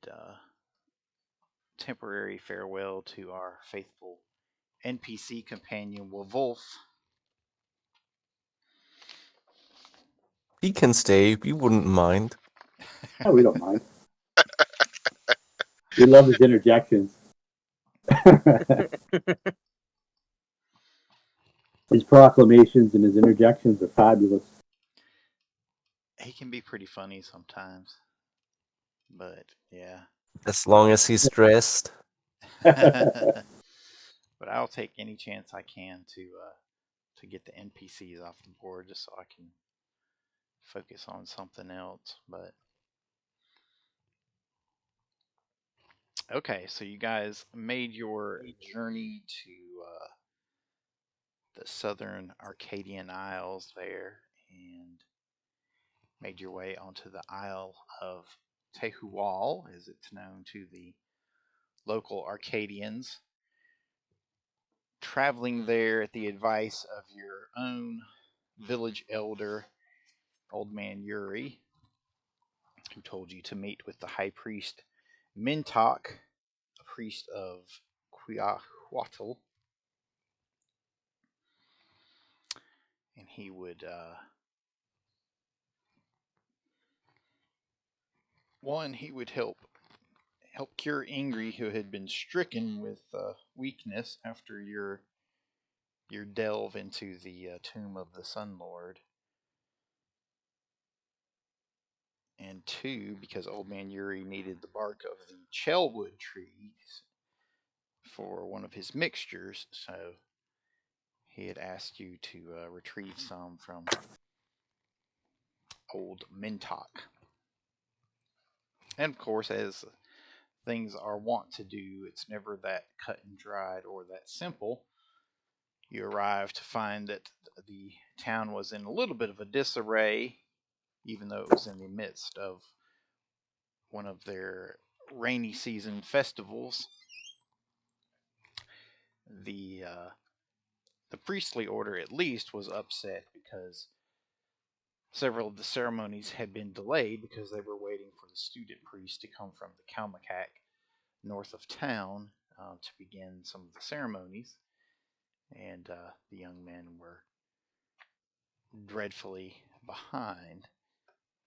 bid temporary farewell to our faithful NPC companion, Wolf. He can stay. We wouldn't mind. Oh, we don't mind. We love his interjections. His proclamations and his interjections are fabulous. He can be pretty funny sometimes, but yeah. As long as he's dressed. But I'll take any chance I can to get the NPCs off the board, just so I can focus on something else. But okay, so you guys made your journey to the southern Arcadian Isles there, and made your way onto the Isle of Tehuatl, as it's known to the local Arcadians. Traveling there at the advice of your own village elder, Old Man Yuri, who told you to meet with the high priest Mintok, a priest of Coyotl, and he would help cure Ingri, who had been stricken with weakness after your delve into the tomb of the Sun Lord. And two, because Old Man Yuri needed the bark of the chelwood trees for one of his mixtures, so he had asked you to retrieve some from Old Mintok. And of course, as things are wont to do, it's never that cut and dried or that simple. You arrive to find that the town was in a little bit of a disarray, even though it was in the midst of one of their rainy season festivals. The priestly order, at least, was upset because several of the ceremonies had been delayed because they were waiting for the student priest to come from the Calmecac north of town to begin some of the ceremonies. And the young men were dreadfully behind.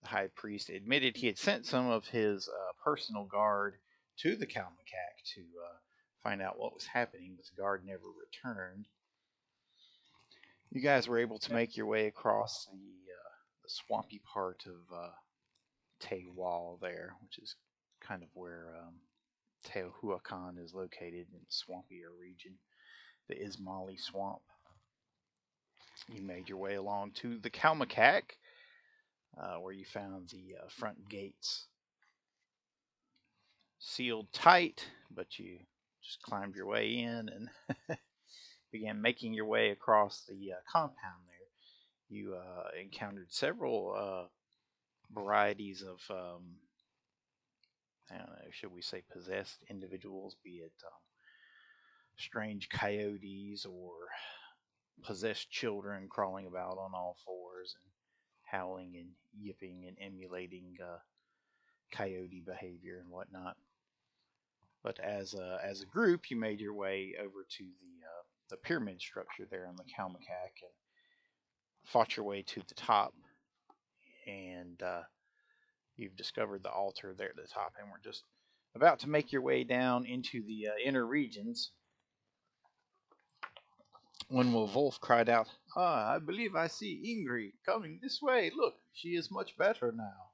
The high priest admitted he had sent some of his personal guard to the Calmecac to find out what was happening, but the guard never returned. You guys were able to make your way across the swampy part of Tehuatl there, which is kind of where Tehuacan is located, in the swampier region, the Ismali Swamp. You made your way along to the Calmecac, where you found the front gates sealed tight, but you just climbed your way in and began making your way across the compound there. You encountered several varieties of, I don't know, should we say possessed individuals, be it strange coyotes or possessed children crawling about on all fours and howling and yipping and emulating coyote behavior and whatnot. But as a group, you made your way over to the pyramid structure there on the Calmecac and fought your way to the top. And you've discovered the altar there at the top, and we're just about to make your way down into the inner regions when Wolf cried out, "Ah, I believe I see Ingri coming this way. Look, she is much better now.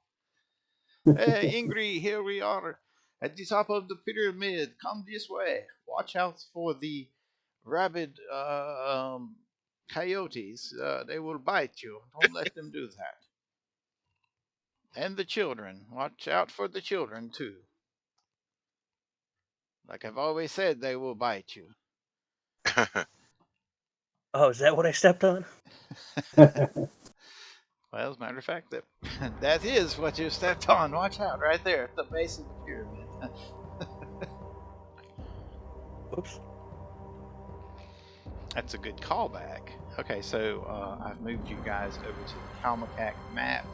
Hey, Ingri, here we are at the top of the pyramid. Come this way. Watch out for the rabid coyotes. They will bite you. Don't let them do that. And the children. Watch out for the children, too. Like I've always said, they will bite you." Oh, is that what I stepped on? Well, as a matter of fact, that is what you stepped on. Watch out, right there at the base of the pyramid. Oops. That's a good callback. Okay, so I've moved you guys over to the Calmecac map.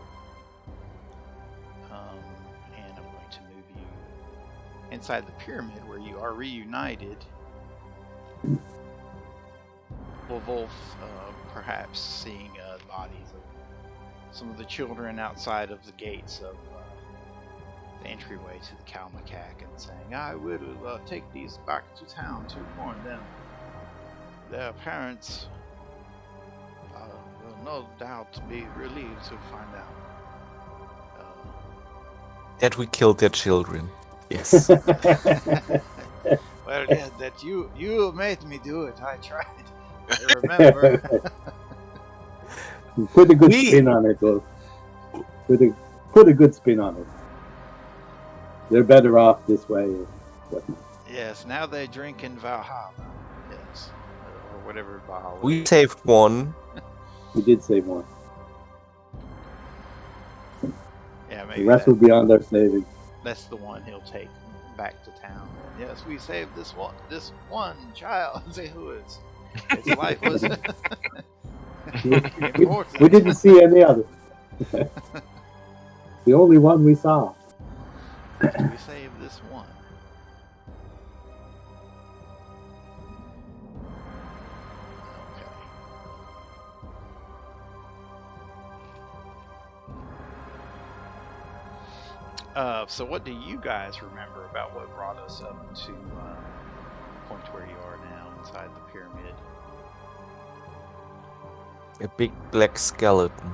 And I'm going to move you inside the pyramid where you are reunited, Wolf, perhaps seeing the bodies of some of the children outside of the gates of the entryway to the Calmecac and saying, I will take these back to town to warn them. Their parents will no doubt be relieved to find out. That we killed their children. Yes. Well, yeah, that you made me do it. I tried. I remember. Put a good spin on it, though. Put a good spin on it. They're better off this way. Yes, now they drink in Valhalla. Yes, or whatever Valhalla. We saved one. We did save one. Yeah, maybe the rest will be on their saving. That's the one he'll take back to town. Yes, we saved this one child. Say who is? His life was important. We didn't see any other. The only one we saw. We saved this one. Okay. So what do you guys remember about what brought us up to the point where you are now inside the pyramid? A big black skeleton.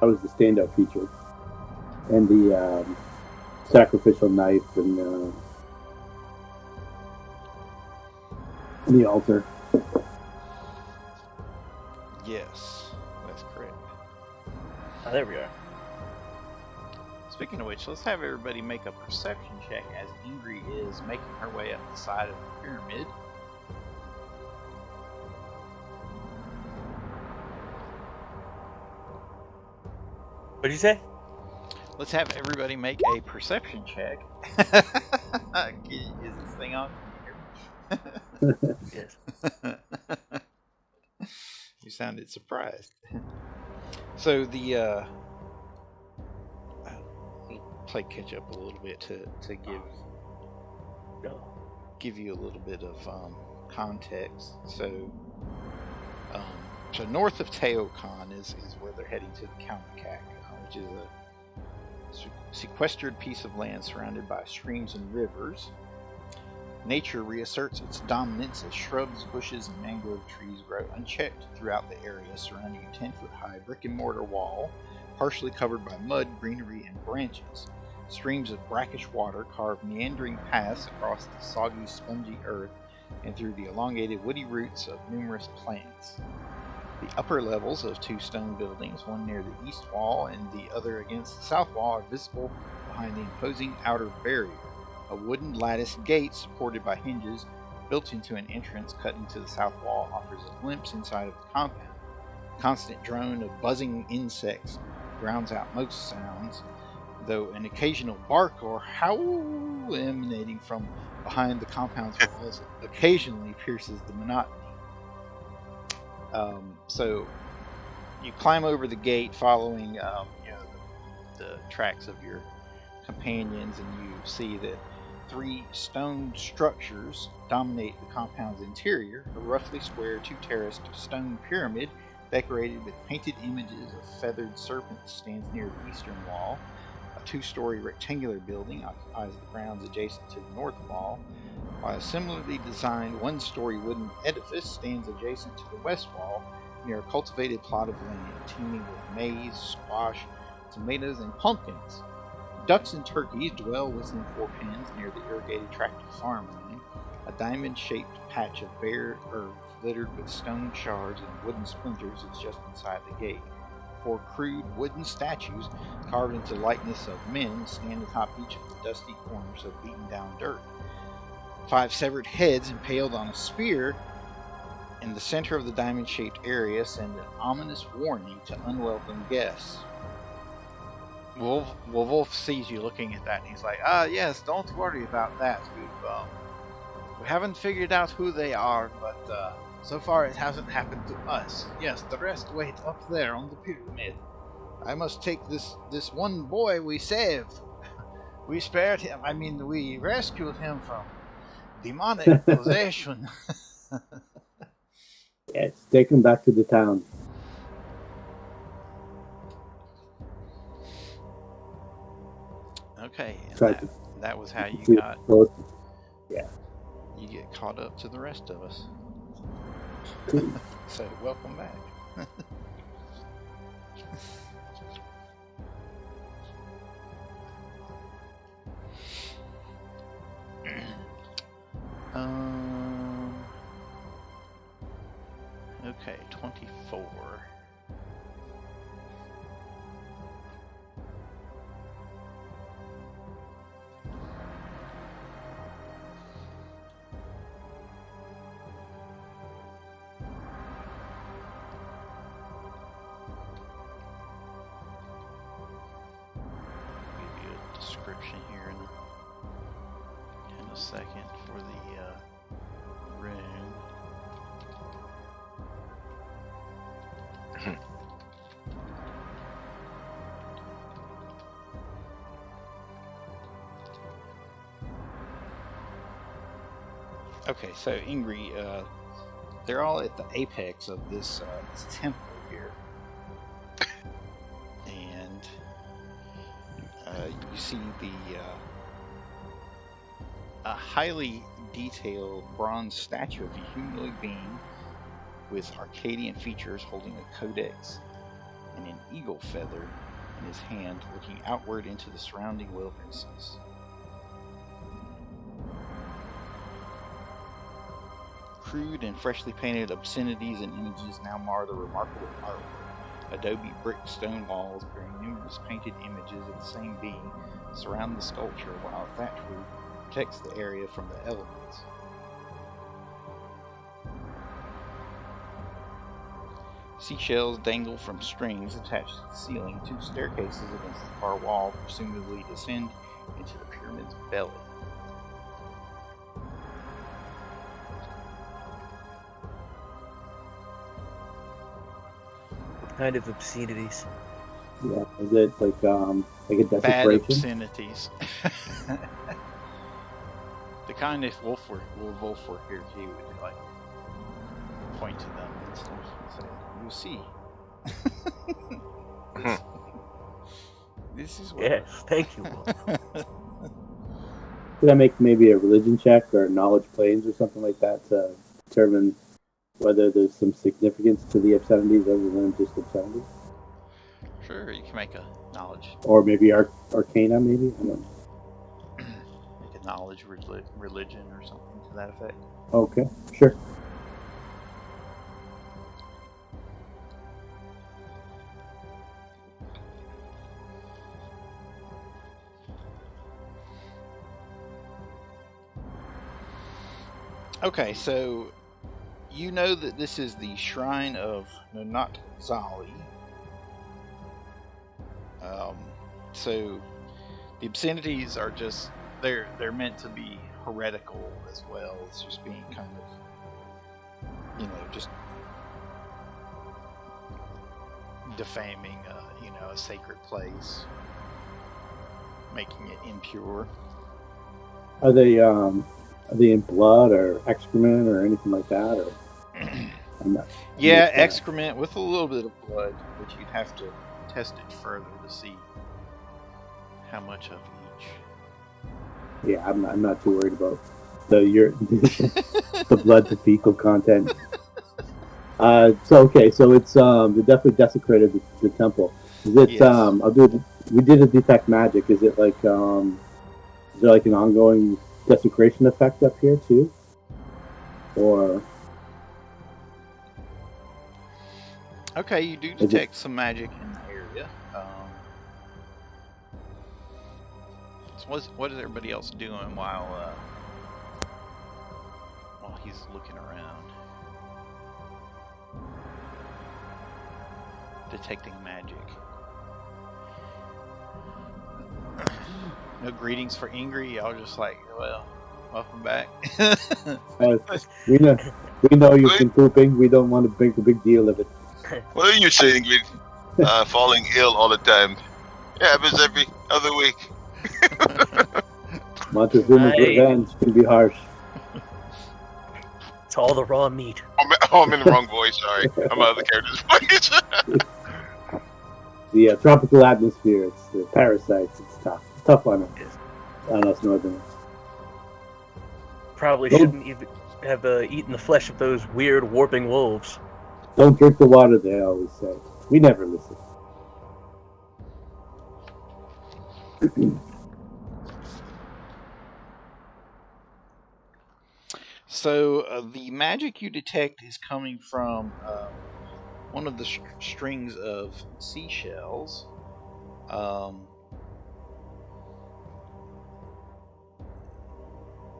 That was the standout feature. And the sacrificial knife and the altar. Yes, that's correct. Oh, there we are. Speaking of which, let's have everybody make a perception check as Ingrid is making her way up the side of the pyramid. What'd you say? Let's have everybody make a perception check. Is this thing on? Yes. You sounded surprised. So the we'll play catch up a little bit to give you a little bit of context. So so north of Tehuatl is where they're heading to the Calmecac, which is a sequestered piece of land surrounded by streams and rivers. Nature reasserts its dominance as shrubs, bushes, and mangrove trees grow unchecked throughout the area surrounding a 10-foot-high brick-and-mortar wall, partially covered by mud, greenery, and branches. Streams of brackish water carve meandering paths across the soggy, spongy earth and through the elongated woody roots of numerous plants. The upper levels of two stone buildings, one near the east wall and the other against the south wall, are visible behind the imposing outer barrier. A wooden lattice gate supported by hinges built into an entrance cut into the south wall offers a glimpse inside of the compound. The constant drone of buzzing insects drowns out most sounds, though an occasional bark or howl emanating from behind the compound's walls occasionally pierces the monotony. So you climb over the gate following the tracks of your companions, and you see that 3 stone structures dominate the compound's interior. A roughly square, 2-terraced stone pyramid decorated with painted images of feathered serpents stands near the eastern wall. A 2-story rectangular building occupies the grounds adjacent to the north wall, while a similarly designed 1-story wooden edifice stands adjacent to the west wall near a cultivated plot of land teeming with maize, squash, tomatoes, and pumpkins. Ducks and turkeys dwell within 4 pens near the irrigated tract of farmland. A diamond-shaped patch of bare earth littered with stone shards and wooden splinters is just inside the gate. 4 crude wooden statues carved into the likeness of men stand atop each of the dusty corners of beaten-down dirt. 5 severed heads impaled on a spear in the center of the diamond-shaped area send an ominous warning to unwelcome guests. Wolf sees you looking at that, and he's like, yes, don't worry about that. We haven't figured out who they are, but so far it hasn't happened to us. Yes, the rest wait up there on the pyramid. I must take this one boy we saved. We spared him. I mean, we rescued him from demonic possession. Yes, take him back to the town. Okay, and Try that was how you to- got. Yeah. You get caught up to the rest of us. Cool. So welcome back. Okay, 24. Give you a description here in a second for the room. Okay, so Ingrid, they're all at the apex of this temple here, and you see a highly detailed bronze statue of a humanoid being with Arcadian features holding a codex and an eagle feather in his hand, looking outward into the surrounding wildernesses. Crude and freshly painted obscenities and images now mar the remarkable artwork. Adobe brick stone walls bearing numerous painted images of the same being surround the sculpture, while a thatch roof protects the area from the elements. Seashells dangle from strings attached to the ceiling. 2 staircases against the far wall presumably descend into the pyramid's belly. What kind of obscenities? Yeah, is it like a Bad desecration? obscenities. The kind if Wolf were here, he would like point to them and stuff and say, "You see, this is what." Yes, thank you, Wolf. Could I make maybe a religion check or knowledge planes or something like that to determine whether there's some significance to the obscenities other than just obscenities? Sure, you can make a knowledge, Or maybe arcana, maybe? I don't know. make a knowledge religion or something to that effect. Okay, sure. Okay, so you know that this is the shrine of Nonat Zali. So the obscenities are just they're meant to be heretical as well. It's just being kind of just defaming a sacred place, making it impure. Are they in blood or excrement or anything like that? Or I'm not. Yeah, excrement with a little bit of blood, but you'd have to test it further to see how much of each. Yeah, I'm not too worried about the blood to fecal content. So it's they definitely desecrated the temple. Is it? Yes. We did a detect magic. Is it like is there like an ongoing desecration effect up here too, or? Okay, you do detect some magic in the area. So what is everybody else doing while he's looking around? Detecting magic. No greetings for Ingrid. Y'all just like, well, welcome back. We know you've been pooping. We don't want to make a big deal of it. What are you saying, Ingrid? Falling ill all the time. It happens every other week. Montezuma's Right. revenge can be harsh. It's all the raw meat. I'm in the wrong voice. Sorry, I'm my other character's voice. The tropical atmosphere, it's the parasites, it's tough. It's tough on us northerners. Probably Don't- shouldn't even have eaten the flesh of those weird warping wolves. Don't drink the water, they always say. We never listen. So the magic you detect is coming from one of the strings of seashells.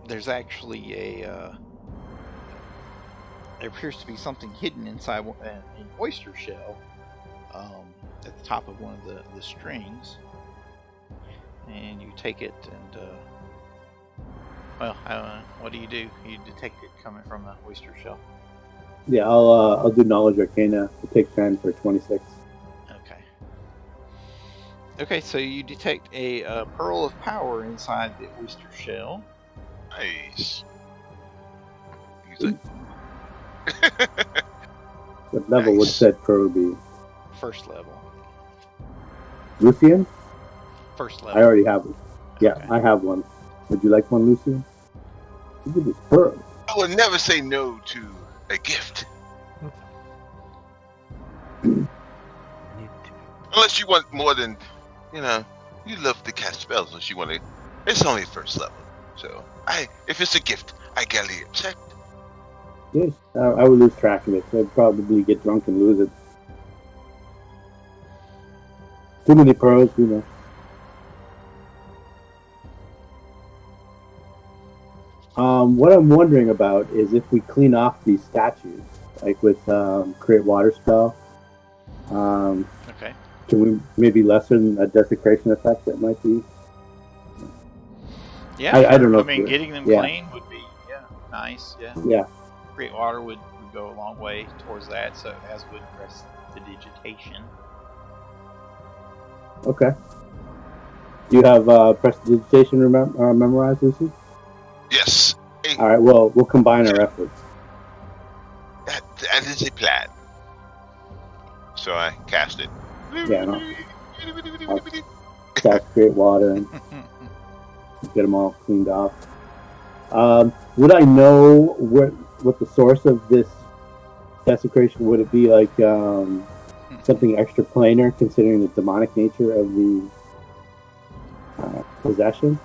There's actually there appears to be something hidden inside an oyster shell at the top of one of the strings, and you take it and well, I don't know. What do? You detect it coming from the oyster shell. Yeah, I'll do knowledge arcana. I'll take 10 for 26. Okay. Okay, so you detect a pearl of power inside the oyster shell. Nice. What level would Nice. said pearl be? First level. Lucian? First I level. already have it. Yeah, Okay. I have one. Would you like one, Lucian? Look at this pearl. I would never say no to a gift. Unless you want more than, you love to cast spells unless you want to. It's only first level. So, if it's a gift, I gladly accept. Yes, I would lose track of it. So I'd probably get drunk and lose it. Too many pearls, you know. What I'm wondering about is if we clean off these statues, like with create water spell, Okay. can we maybe lessen a desecration effect that might be? Yeah. I don't know I if mean, we're- getting them yeah. clean would be nice. Yeah. Yeah. Create water would go a long way towards that. So as would prestidigitation. Okay. Do you have prestidigitation memorized, Lucy? Yes. All right. Well, we'll combine our efforts. That is a plan. So I cast it. Yeah, no. Cast create water and get them all cleaned off. Would I know what the source of this desecration? Would it be like something extra planar, considering the demonic nature of the possession?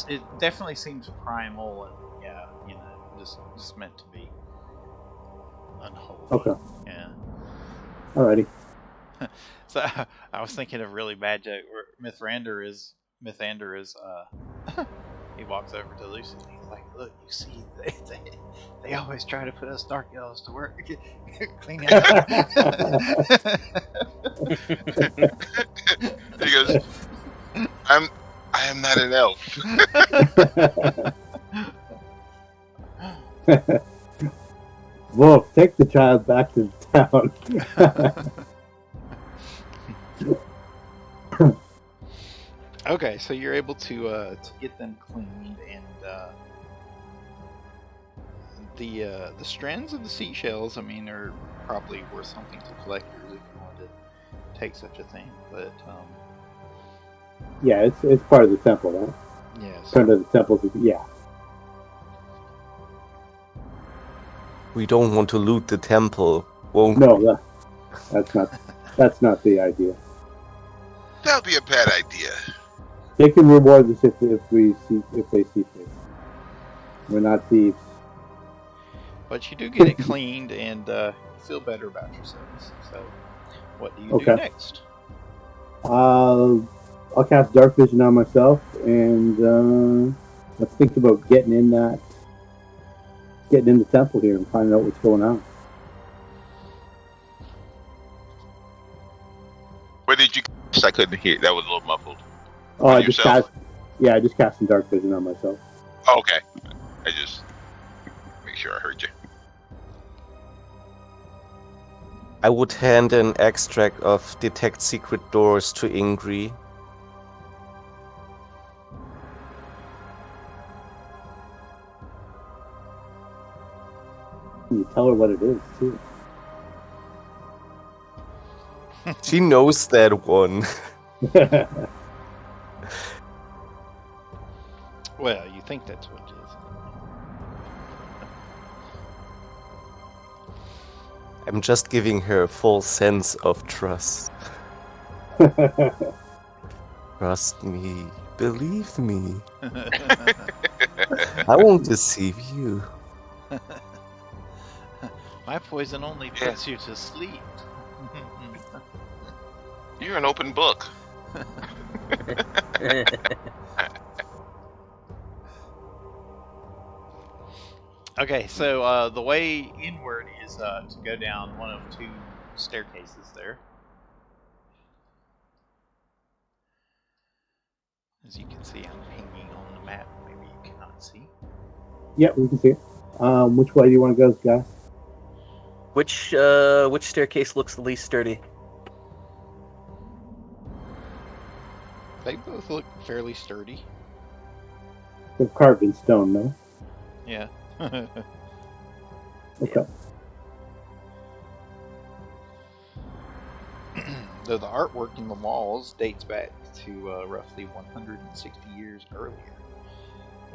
It definitely seems primal and just meant to be unholy. Okay. Yeah. Alrighty. So I was thinking of a really bad joke where Mithander is he walks over to Lucy and he's like, "Look, you see, they always try to put us dark elves to work, clean out." He goes, I am not an elf. Wolf, take the child back to town. Okay, so you're able to get them cleaned, and the strands of the seashells, I mean, are probably worth something to collectors if you wanted to take such a thing. But Yeah, it's part of the temple, right? yes, Part of the temple. Yeah. We don't want to loot the temple, won't No, we? that's not the idea. That would be a bad idea. They can reward us if they see fit. We're not thieves. but you do get it cleaned, and you feel better about yourselves. So, what do you do Okay. next? I'll cast dark vision on myself, and let's think about getting in the temple here and finding out what's going on. Where did you cast? I couldn't hear. That was a little muffled. Oh, On I just yourself? cast some dark vision on myself. Oh, okay. I just make sure I heard you. I would hand an extract of Detect Secret Doors to Ingrid. Can you tell her what it is, too? She knows that one. Well, you think that's what it is. I'm just giving her a full sense of trust. Trust me. Believe me. I won't deceive you. My poison only puts you to sleep. You're an open book. Okay, so the way inward is to go down one of two staircases there. As you can see, I'm pinging on the map. Maybe you cannot see. Yeah, we can see it. Which way do you want to go, guys? Which staircase looks the least sturdy? They both look fairly sturdy. They're carved in stone, no? Yeah. Okay. Though the artwork in the walls dates back to roughly 160 years earlier.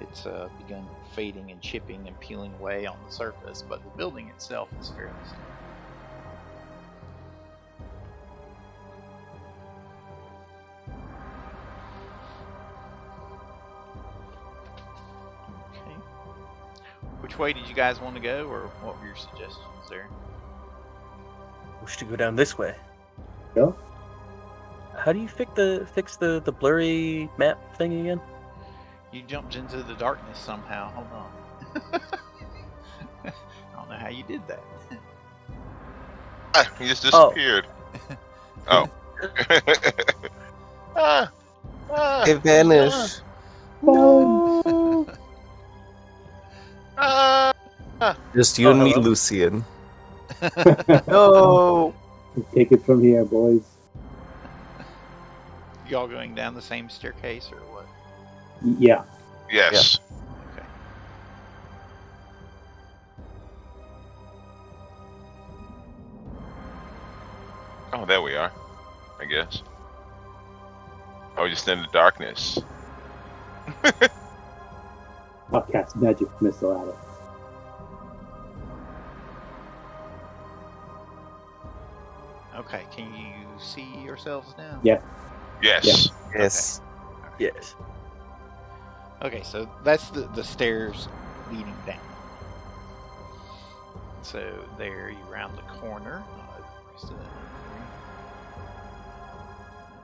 It's begun fading and chipping and peeling away on the surface, but the building itself is fairly stable. Okay. Which way did you guys want to go, or what were your suggestions there? Wish to go down this way. Yeah. How do you fix the blurry map thing again? You jumped into the darkness somehow. Hold on. I don't know how you did that. He just disappeared. Oh. They vanish. No. Just you and me, hello. Lucian. No. Take it from here, boys. Y'all going down the same staircase or what? Yeah. Yes. Okay. Oh, there we are. I guess. Oh, just in the darkness. I'll cast magic missile at it. Okay, can you see yourselves now? Yeah. Yes. Yes. Yes. Okay, so that's the stairs leading down. So there, you round the corner.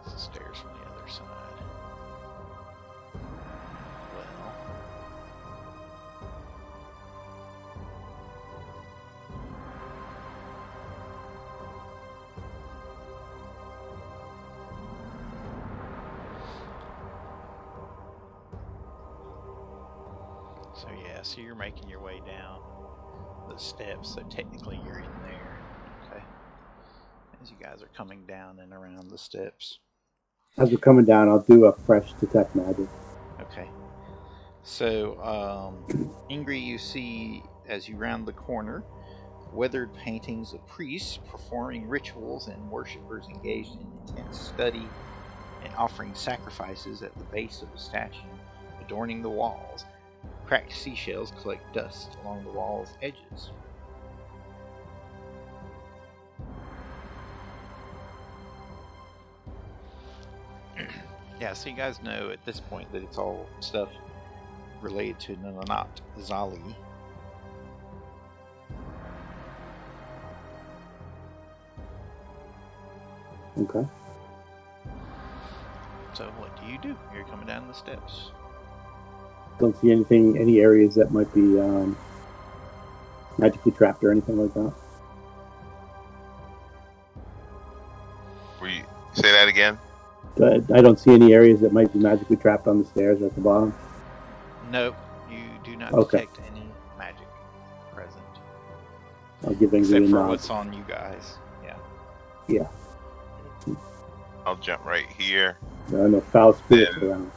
That's the stairs from the other side. Well, so yeah, so you're making your way down the steps, so technically you're in there. Okay. As you guys are coming down and around the steps. As we're coming down, I'll do a fresh detect magic. Okay. So, Ingrid, you see as you round the corner, weathered paintings of priests performing rituals and worshippers engaged in intense study and offering sacrifices at the base of a statue adorning the walls. Cracked seashells collect dust along the wall's edges. Yeah, so you guys know at this point that it's all stuff related to Nanat Zali. Okay. So what do? You're coming down the steps. Don't see anything, any areas that might be magically trapped or anything like that. Say that again? I don't see any areas that might be magically trapped on the stairs or at the bottom. Nope, you do not Okay. detect any magic present. I'll give Ingrid Except a for nod. what's on you guys. Yeah. Yeah. I'll jump right here. There are no foul spirits Then- around.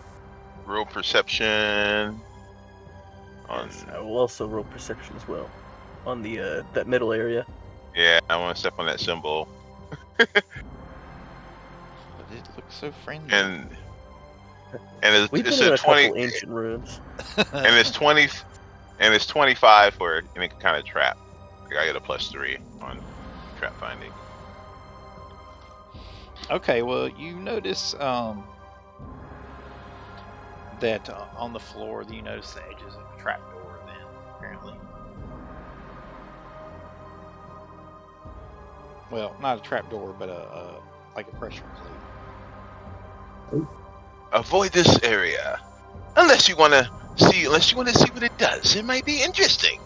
Roll perception. On Yes, I will also roll perception as well on the that middle area. yeah, I want to step on that symbol. But it looks so friendly. And We've it's been in a a 20 couple ancient ruins. and it's 20 and it's 25 for any kind of trap. I get a +3 on trap finding. Okay, well, you notice that on the floor, you notice the edges of a trapdoor. Then apparently, well, not a trapdoor, but like a pressure plate. Avoid this area unless you want to see what it does. It might be interesting.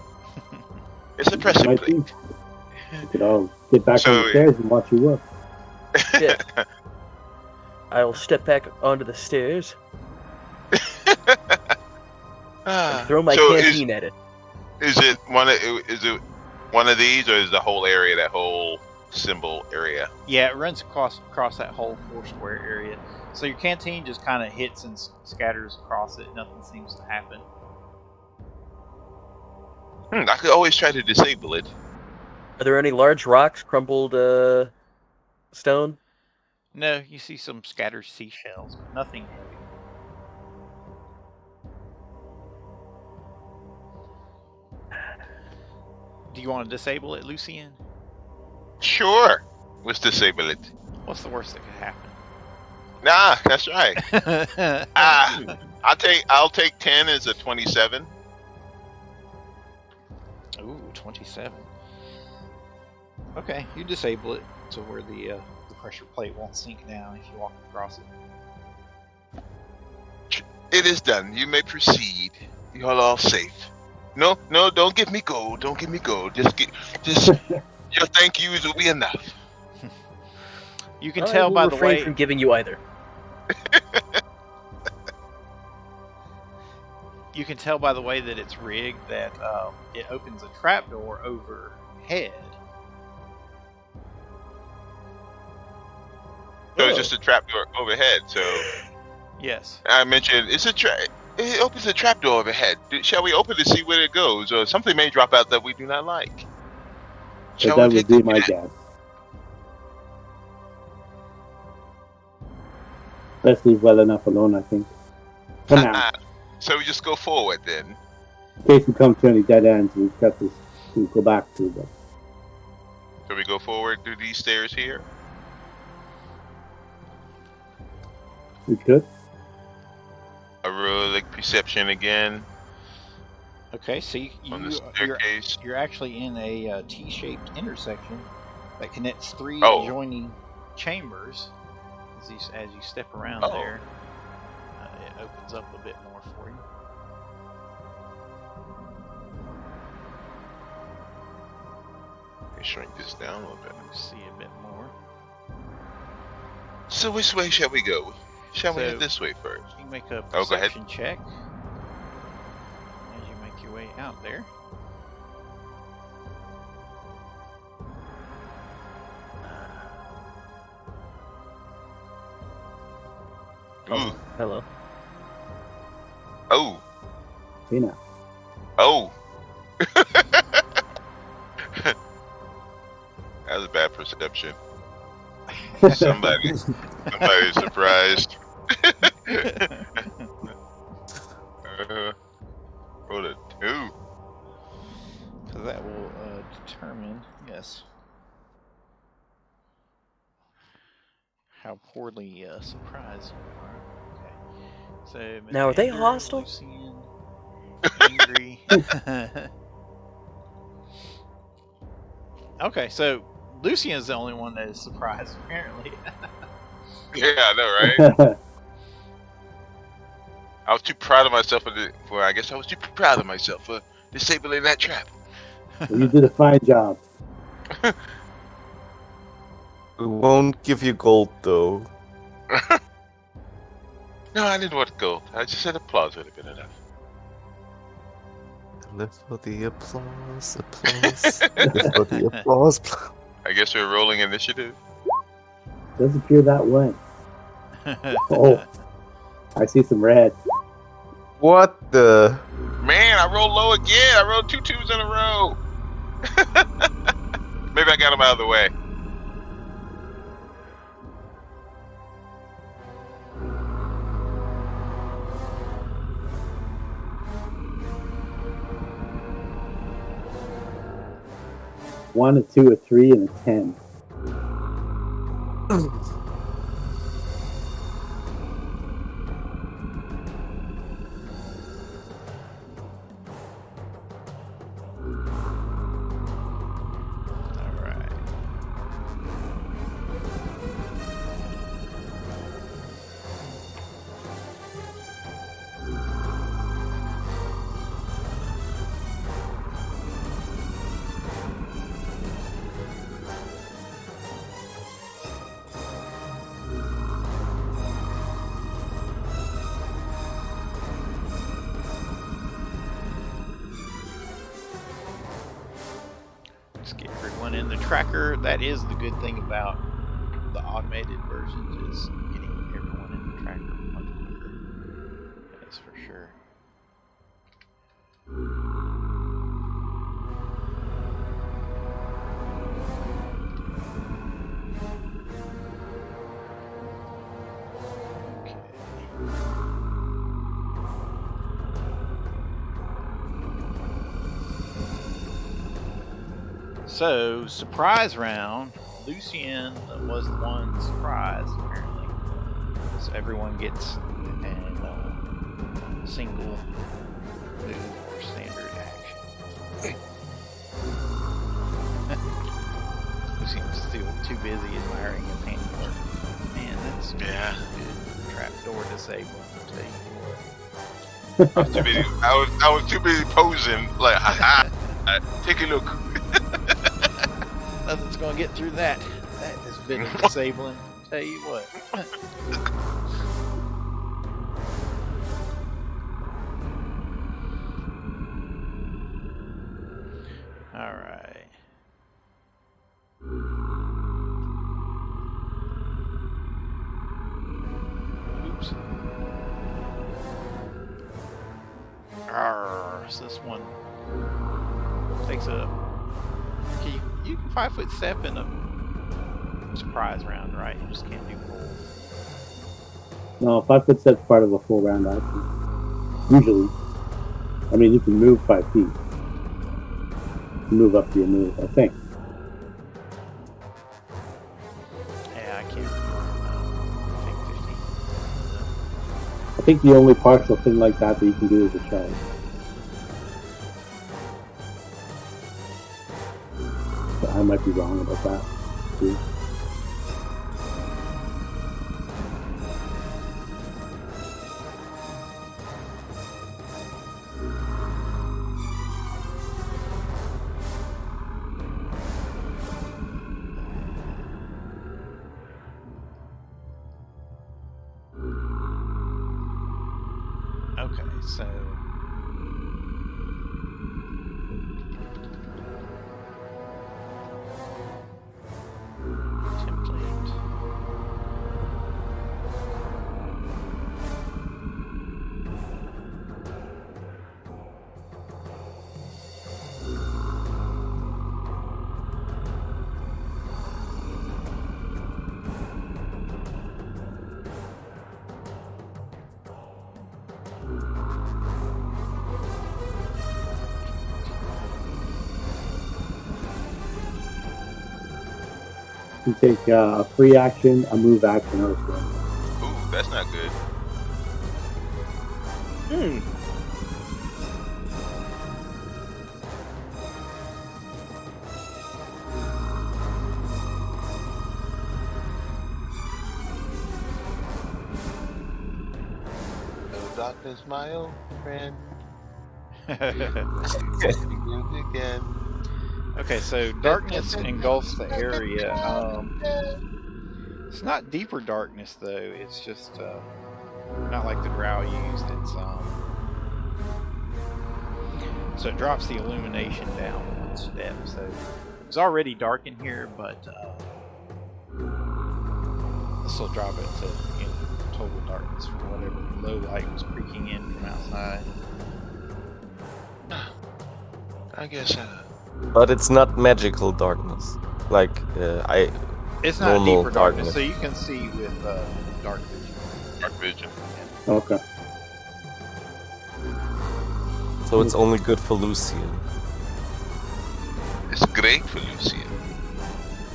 It's a pressure Might plate. be. You could all get back on the stairs and watch you up. Yeah. I'll step back onto the stairs and throw my canteen at it. Is it one of these, or is the whole area that whole symbol area? Yeah, it runs across that whole 4 square area. So your canteen just kind of hits and scatters across it. Nothing seems to happen. I could always try to disable it. Are there any large rocks, crumbled stone? No, you see some scattered seashells, but nothing heavy. Do you want to disable it, Lucien? Sure, let's disable it. What's the worst that could happen? Nah, that's right. I'll take 10 as a 27. Ooh, 27. Okay, you disable it to where the pressure plate won't sink down if you walk across it. It is done. You may proceed. You're all safe. No, don't give me gold. Don't give me gold. Just your thank yous will be enough. You can tell by the way from giving you either. you can tell by the way that it's rigged that it opens a trapdoor overhead. So it's just a trapdoor overhead. So Yes. I mentioned it opens a trapdoor overhead. Shall we open to see where it goes, or something may drop out that we do not like? But that would be my guess. Let's leave well enough alone, I think. For now. So we just go forward then. In case we come to any dead ends, we've got this to go back to. But So we go forward through these stairs here. we could. I roll like perception again Okay, so on the staircase. you're actually in a T-shaped intersection that connects 3 Oh. adjoining chambers. As you step around Oh. there, it opens up a bit more for you. Let me shrink this down a little bit. You see a bit more. So which way shall we go? Shall we So- head this way first? You can make a Oh, go ahead. perception check as you make your way out there. Ooh. Hello. Oh. Hey now. Oh. That was a bad perception. Somebody's surprised. Roll a 2. So that will determine, yes, how poorly surprised you are. Okay. So Now, are they Metander, hostile? Lucien, angry. Okay, so Lucien is the only one that is surprised, apparently. Yeah, I know, right? I was too proud of myself I guess I was too proud of myself for disabling that trap. Well, you did a fine job. We won't give you gold, though. No, I didn't want gold. I just said applause would have been enough. Live for the applause. Live for the applause. I guess we're rolling initiative. does appear that way. Oh, I see some red. What the? Man, I rolled low again. I rolled 2 twos in a row. Maybe I got him out of the way. One, a 2, a 3, and a 10. Alright. Just get everyone in the tracker. That is the good thing about the automated versions, is getting everyone in the tracker much quicker. That's for sure. Okay. So, surprise round. Lucien was the one surprised, apparently. So everyone gets a single move or standard action. Lucien was still too busy admiring his handwork. Man, that's Yeah. good. Trapdoor disabled, I'll tell you what. I was too busy. I was too busy posing. Like, take a look. Nothing's gonna get through that. That has been disabling, I'll tell you what. Alright. Oops. Arrgh, so this one takes a... You can 5-foot step in a surprise round, right? You just can't do full. No, 5-foot step's part of a full round action. Usually. I mean, you can move 5 feet. Move up to your move, I think. Yeah, I can't remember. I think 15. I think the only partial thing like that you can do is a charge. But I might be wrong about that, too. Okay, so... template. You take a free action, a move action, or a swing. Ooh, that's not good. No darkness, my old friend. Again. Okay, so darkness engulfs the area. It's not deeper darkness though. It's just not like the drow used. It's so it drops the illumination down one step. So it's already dark in here, but This will drop it to total darkness for whatever low light was creaking in from outside. I guess. But it's not magical darkness. Like, It's not normal deeper darkness, so you can see with dark vision. Dark vision. Okay. So it's only good for Lucian. It's great for Lucian.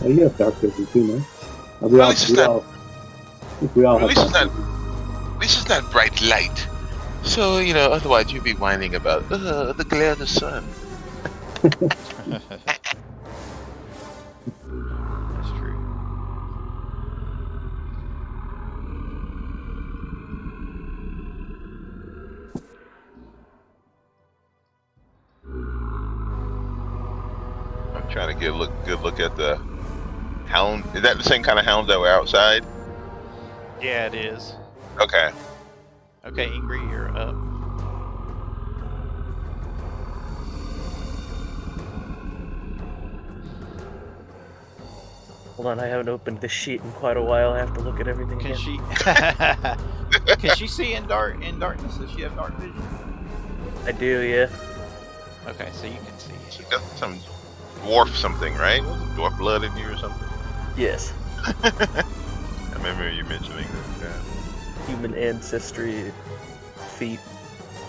Oh, you have dark vision too, man. We Well, all, at least we it's all, we all At have least it's dark not. vision. At least it's not bright light. So otherwise you'd be whining about the glare of the sun. That's true. I'm trying to get a good look at the hound. Is that the same kind of hounds that were outside? Yeah, it is. Okay. Okay, Ingrid, you're up. Hold on, I haven't opened this sheet in quite a while. I have to look at everything Can again. she? Can she see in darkness? Does she have dark vision? I do, yeah. Okay, so you can see. She got some dwarf something, right? Dwarf blood in you or something? Yes. I remember you mentioning this. Yeah. Human ancestry feat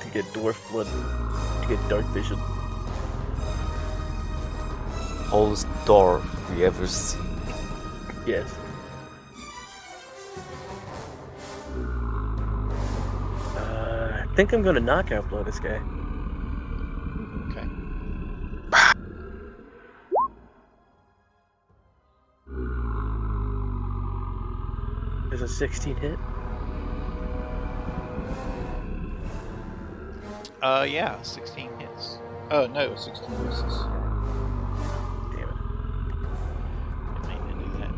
to get dwarf blood, to get dark vision. Tallest dwarf we ever see. Yes. I think I'm gonna knockout blow this guy. Okay. There's a 16 hit. Yeah, 16 hits. Oh no, 16 misses. Damn it. Didn't mean to do that.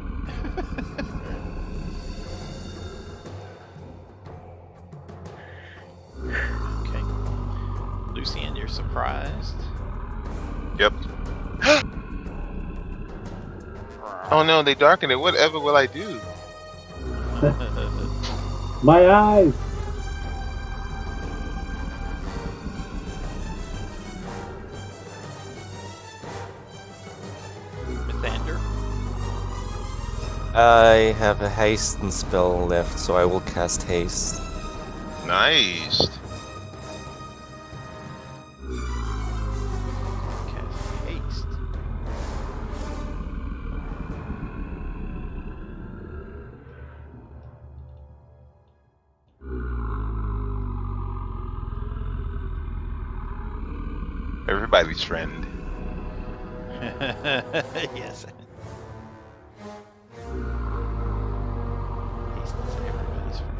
Okay. Lucian, you're surprised. Yep. Oh no, they darkened it. Whatever will I do? My eyes! Mithander? I have a hasten spell left, so I will cast haste. Nice. Cast haste. Everybody's friend. Yes. Haste is everybody's friend.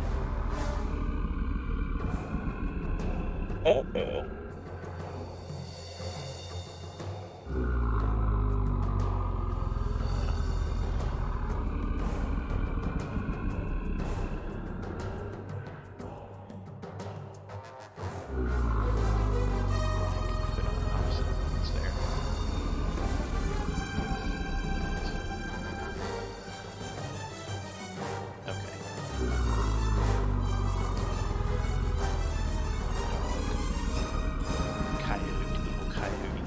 Uh-oh. Put on opposite ones there. Okay. Coyote, evil coyote.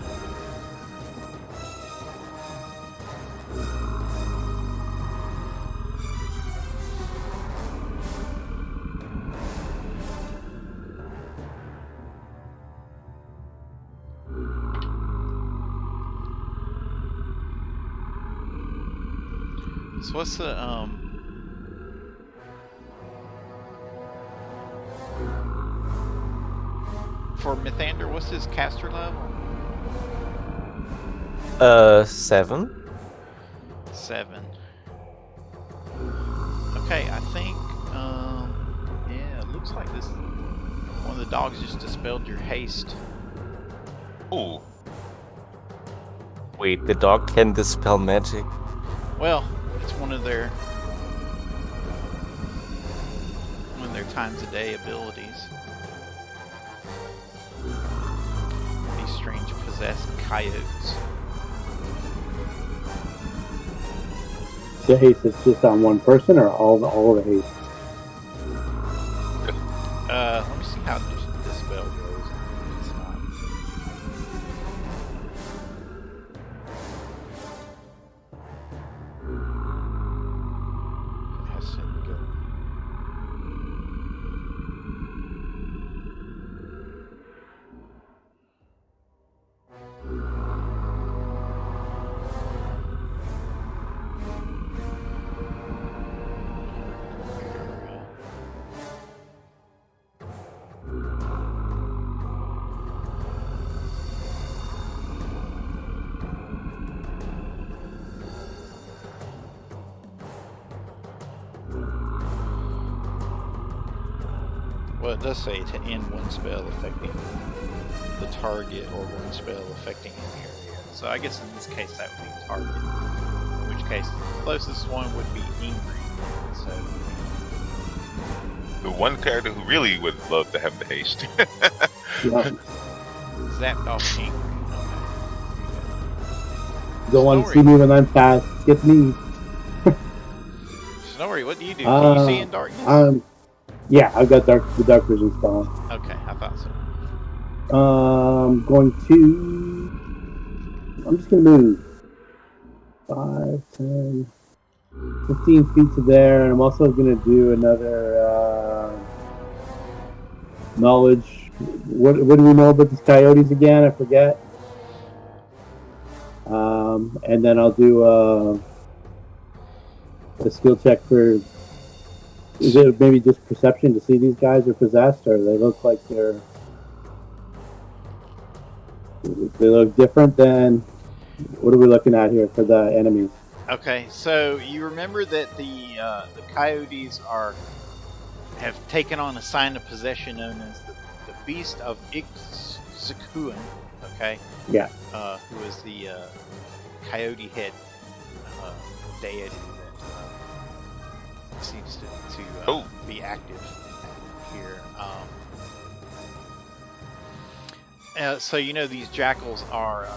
So what's the for Mithander, what's his caster level? 7. 7. Okay, I think yeah, it looks like this one of the dogs just dispelled your haste. Ooh. Wait, the dog can dispel magic? Well, it's one of their times a day abilities. These strange possessed coyotes. the haste is just on one person or all the haste? Let me see how this spell goes. It's not. It has to go. Well, it does say to end one spell affecting the target or one spell affecting an area. So I guess in this case that would be target. In which case the closest one would be Ingrid. So The one character who really would love to have the haste. Yeah. zapped off Ingrid. Don't want to see me when I'm fast. Get me. Snorri, what do you do? Can you see in darkness? Yeah, I've got the dark vision spell. Okay, I thought so. I'm just gonna move 5, 10, 15 feet to there, and I'm also gonna do another knowledge. What do we know about these coyotes again? I forget. And then I'll do a skill check for. Is it maybe just perception to see these guys are possessed, or they look like they look different than? What are we looking at here for the enemies? Okay, so you remember that the coyotes have taken on a sign of possession known as the Beast of Ixacuan, okay? Yeah. Who is the coyote head deity that seems to be active here. So you know these jackals are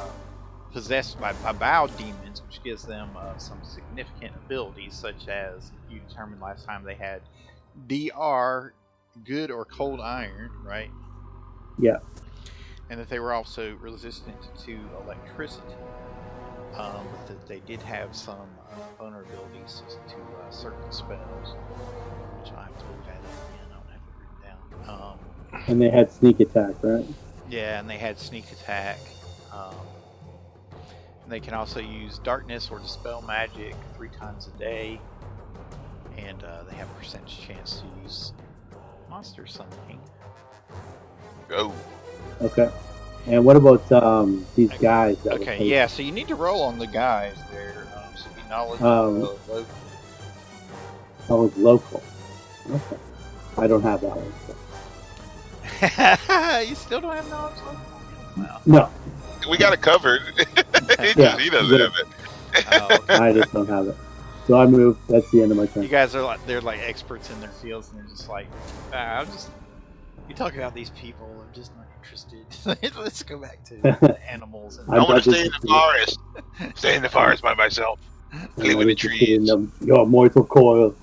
possessed by bow demons, which gives them some significant abilities, such as you determined last time they had DR, good or cold iron, right? Yeah. And that they were also resistant to electricity. But that they did have some vulnerabilities to certain spells, which I have to look at again. I don't have it written down. And they had sneak attack, right? Yeah, and they had sneak attack. And they can also use darkness or dispel magic 3 times a day. And they have a percentage chance to use monster summoning. Oh. Okay. And what about these guys? Okay, yeah, so you need to roll on the guys there. Should be knowledge local. Knowledge local. Okay. I don't have that one. So. You still don't have knowledge local? Wow. No. We got it covered. he doesn't have it. Oh, okay. I just don't have it. So I move. That's the end of my turn. You guys are they're like experts in their fields, and they're just like, you talk about these people. I'm just not interested. Let's go back to the animals. And I want to stay in the forest. Stay in the forest by myself. Play with the trees. Your mortal coil.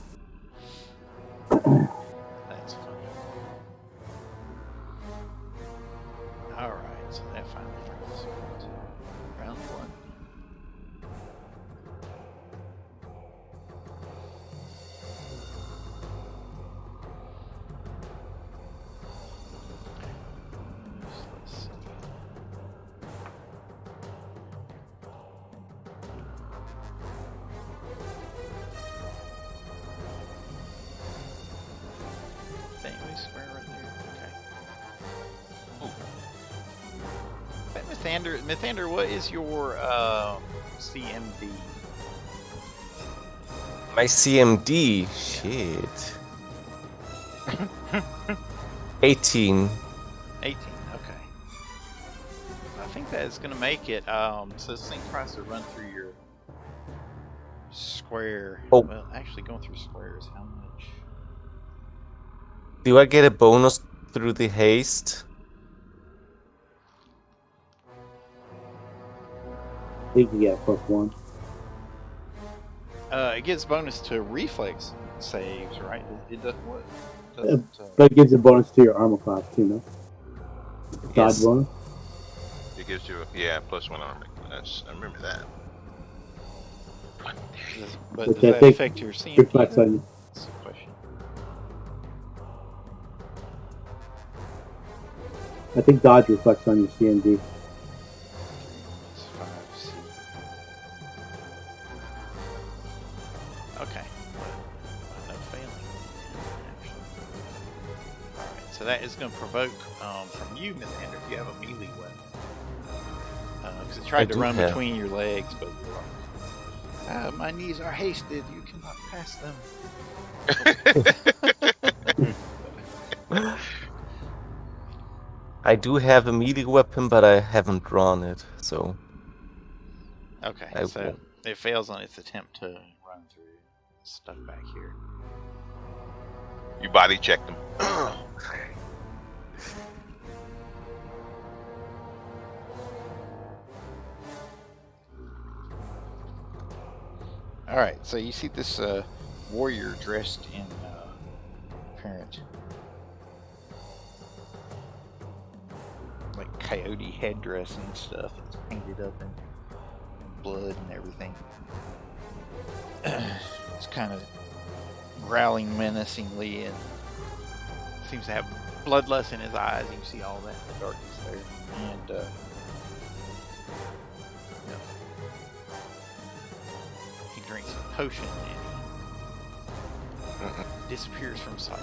That's funny. Alright, so that finally brings us to round 1. Let's see. Anyway, square right there. Okay. Mythander, what is your CMD? My CMD? Shit. 18. 18, okay. I think that is going to make it. So this thing tries to run through your square. Oh. Well, actually going through squares, how much? Do I get a bonus through the haste? You can get +1. It gets bonus to reflex saves, right? It doesn't what? Doesn't, But it gives a bonus to your armor class too, no? Dodge Yes. bonus. It gives you +1 armor class. I remember that. but Which does I that think affect your CMD? reflects though? on you. That's the question. I think dodge reflects on your CMD. It's 5C. Okay. But no failing. Actually. Alright, so that is going to provoke from you, Mythander, if you have a melee weapon. Because it tried to do run have. between your legs, but you're like, my knees are hasted, you cannot pass them. I do have a melee weapon, but I haven't drawn it, so Okay, I so won't. it fails on its attempt to run through. Stuck back here. You body checked him. Alright, so you see this warrior dressed in apparent like coyote headdress and stuff. It's painted up in blood and everything. It's kind of growling menacingly and seems to have bloodlust in his eyes. You can see all that in the darkness there. And he drinks a potion and he disappears from sight.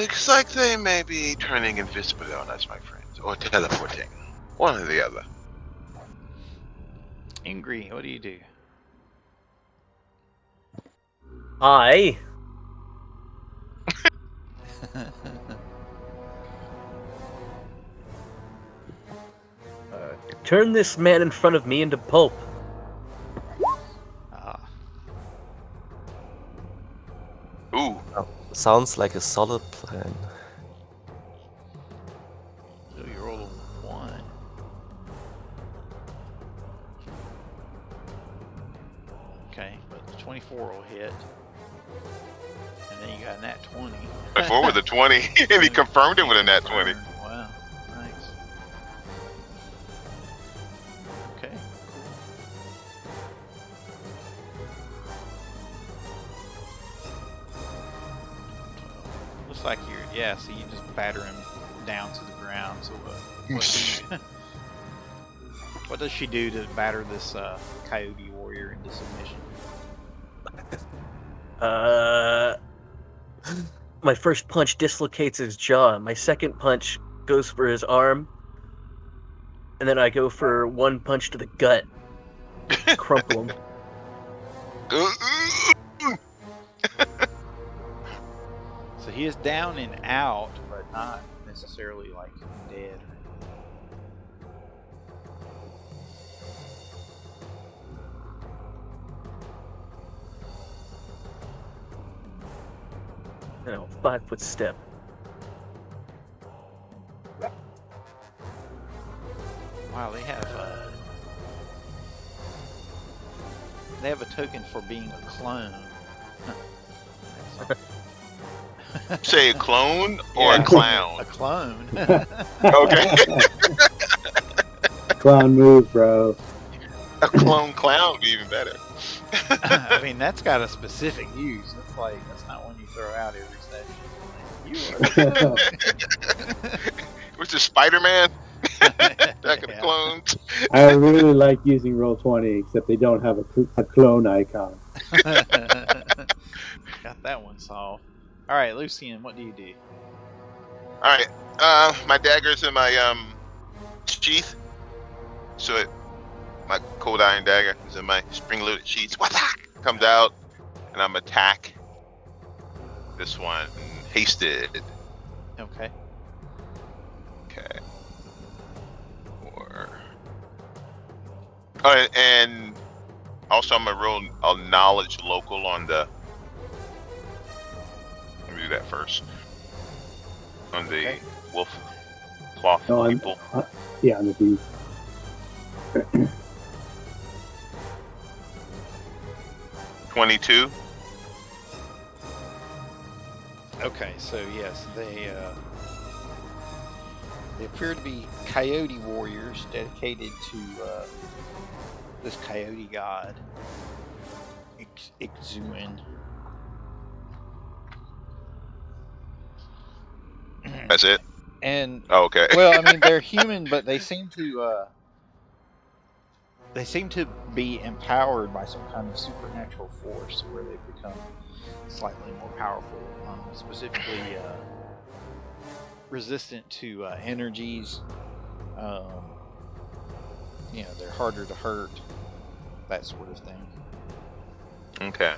Looks like they may be turning invisible on us, my friends, or teleporting. One or the other. Ingrid, what do you do? I turn this man in front of me into pulp. Ooh. Sounds like a solid plan. So you roll a 1. Okay, but the 24 will hit. And then you got a nat 20. Before with a 20, and he confirmed it with a nat 20. Wow, nice. Okay, cool. Looks like you're, so you just batter him down to the ground. So what does she do to batter this coyote warrior into submission? My first punch dislocates his jaw. My second punch goes for his arm. And then I go for one punch to the gut. Crumple him. So he is down and out, but not necessarily like dead. You know, 5-foot step. Wow, they have a token for being a clone. Say a clone or a clown? A clone. Okay. Clown move, bro. A clone clown would be even better. I mean, that's got a specific use. That's not one you throw out every session. Like, you are. What's this, Spider-Man? Back of the clones. I really like using Roll20, except they don't have a clone icon. Got that one solved. All right, Lucian, what do you do? All right, my dagger's in my sheath, so my cold iron dagger is in my spring-loaded sheath. Comes out, and I'm attack this one hasted. Okay. Okay. Oh, and also I'm gonna roll a knowledge local on the. Let me do that first. On the wolf cloth people. Yeah, on the beast. 22. Okay, so yes, they appear to be coyote warriors dedicated to this coyote god, Ixuan. That's it. And Oh, okay. well, I mean, they're human, but they seem to be empowered by some kind of supernatural force, where they become slightly more powerful, specifically resistant to energies. They're harder to hurt, that sort of thing. Okay.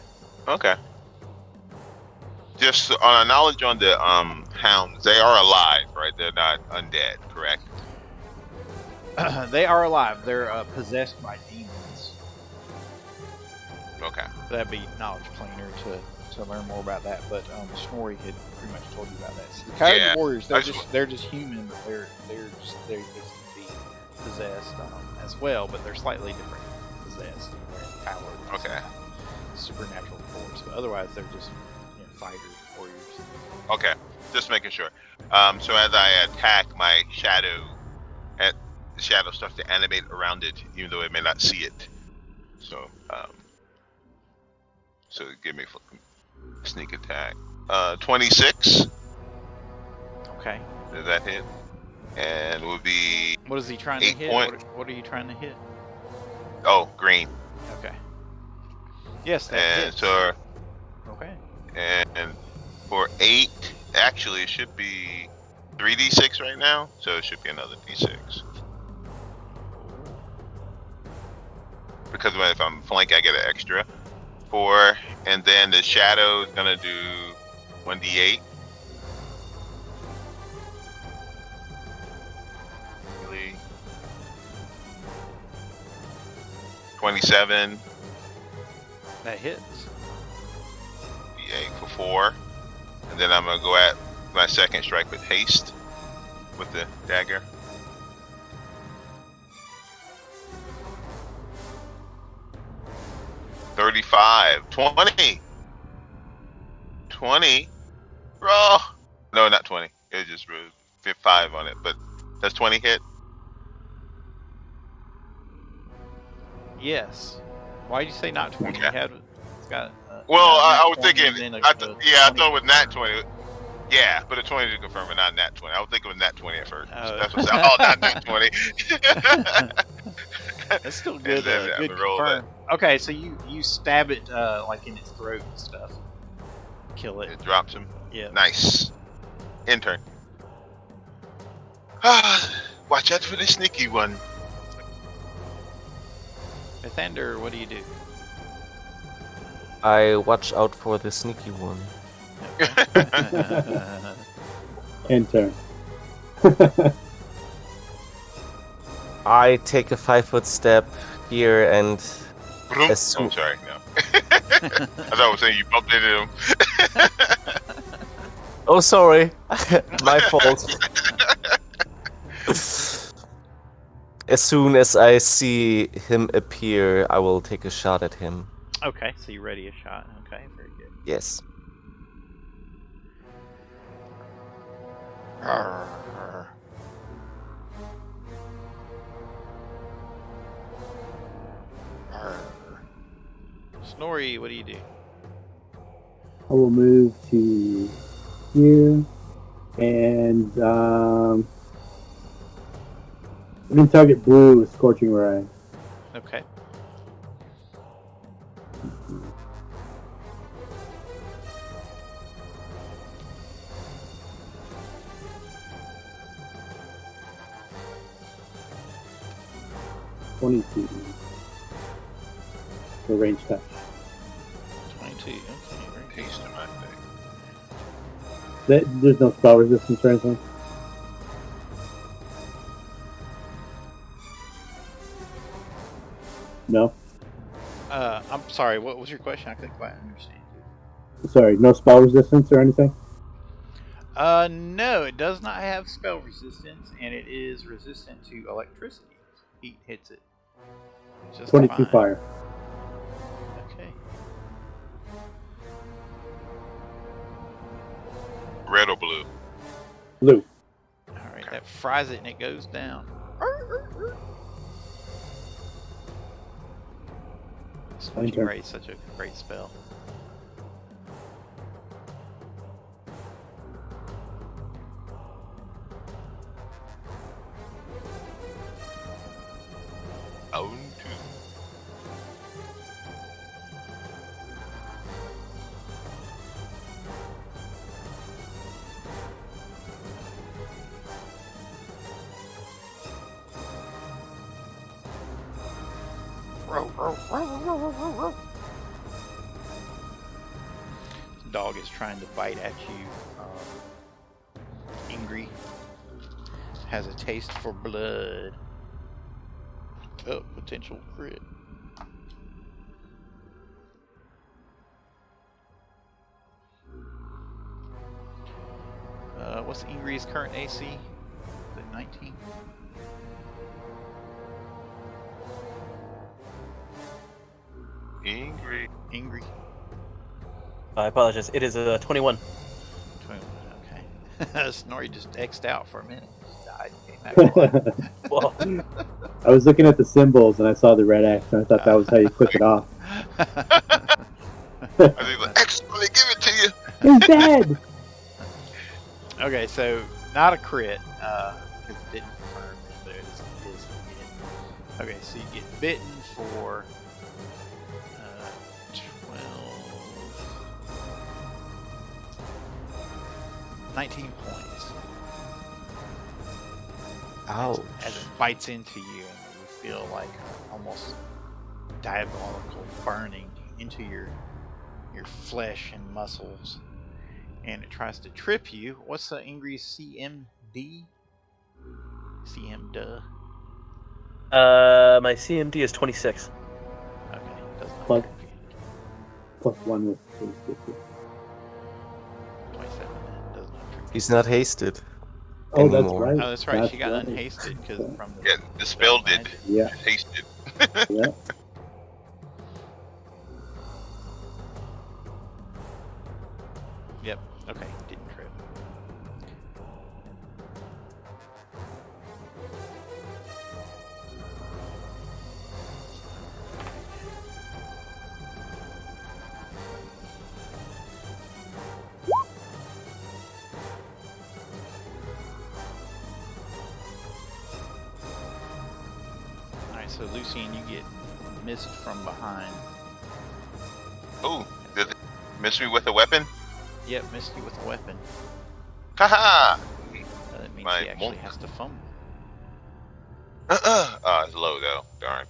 Just on a knowledge on the hounds, they are alive, right? They're not undead, correct? They are alive. They're possessed by demons. Okay. That'd be knowledge plainer to learn more about that. But Snorri had pretty much told you about that. So the Coyote Warriors, they're just human, but they seem to be possessed as well, but they're slightly different possessed. They're empowered. Okay. Supernatural force, but otherwise they're just fighters, warriors. Okay, just making sure. So as I attack, my shadow, the shadow starts to animate around it, even though it may not see it. So, give me a sneak attack. 26. Okay. Does that hit? And will be. What is he trying to hit? What are you trying to hit? Oh, green. Okay. Yes, that hits. So. Okay. And for 8, actually it should be 3d6 right now, so it should be another d6. Because if I'm flank, I get an extra 4, and then the shadow is gonna do 1d8. 27. That hits. D8 for 4, and then I'm gonna go at my second strike with haste with the dagger. $35, 20, bro. No, not 20. It just fit 5 on it, but that's 20 hit. Yes. Why did you say not 20? Okay. It's got. Well, I was 20 thinking. and then I thought it was nat 20. 20. Yeah, but a 20 to confirm it, not nat 20. I was thinking it was nat 20 at first. Oh. That's what's oh, not nat 20. That's still good. Then Good confirm. Okay, so you stab it like in its throat and stuff. Kill it. It drops him. Yeah. Nice. Intern. Watch out for the sneaky one. Pathfinder, what do you do? I watch out for the sneaky one. Okay. Enter. I take a 5-foot step here and Oh, as soon sorry, no. I thought I was saying you bumped into him. Oh, sorry. My fault. As soon as I see him appear, I will take a shot at him. Okay, so you ready a shot. Okay, very good. Yes. Snorri, what do you do? I will move to here, and I'm going to target blue with Scorching Ray. Okay. $22 for range touch. 22. Okay, very good. Taste in my thing. There's no spell resistance or anything. No? I'm sorry, what was your question? I couldn't quite understand. Sorry, no spell resistance or anything? No, it does not have spell resistance, and it is resistant to electricity. Heat hits it. Just 22 fine. fire. Okay. Red or blue? Blue. All right, that fries it and it goes down. Switching turn. Ray is such a great spell. Own two. Dog is trying to bite at you. Angry. Has a taste for blood. Oh, potential crit. What's Ingri's current AC? Is it 19? Angry. Ingri? I apologize. It is 21. 21, okay. Snorri just X'd out for a minute. Just died and came back to life. Well, I was looking at the symbols and I saw the red X and I thought that was how you click it off. I think like, actually give it to you. He's dead! Okay, so not a crit, because it didn't confirm it, but it is a hit. Okay, so you get bitten for 19 points. Ouch. As it bites into you, and you feel like almost diabolical burning into your flesh and muscles. And it tries to trip you. What's the Ingri's CMD? CMD. my CMD is 26. Okay, does not Plug. trip you. +1 was 27 then, does not trip you. He's not hasted. Oh, that's Anymore. right. Oh, that's right. She got right. unhasted because from the Yeah, the spell did. magic. Yeah, Tasted. yeah. Yep. Okay, didn't trip. Alright, so Lucian, you get missed from behind. Oh, did it miss me with a weapon? Yep, missed you with a weapon. Haha! That means My he actually monk. has to fumble. It's low though. Darn.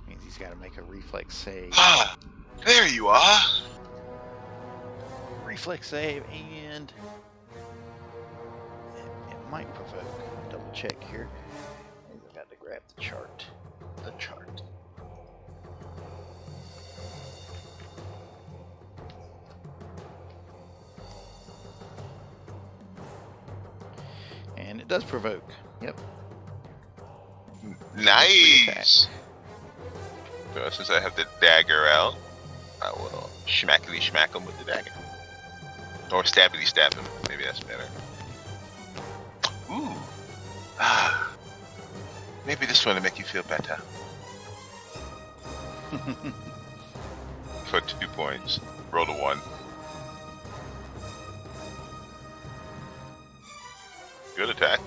Means he's got to make a reflex save. Ah, there you are. Reflex save, and it might provoke. Double check here. I've got to grab the chart. The chart. And it does provoke. Yep. Nice. So since I have the dagger out, I will schmackety schmack him with the dagger. Or stabbity stab him. Maybe that's better. Ooh. Ah. Maybe this one will make you feel better. For 2 points. Roll a 1. Good attack.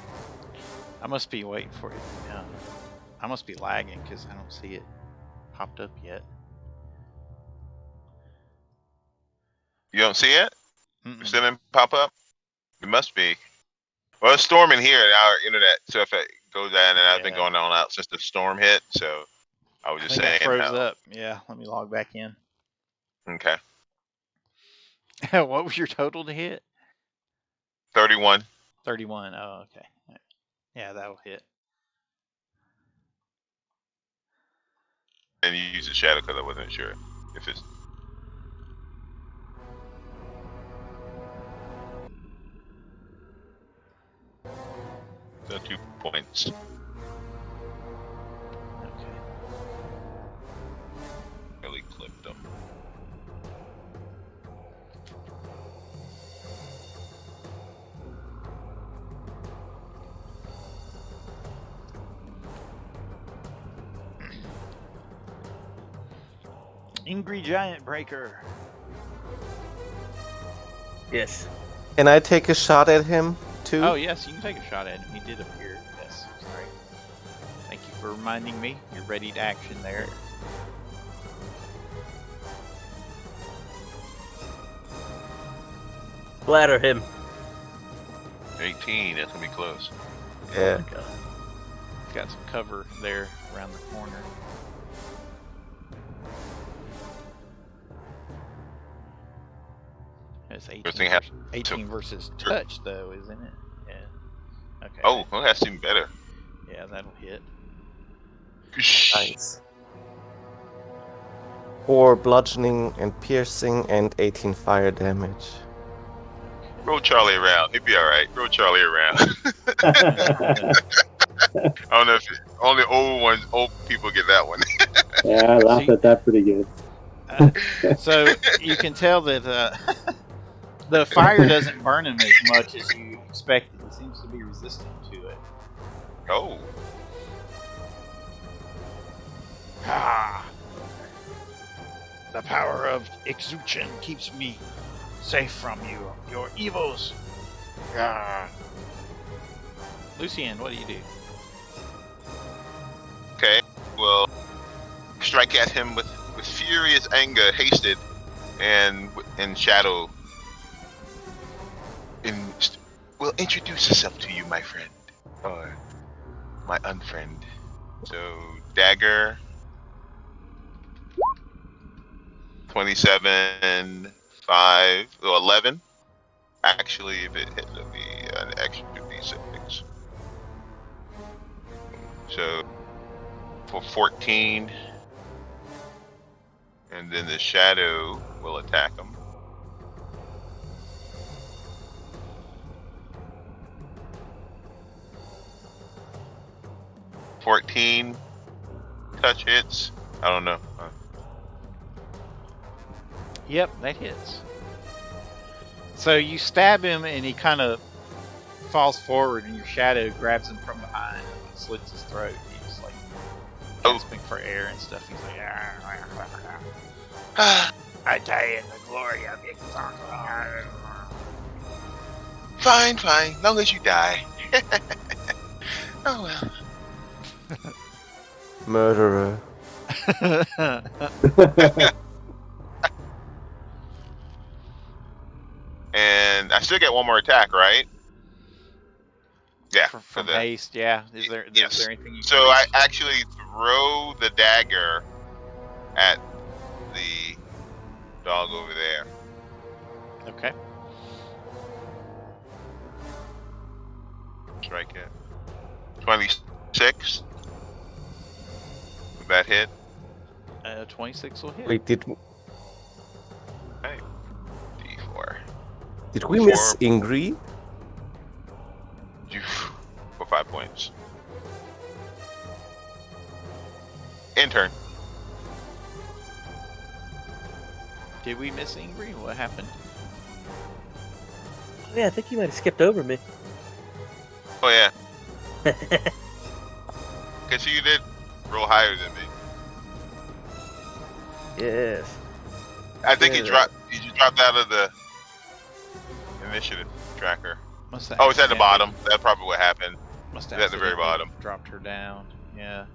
I must be waiting for it. I must be lagging because I don't see it popped up yet. You don't see it? Mm-mm. It still didn't pop up? It must be. Well, it's storming here in our internet, so if it goes down and I've been Yeah. going on out since the storm hit, so I was I just think saying I froze how. up. Yeah, let me log back in. Okay. What was your total to hit? 31. 31. Oh, okay. Yeah, that'll hit. And you use the shadow because I wasn't sure if it's. So 2 points. Okay. Really clipped them. Angry Giant Breaker. Yes. Can I take a shot at him too? Oh, yes, you can take a shot at him. He did appear. Yes, sorry. Thank you for reminding me. You're ready to action there. Flatter him. 18, that's gonna be close. Yeah. Oh my God. He's got some cover there around the corner. It's 18, First thing happened. 18 versus touch, though, isn't it? Yeah. Okay. Oh, well, that's even better. Yeah, that'll hit. Nice. 4 bludgeoning and piercing and 18 fire damage. Roll Charlie around. He'd be alright. Roll Charlie around. I don't know if only old people get that one. Yeah, I laughed at that pretty good. So you can tell that the fire doesn't burn him as much as you expected. He seems to be resistant to it. Oh. Ah, the power of exution keeps me safe from you, your evils. Ah. Lucien, what do you do? Okay. Well, strike at him with furious anger, hasted, and in shadow. Will introduce yourself to you, my friend, or my unfriend. So dagger. 27, 5, or 11. Actually, if it hit, it'll be an extra d6. So for 14, and then the shadow will attack him. $14 touch hits. I don't know. Yep, that hits. So you stab him, and he kind of falls forward, and your shadow grabs him from behind and slits his throat. He's like gasping for air and stuff. He's like, I die in the glory of it. Fine, long as you die. Oh well. Murderer. And I still get one more attack, right? Yeah. From haste, yeah. Is there anything you So can I reach? actually throw the dagger at the dog over there. Okay. Strike it. 26. Would that hit? 26 will hit. Wait, did Okay. D4. we miss Ingrid? For 5 points. Intern. Did we miss Ingrid? What happened? Oh, yeah, I think you might have skipped over me. Oh yeah. Cause you did roll higher than me. Yes. I think Yeah. you just dropped out of the initiative tracker. Must have Oh, it's at the accidentally- bottom. That's probably what happened. Must It's at the very accidentally bottom. Dropped her down. Yeah.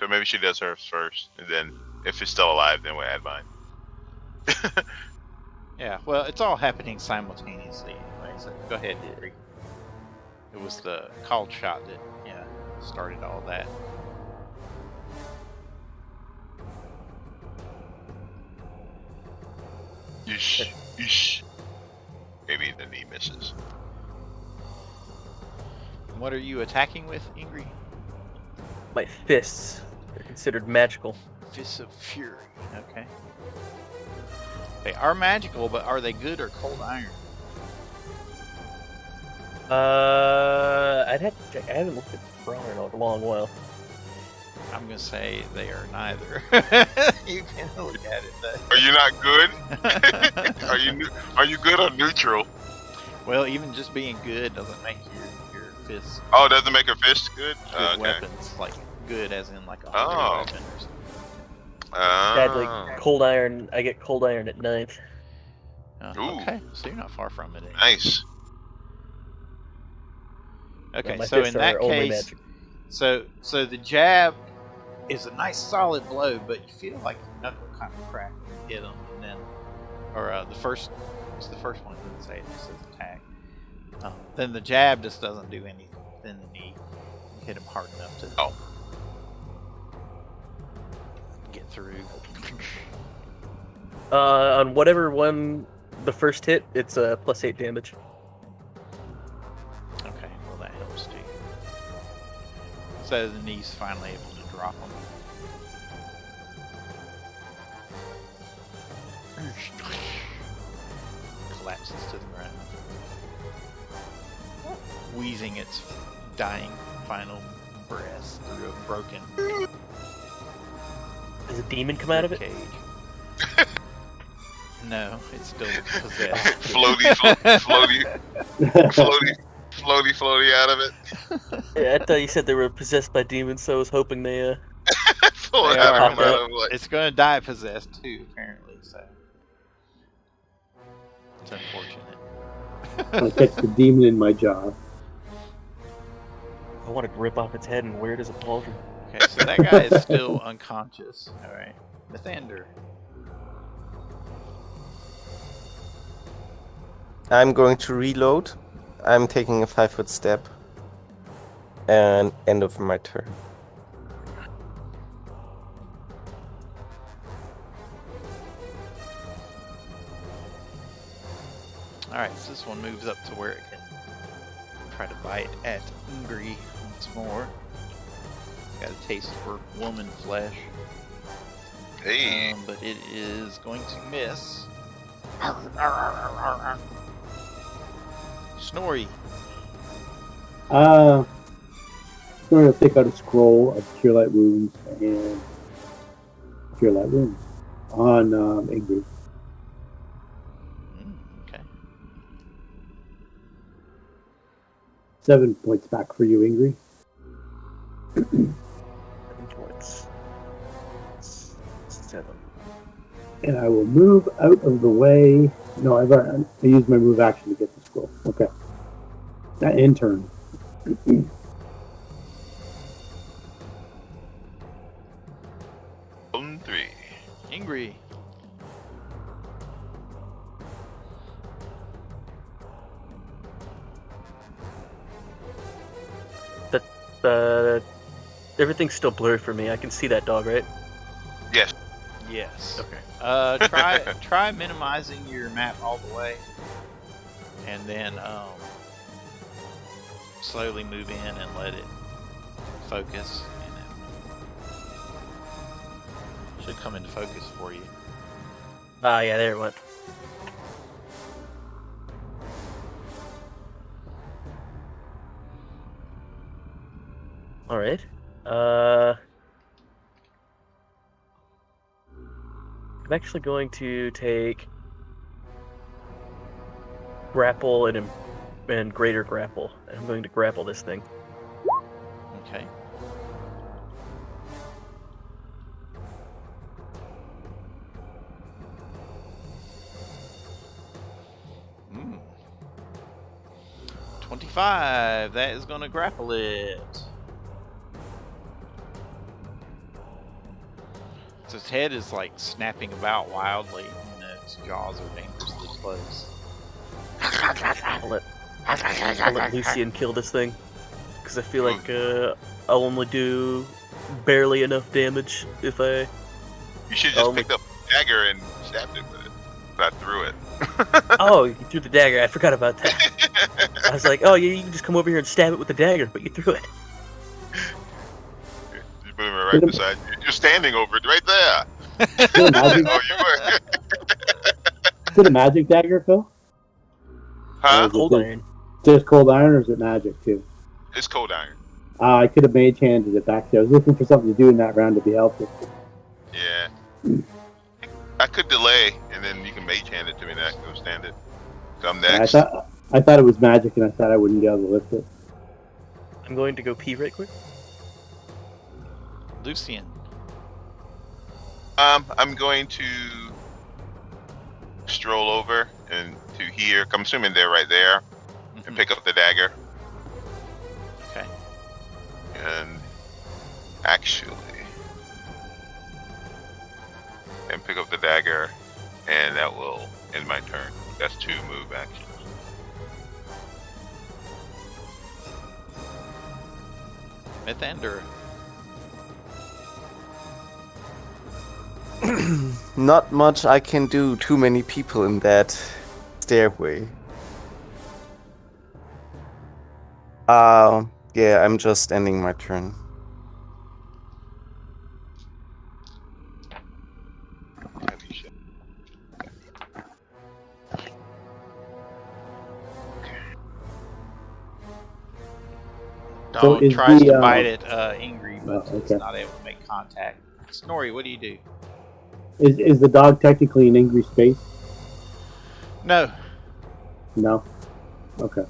So maybe she does hers first, and then if it's still alive, then we'll add mine. Yeah. Well, it's all happening simultaneously anyway. So go ahead, Ingrid. It was the called shot that started all that. Yeesh. Yeesh. Maybe the knee misses. What are you attacking with, Ingrid? My fists. They're considered magical. Fists of Fury. Okay. They are magical, but are they good or cold iron? I'd have to check. I haven't looked at the brawler in a long while. I'm gonna say they are neither. You can look at it though. Are you not good? Are you good or neutral? Well, even just being good doesn't make your fists Oh, doesn't make a fist good? good Okay. weapons. Like good as in like a Oh. weapon or something. Sadly, cold iron. I get cold iron at 9th. Ooh. Okay, so you're not far from it. Nice. Okay, My so fists in that are only case, magic. so the jab is a nice solid blow, but you feel like your knuckle kind of crack when you hit them, and then, or it's the first one doesn't say it, it says attack. Then the jab just doesn't do anything. Then the knee, you hit them hard enough to get through. On whatever one, the first hit, it's +8 damage. Okay, well that helps too. So the knee's finally able to drop them. Collapses to the ground, wheezing its dying final breath through a broken Does a demon come out of it? cage. No, it's still possessed. floaty out of it. Yeah, I thought you said they were possessed by demons, so I was hoping they Pull it They out are, of it, like, it's going to die possessed too, apparently. So it's unfortunate. I catch the demon in my jaw. I wanted to rip off its head and wear it as a pauldron. Okay, so that guy is still unconscious. All right, Nathander. I'm going to reload. I'm taking a 5-foot step. And end of my turn. Alright, so this one moves up to where it can try to bite at Ingri once more. Got a taste for woman flesh. hey. But it is going to miss. Snorri. I'm going to take out a scroll of Cure Light Wounds and Cure Light Wounds on Ingrid. Okay. 7 points back for you, Ingrid. 7 points. 7. And I will move out of the way. No, I used my move action to get the scroll. Okay. That in turn. Zone 3. Ingri. Everything's still blurry for me. I can see that dog, right? Yes. Yes. Okay. Try minimizing your map all the way, and then slowly move in and let it focus, and it should come into focus for you. Ah, yeah, there it went. All right. I'm actually going to take grapple and greater grapple. I'm going to grapple this thing. Okay. Mm. 25. That is going to grapple it. So its head is like snapping about wildly, and its jaws are dangerously close. I'll let Lucian kill this thing, because I feel like I'll only do barely enough damage if I. You should just pick up a dagger and stabbed it with it. Not through it. Oh, you threw the dagger. I forgot about that. I was like, oh, yeah, you can just come over here and stab it with the dagger, but you threw it. You put it right beside you. You're standing over it right there. Is it a magic, Oh, you were. is it a magic dagger, Phil? Huh? Or is it Cold the- iron. just cold iron, or is it magic too? It's cold iron. I could have mage handed it back there. I was looking for something to do in that round to be helpful. Yeah. I could delay, and then you can mage hand it to me, and I can go stand it. So I'm next. I thought it was magic, and I thought I wouldn't be able to lift it. I'm going to go pee right quick. Lucian. I'm going to stroll over and to here. I'm assuming they're right there, and pick up the dagger. Okay. And actually, and pick up the dagger, and that will end my turn. That's 2 move actions. Pathfinder. Not much I can do. Too many people in that stairway. Yeah, I'm just ending my turn. Dog is tries the, to bite at Ingrid, but okay. it's not able to make contact. Snorri, what do you do? Is the dog technically in angry space? No. No. Okay.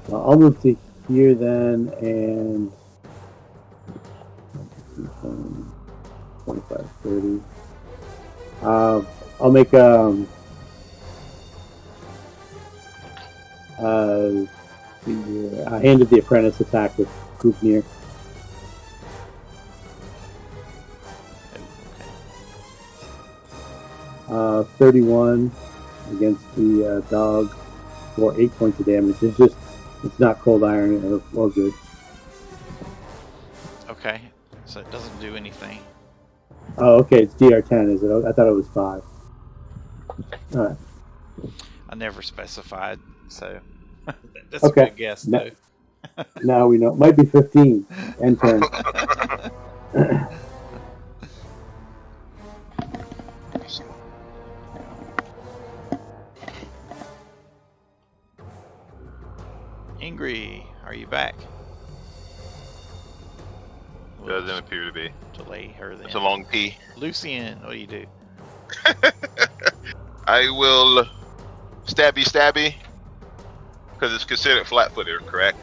Well, I'll move to here then, and 25, 30. I'll make see here. I handed the apprentice attack with group near. Okay. 31 against the dog for 8 points of damage. It's not cold iron or good. Okay. So it doesn't do anything. Oh, okay. It's DR10, is it? I thought it was 5. All right. I never specified, so that's Okay. a good guess, though. Now we know. It might be 15 and 10. Ingrid, are you back? Doesn't appear to be. Delay her then. It's a long P. Lucian, what do you do? I will stabby, because it's considered flat-footed, correct?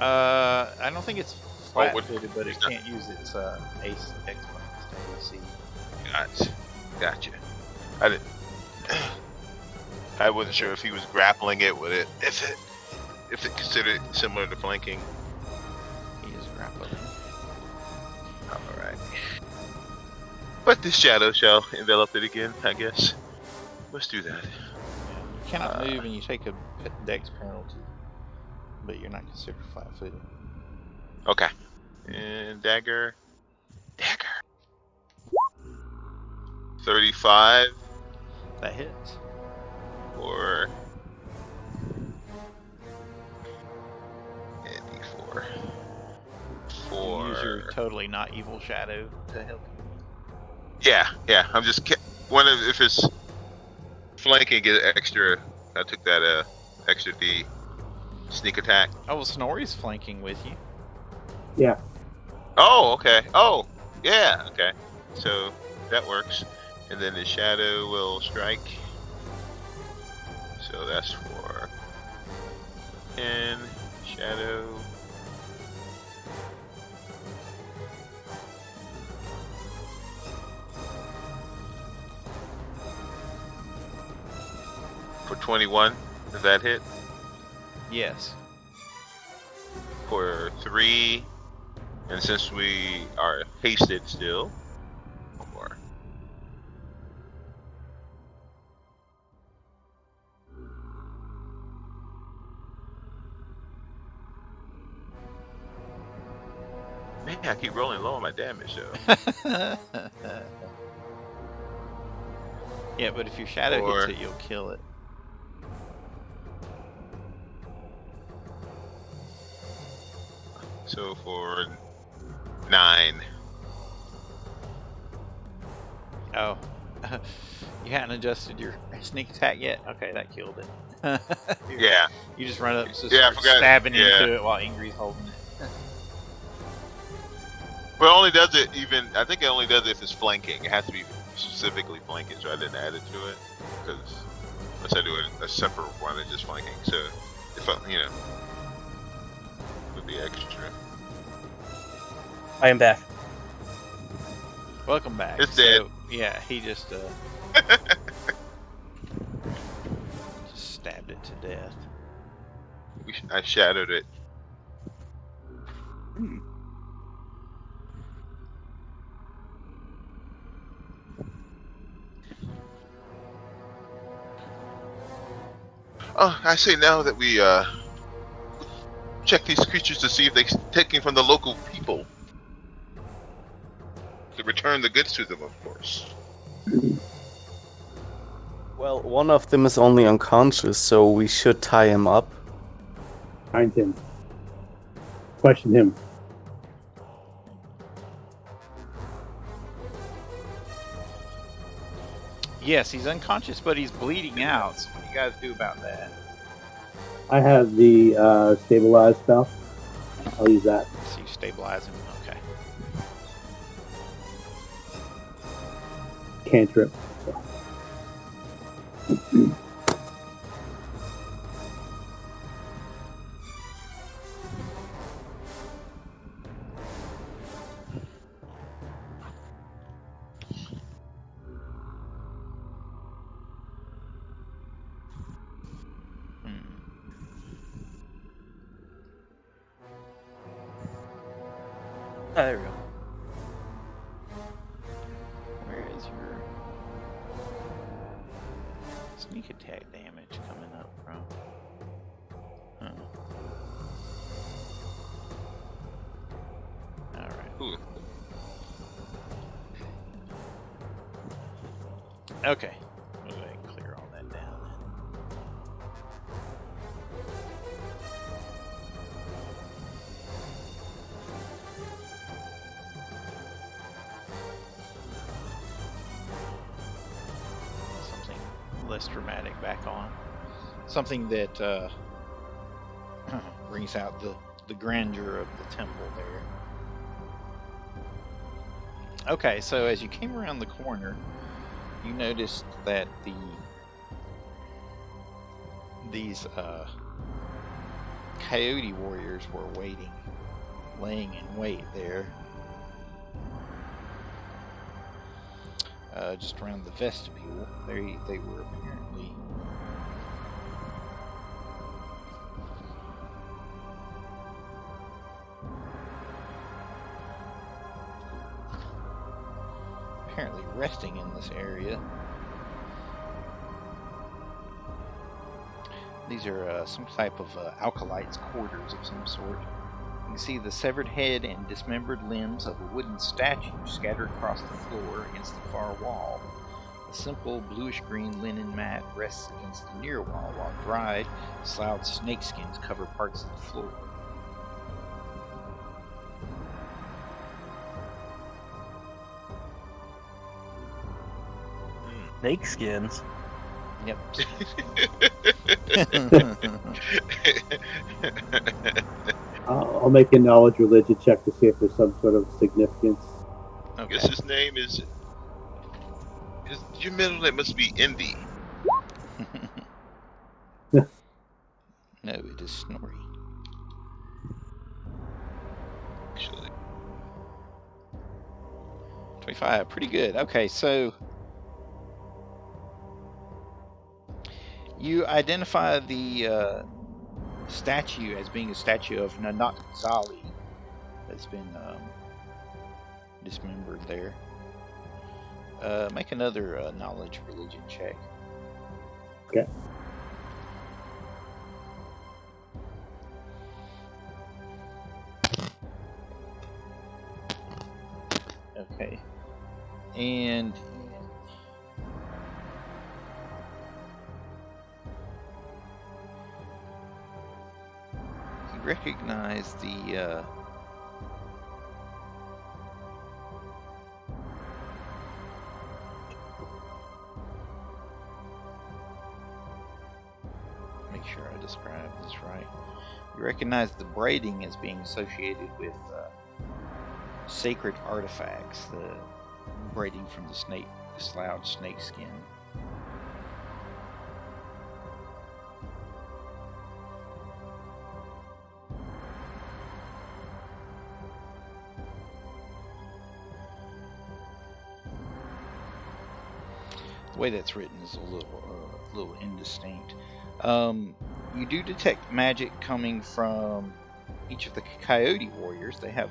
I don't think it's what- flat-footed, but it can't use its ace exponents to AC. Gotcha. I didn't. I wasn't sure if he was grappling it with it. If it considered similar to flanking. He is grappling. Alright. But this shadow shall envelop it again, I guess. Let's do that. You cannot move and you take a dex penalty, but you're not considered flat-footed. Okay. And dagger. 35 That hits. or and D4. You use your totally not evil shadow to help you. Yeah. I'm just if it's flanking, get extra. I took that extra D sneak attack. Oh, well, Snorri's flanking with you. Yeah. Oh, okay. Oh, yeah. Okay. So that works. And then the shadow will strike. So that's for 10 shadow. For 21, does that hit? Yes. For 3, and since we are hasted still, 4. Man, I keep rolling low on my damage though. Yeah, but if your shadow Or- hits it, you'll kill it. So for 9. Oh. You hadn't adjusted your sneak attack yet? Okay, that killed it. Yeah. You just run up and Yeah, I start forgot. stabbing Yeah. into it while Ingrid's holding it. But it only does it even. I think it only does it if it's flanking. It has to be specifically flanking, so I didn't add it to it because unless I do a separate one that's just flanking. So if I, would be extra. I am back. Welcome back. It's dead. Yeah, he just just stabbed it to death. I shattered it. Oh, I say now that we check these creatures to see if they're taken from the local people. To return the goods to them, of course. Well, one of them is only unconscious, so we should tie him up. Find him. Question him. Yes, he's unconscious, but he's bleeding out. So what do you guys do about that? I have the stabilize spell. I'll use that. So you stabilize him. Okay. Cantrip. So. There we go. Where is your sneak attack damage coming up from? Huh. Alright. Ooh. Okay. We'll go ahead and clear all that down then. Something less dramatic back on. Something that brings out the grandeur of the temple there. Okay, so as you came around the corner, you noticed that these coyote warriors were waiting, laying in wait there, just around the vestibule. They were apparently resting in this area. These are some type of alkalites' quarters of some sort. You can see the severed head and dismembered limbs of a wooden statue scattered across the floor against the far wall. A simple bluish-green linen mat rests against the near wall, while dried, slouched snakeskins cover parts of the floor. Snake skins. Yep. I'll make a knowledge religion check to see if there's some sort of significance. I guess his name is. Your middle name must be Indy. No, it is Snorri. Actually. 25, pretty good. Okay, so you identify the statue as being a statue of Nanat Zali that's been dismembered there. Make another knowledge religion check. Okay. Okay. And you recognize the That's right. You recognize the braiding as being associated with sacred artifacts, the braiding from the slouched snake skin. The way that's written is a little indistinct. You do detect magic coming from each of the coyote warriors. They have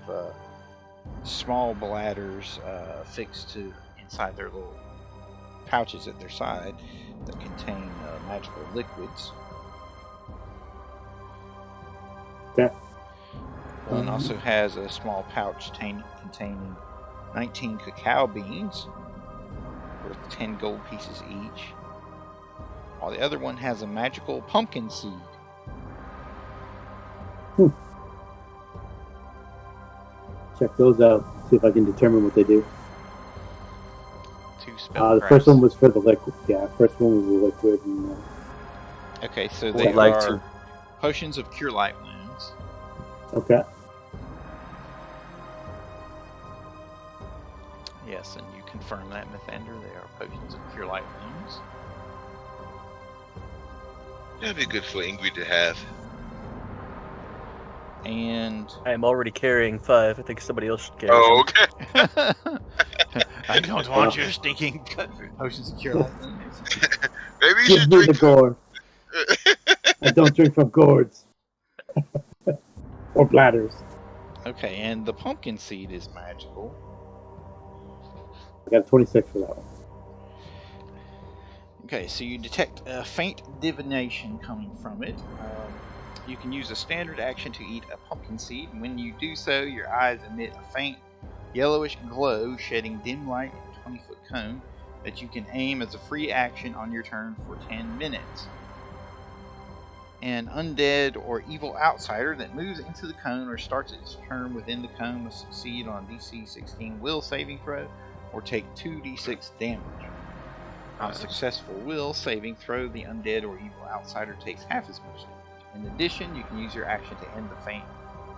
small bladders fixed to inside their little pouches at their side that contain magical liquids. Okay. One also has a small pouch containing 19 cacao beans, worth 10 gold pieces each, while the other one has a magical pumpkin seed. Check those out. See if I can determine what they do. 2 spellcrafts. The first one was for the liquid. Yeah, first one was the liquid. And, Okay, so Would they like are to. potions of cure light wounds. okay. Yes, and you confirm that, Mythander. They are potions of cure light wounds. That'd be good for Ingrid to have. And I am already carrying 5. I think somebody else should carry Oh, some. okay. I don't want your stinking potions of cure light wounds. Maybe you Give should me the drink. gourd. I don't drink from gourds. Or bladders. Okay, and the pumpkin seed is magical. I got a 26 for that one. Okay, so you detect a faint divination coming from it. You can use a standard action to eat a pumpkin seed, and when you do so, your eyes emit a faint yellowish glow, shedding dim light in a 20-foot cone that you can aim as a free action on your turn for 10 minutes. An undead or evil outsider that moves into the cone or starts its turn within the cone must succeed on a DC 16 will saving throw or take 2d6 damage. On a successful will saving throw, the undead or evil outsider takes half as much damage. In addition, you can use your action to end the faint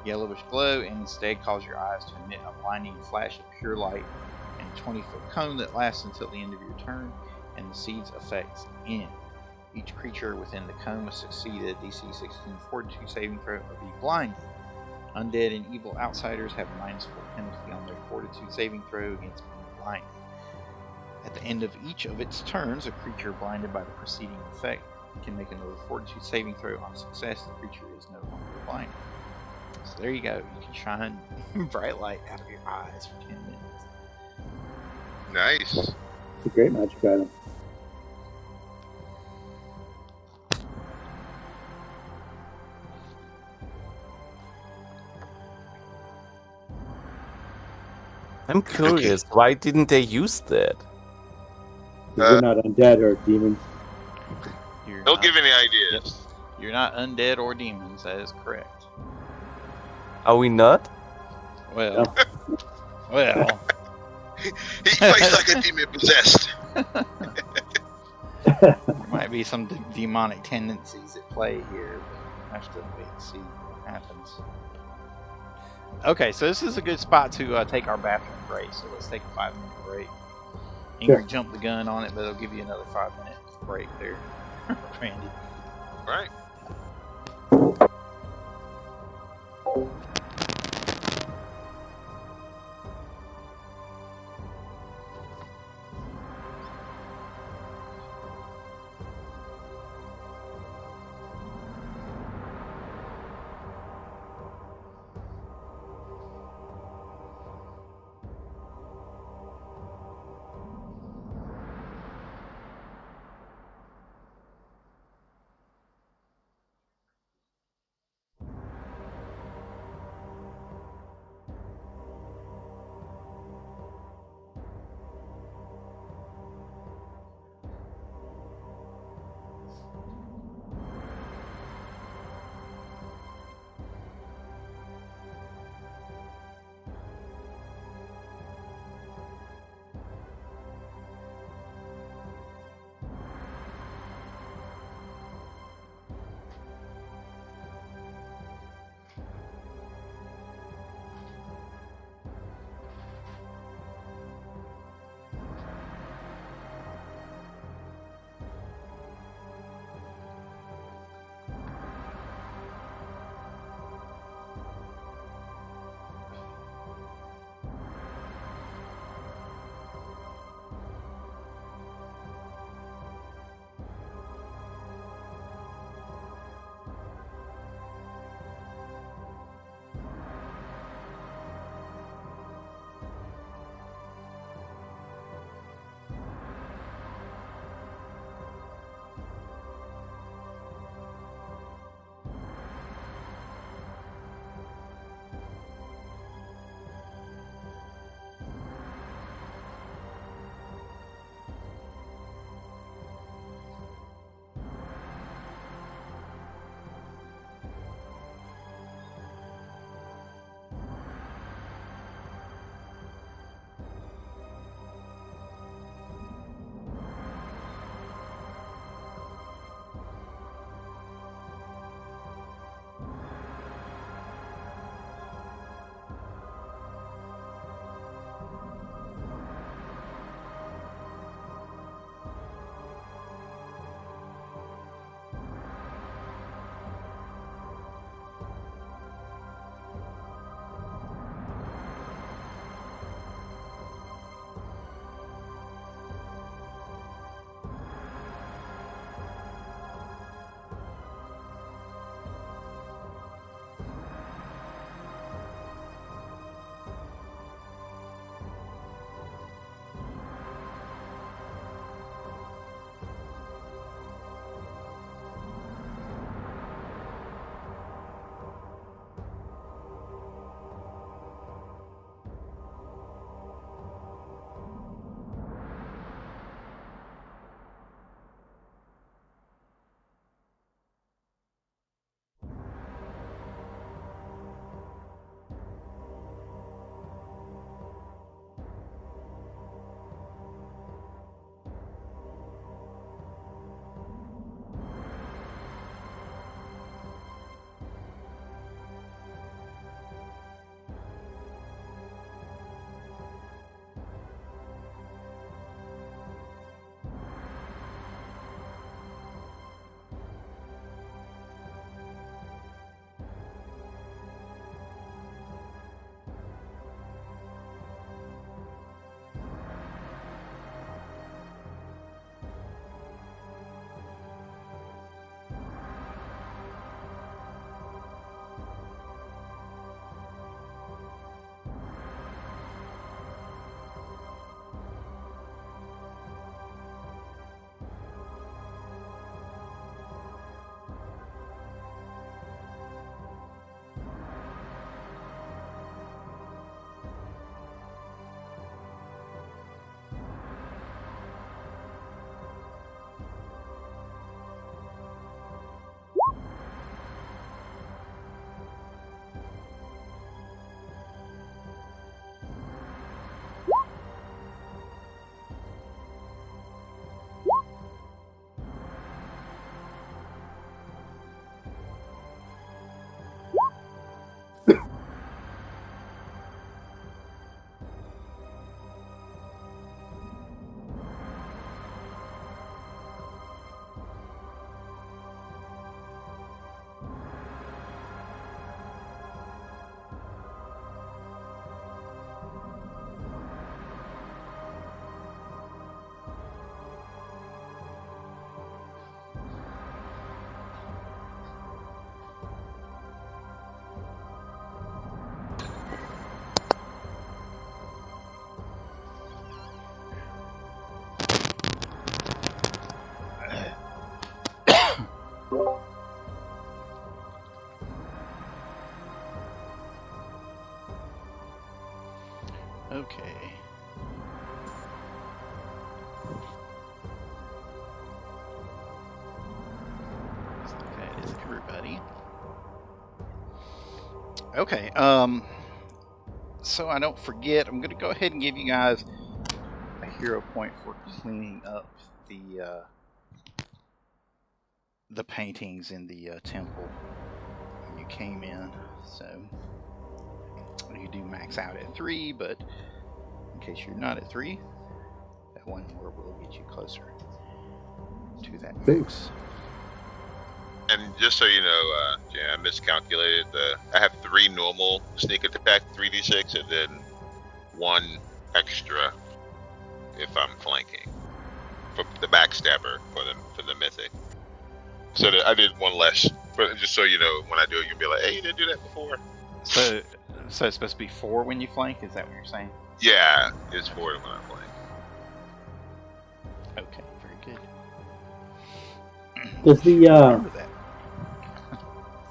yellowish glow and instead cause your eyes to emit a blinding flash of pure light in a 20-foot cone that lasts until the end of your turn and the seed's effects end. Each creature within the cone must succeed at a DC 16 Fortitude saving throw or be blinded. Undead and evil outsiders have a -4 penalty on their Fortitude saving throw against being blinded. At the end of each of its turns, a creature blinded by the preceding effect can make another Fortitude saving throw. On success, the creature is no longer blinded. So there you go. You can shine bright light out of your eyes for 10 minutes. Nice. It's a great magic item. I'm curious. Why didn't they use that? We're not undead or demons. You're Don't not- give any ideas. You're not undead or demons. That is correct. Are we not? Well, well. He fights like a demon possessed. There might be some demonic tendencies at play here, but we'll have to wait and see what happens. Okay, so this is a good spot to take our bathroom break, so let's take a 5-minute break. Ingrid jumped the gun on it, but it'll give you another 5-minute break there, Randy. Right. Okay. Looks like that is everybody. Okay. So I don't forget, I'm gonna go ahead and give you guys a hero point for cleaning up the paintings in the temple when you came in. So you do max out at 3, but in case you're not at 3, that one more will get you closer to that max. And just so you know, I miscalculated. I have 3 normal sneak attack 3d6, and then 1 extra if I'm flanking for the backstabber for the mythic. So I did 1 less, but just so you know, when I do it, you'll be like, "Hey, you didn't do that before." So it's supposed to be 4 when you flank. Is that what you're saying? Yeah, it's 4 when I flank. Okay, very good. Does the Remember that.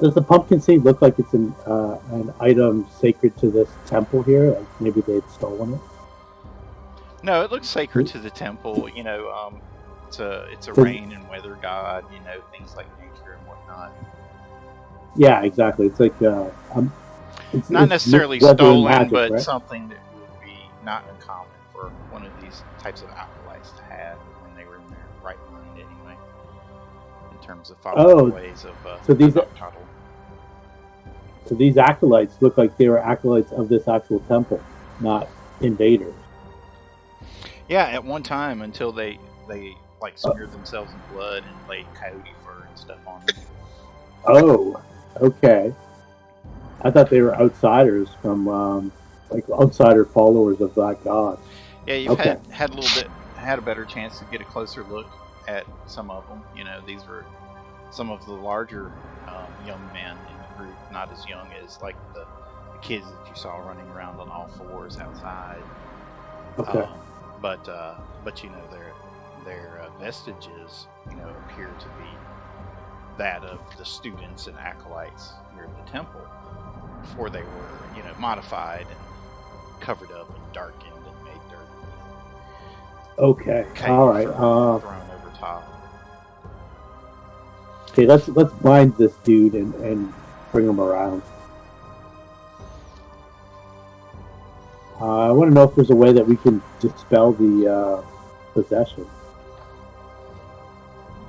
does the pumpkin seed look like it's an item sacred to this temple here? Like maybe they'd stolen it. No, it looks sacred to the temple. You know, it's a rain and weather god. You know, things like nature and whatnot. Yeah, exactly. It's like it's Not necessarily weather and stolen, magic, but right? something that would be not uncommon for one of these types of acolytes to have when they were in their right mind, anyway. In terms of following the ways of so these- Tehuatl. So these acolytes look like they were acolytes of this actual temple, not invaders. Yeah, at one time until they like smeared themselves in blood and laid coyote fur and stuff on them. Oh, okay. I thought they were outsiders from like outsider followers of that god. Yeah, you've Okay. had a better chance to get a closer look at some of them. You know, these were some of the larger young men in the group, not as young as like the kids that you saw running around on all fours outside. Okay. But you know, their vestiges, you know, appear to be that of the students and acolytes here at the temple before they were, you know, modified and covered up and darkened and made dirty. Okay. Cave All right. thrown over top. Okay. Let's bind this dude and bring him around. I want to know if there's a way that we can dispel the possession.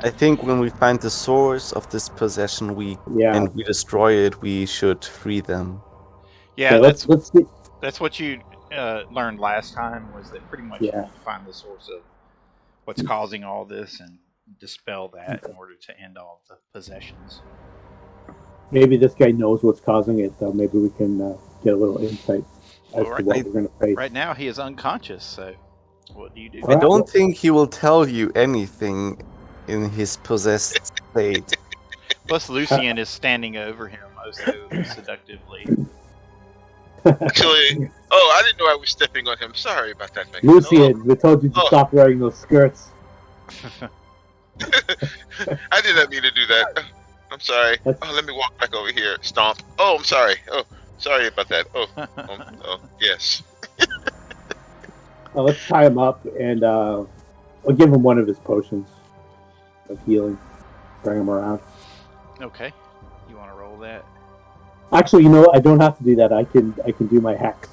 I think when we find the source of this possession, and we destroy it, we should free them. Yeah, Okay, let's see. that's what you learned last time, was that pretty much you need to find the source of what's causing all this and dispel that in order to end all the possessions. Maybe this guy knows what's causing it, though. Maybe we can get a little insight as to what we're going to face. Right now, he is unconscious, so what do you do? I don't think he will tell you anything in his possessed state. Plus, Lucian is standing over him also seductively. Actually, I didn't know I was stepping on him. Sorry about that, man. Lucian, we told you to stop wearing those skirts. I did not mean to do that. I'm sorry. Let me walk back over here. Stomp. Oh, I'm sorry. Oh, sorry about that. Oh, yes. Let's tie him up, and we'll give him one of his potions of healing. Bring him around. Okay. You want to roll that? Actually, you know what? I don't have to do that. I can do my hex.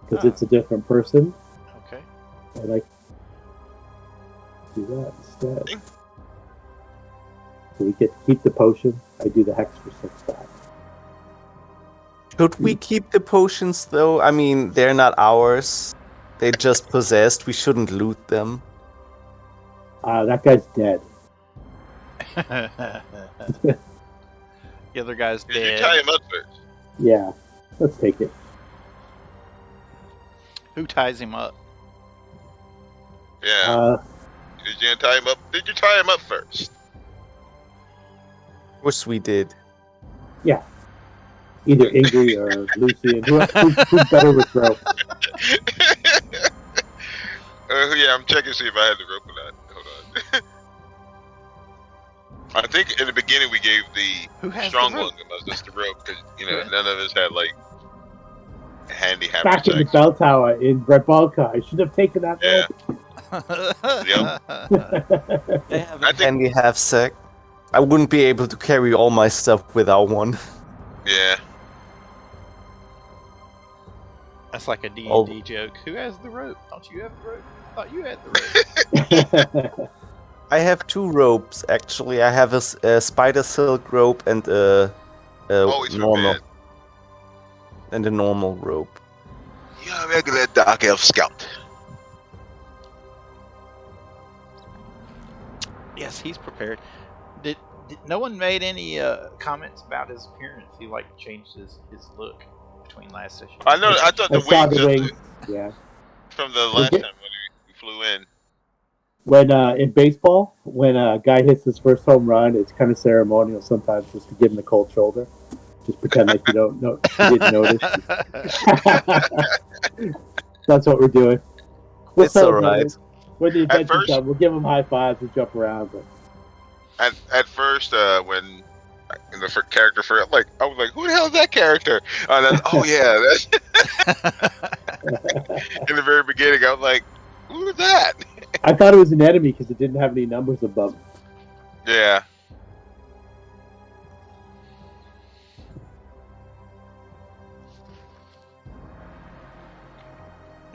Because it's a different person. Okay. And I do that instead. So we get to keep the potion. I do the hex for 6 stacks. Should we keep the potions, though? I mean, they're not ours. They're just possessed. We shouldn't loot them. That guy's dead. The other guy's dead. Did you tie him up first? Yeah. Let's take it. Who ties him up? Yeah. Did you tie him up? Did you tie him up first? Of course we did. Yeah. Either Ingrid or Lucian. Who's better with rope? Yeah, I'm checking to see if I had the rope or not. Hold on. I think in the beginning we gave the strong one of us just the rope because none of us had like handy Back in the haversacks. bell tower in Rebelka. I should have taken that Yeah. rope. I have I a think- handy half sack. I wouldn't be able to carry all my stuff without one. Yeah. That's like a Oh. D&D joke. Who has the rope? Don't you have the rope? I thought you had the rope. I have 2 ropes actually. I have a spider silk rope and a Always normal prepared. a normal rope. You're a regular dark elf scout. Yes, he's prepared. Did no one made any comments about his appearance? He like changed his look between last session. I know. I thought I the saw wings the wings. Yeah. from the last time when we flew in. When in baseball, when a guy hits his first home run, it's kind of ceremonial sometimes just to give him the cold shoulder. Just pretend like you don't know, you didn't notice. That's what we're doing. We'll It's all celebrate right. it. When the adventure's first- done, we'll give them high fives and jump around. But At first, when in the character for like, I was like, who the hell is that character? And then, oh yeah, that's in the very beginning. I was like, who is that? I thought it was an enemy because it didn't have any numbers above it. Yeah.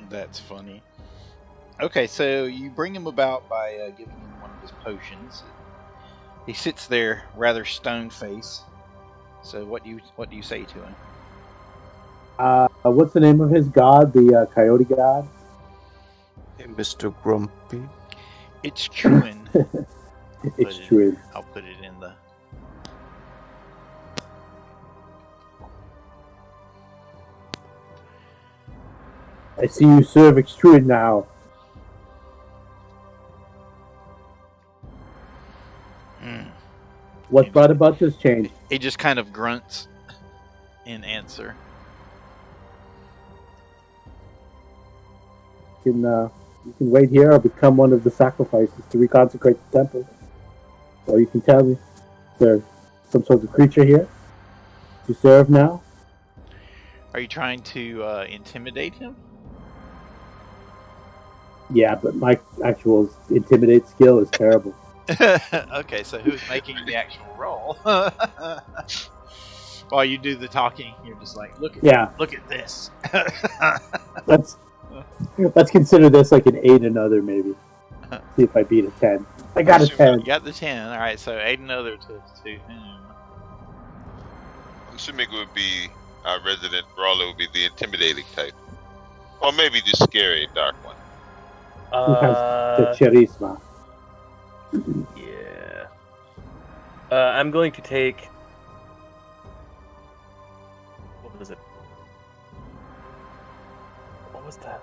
That's funny. Okay, so you bring him about by giving him one of his potions. He sits there, rather stone-faced. So what do you say to him? What's the name of his god? The coyote god? Hey, Mr. Grumpy. It's Truin. It's true. I'll put it in the. I see you serve extrude now. Mm. What brought about this change? He just kind of grunts in answer. You can wait here or become one of the sacrifices to reconsecrate the temple. Or you can tell me, is there some sort of creature here to serve now? Are you trying to intimidate him? Yeah, but my actual intimidate skill is terrible. Okay, so who's making the actual roll? While you do the talking, you're just like, look at this. Let's consider this like an 8 another maybe. See if I beat a 10. I got a 10. You got the 10. All right, so 8 another to him. I'm assuming it would be our resident brawler would be the intimidating type, or maybe the scary dark one. Who has the charisma? Yeah. I'm going to take. What was it? What was that?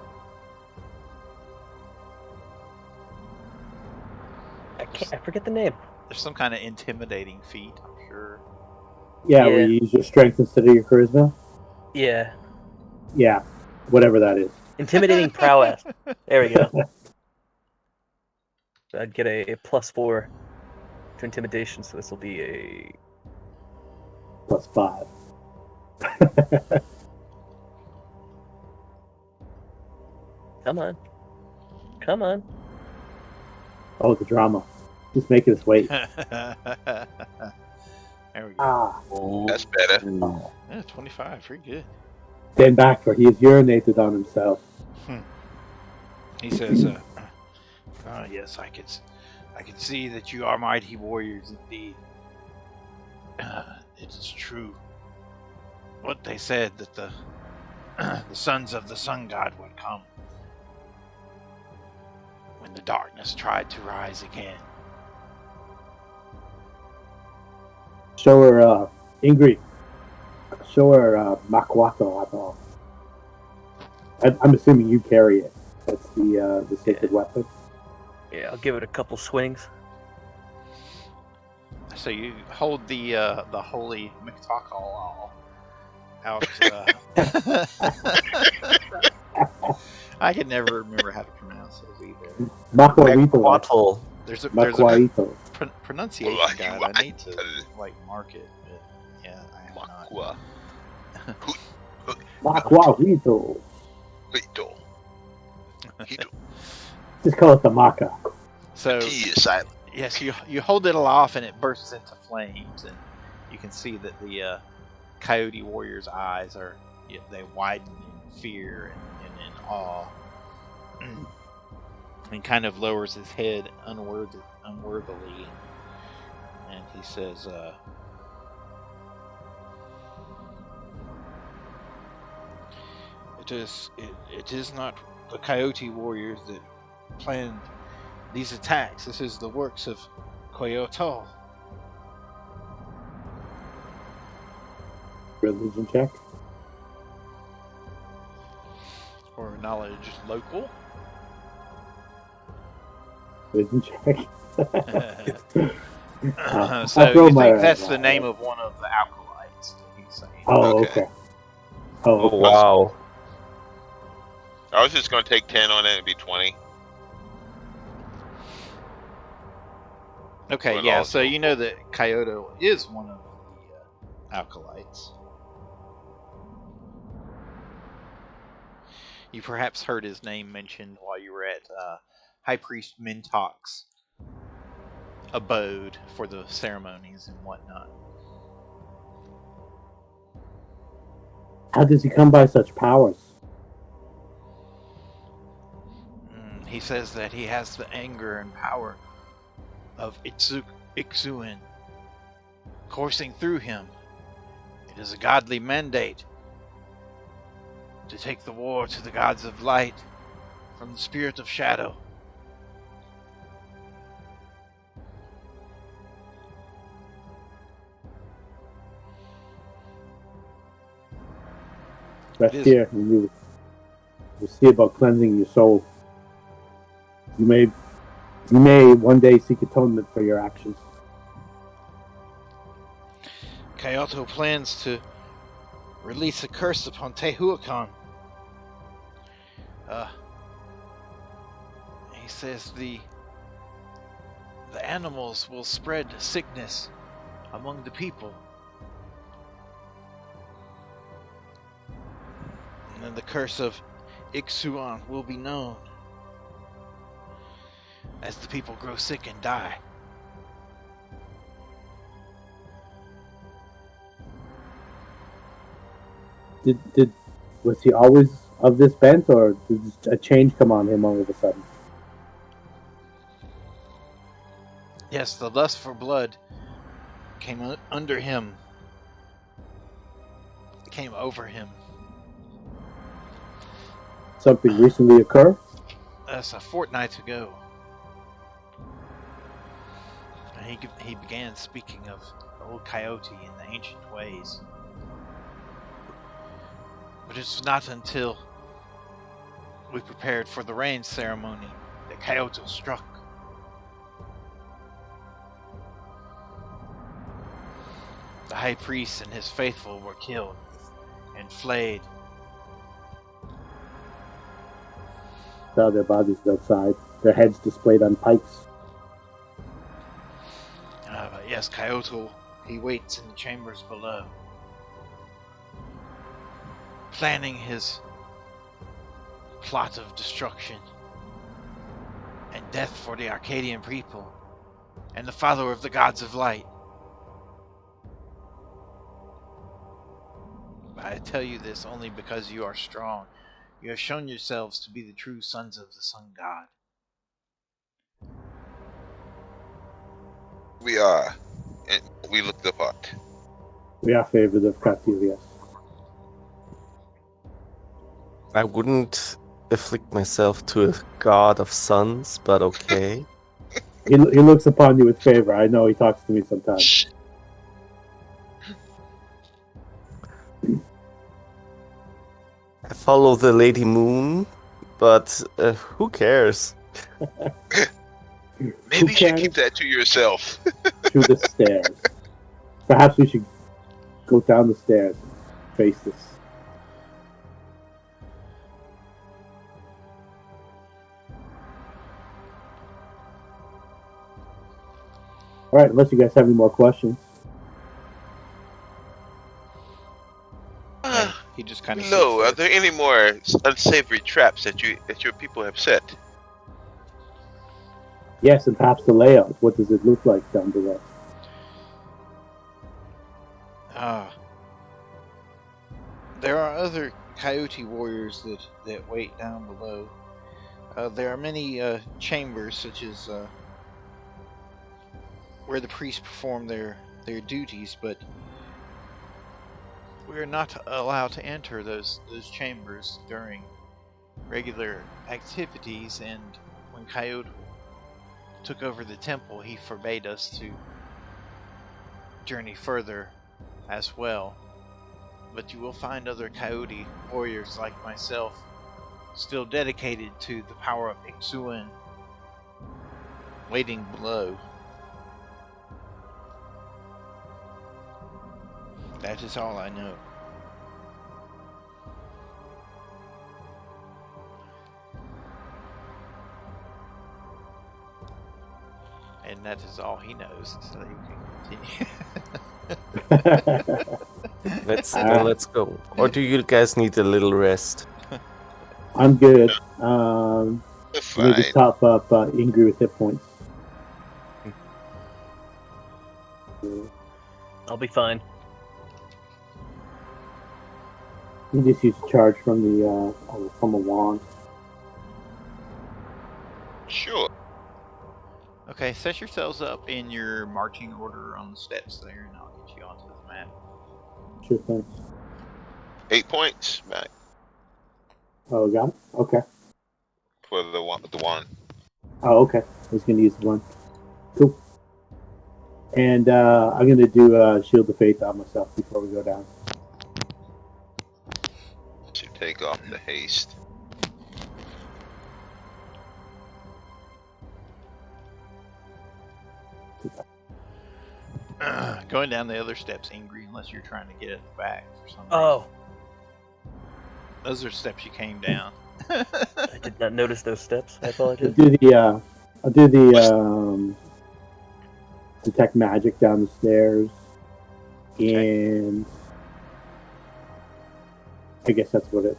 I forget the name. There's some kind of intimidating feat, I'm sure. Yeah, Yeah. where you use your strength instead of your charisma? Yeah. Yeah, whatever that is. Intimidating prowess. There we go. I'd get a +4 to intimidation, so this will be a. Plus 5. Come on. Come on. Oh, the drama. Just making us wait. There we go. Ah, That's better. Yeah, 25, pretty good. stand back, for he has urinated on himself. He says, yes, I can see that you are mighty warriors indeed. It is true. What they said that the sons of the sun god would come when the darkness tried to rise again. Show her, Ingrid. Show her, Makwato. I'm assuming you carry it. That's the sacred weapon. Yeah, I'll give it a couple swings. So you hold the holy McTalkall out. I can never remember how to pronounce those either. Makwaito. Tehuatl. There's a Makwaito. pronunciation guide. I need to like mark it. But yeah, I have not. Makwa. Macuajito. Hito. Hito. Just call it the maca. So T is silent. yes, you hold it aloft and it bursts into flames, and you can see that the coyote warrior's eyes they widen in fear and in awe, and kind of lowers his head unworthily, and he says, "It is not the coyote warriors that planned these attacks. This is the works of Coyotl." Religion check. Or knowledge local. Religion check. So I'll throw you my- think that's the name of one of the alkalites that he's saying. Oh, Okay. okay. Oh, Oh, wow. I was just gonna take 10 on it and be 20. Okay, Well, yeah, also- so you know that Coyote is one of the alkalites. You perhaps heard his name mentioned while you were at High Priest Mintok's abode for the ceremonies and whatnot. how does he come by such powers? He says that he has the anger and power of Ixuan coursing through him. It is a godly mandate to take the war to the gods of light from the spirit of shadow. Rest It is. here, and you see about cleansing your soul. You may one day seek atonement for your actions. Coyote plans to release a curse upon Tehuatl. He says the animals will spread sickness among the people. And then the curse of Ixuan will be known as the people grow sick and die. Was he always of this bent, or did a change come on him all of a sudden? Yes, the lust for blood came under him, came over him. Something recently occur? That's a fortnight ago. And he began speaking of the old coyote and the ancient ways. But it's not until we prepared for the rain ceremony that Coyote struck. The high priest and his faithful were killed and flayed. Saw their bodies outside, their heads displayed on pikes. But yes, Coyote, he waits in the chambers below, planning his plot of destruction and death for the Arcadian people and the follower of the gods of light. I tell you this only because you are strong. You have shown yourselves to be the true sons of the sun god. We are, and we look the part. We are favored of Catilius. I wouldn't afflict myself to a god of suns, but okay. He looks upon you with favor. I know he talks to me sometimes. Shh. I follow the Lady Moon, but who cares? Maybe Who you should cares? keep that to yourself. Through the stairs. Perhaps we should go down the stairs and face this. Alright, unless you guys have any more questions. He just kind of No, are there any more unsavory traps that your people have set? Yes, and perhaps the layout. What does it look like down below? There are other coyote warriors that wait down below. There are many chambers, such as where the priests perform their duties, but we are not allowed to enter those chambers during regular activities. And when Coyote took over the temple, he forbade us to journey further as well. But you will find other coyote warriors like myself still dedicated to the power of Ixuan waiting below. That is all I know. And that is all he knows, so you can continue. Let's go. Or do you guys need a little rest? I'm good. Fine. Let me just top up Ingrid with hit points. I'll be fine. You just use a charge from a wand. Sure. Okay, set yourselves up in your marching order on the steps there, and I'll get you onto the map. Sure thing. 8 points back Oh, got it? Okay. for the one. Oh, okay. I was going to use the one. Cool. And I'm going to do Shield of Faith on myself before we go down. To take off the haste. Going down the other steps, angry, unless you're trying to get at the back for some reason. Oh, Those are steps you came down. I did not notice those steps. I I'll apologize. do the detect magic down the stairs, Okay. and I guess that's what it.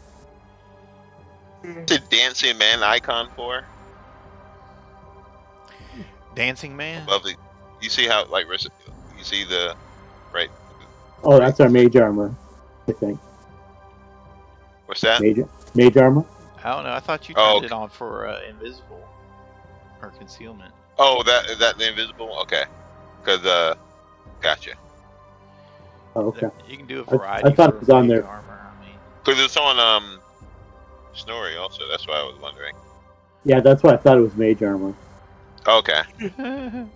The dancing man icon for Dancing man? above the. You see how you see the right. Oh, that's our mage armor, I think. What's that? Mage armor. I don't know. I thought you Oh, turned it on for invisible or concealment. Oh, that the invisible. Okay, because gotcha. Oh, okay. You can do a variety. I thought for it was on mage there. Armor. I mean, Because it's on Snorri also. That's why I was wondering. Yeah, that's why I thought it was mage armor. Okay. you can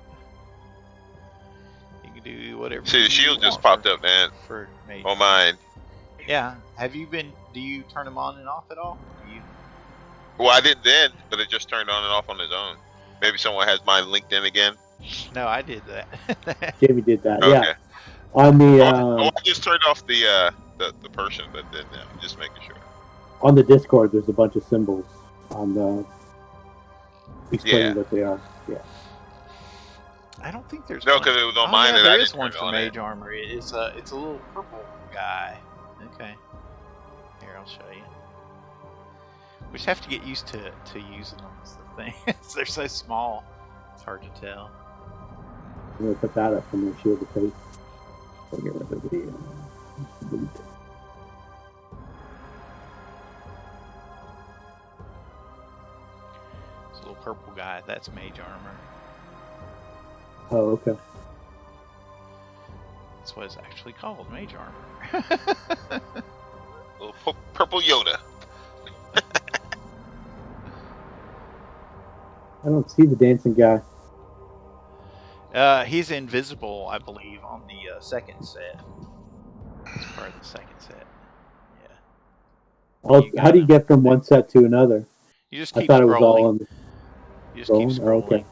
do whatever. See, the you shield just want popped for- up, man. For mage. Oh mine. Yeah. Have you been? Do you turn them on and off at all? Do you? Well, I didn't then, but it just turned on and off on its own. Maybe someone has mine linked in again. No, I did that. Jamie did that. Okay. Yeah. On the I just turned off the person, but then just making sure. on the Discord, there's a bunch of symbols on the explaining what they are. Yeah. I don't think there's. No, one. because it was on Oh, mine yeah, and there I is didn't one turn it for on mage it. armor. It's a little purple guy. Okay. Here, I'll show you. We just have to get used to using them. Is the thing. They're so small. It's hard to tell. I'm gonna put that up from the Shield of Faith. So get rid of the loot. It's a little purple guy. That's mage armor. Oh, okay. That's what it's actually called, mage armor. Little purple Yoda. I don't see the dancing guy. He's invisible, I believe, on the second set. It's part of the second set. Yeah. Oh, You how do you gotta- get from one set to another? You just I keep thought it was all scrolling. on the You just keep scrolling? Oh, scrolling. okay.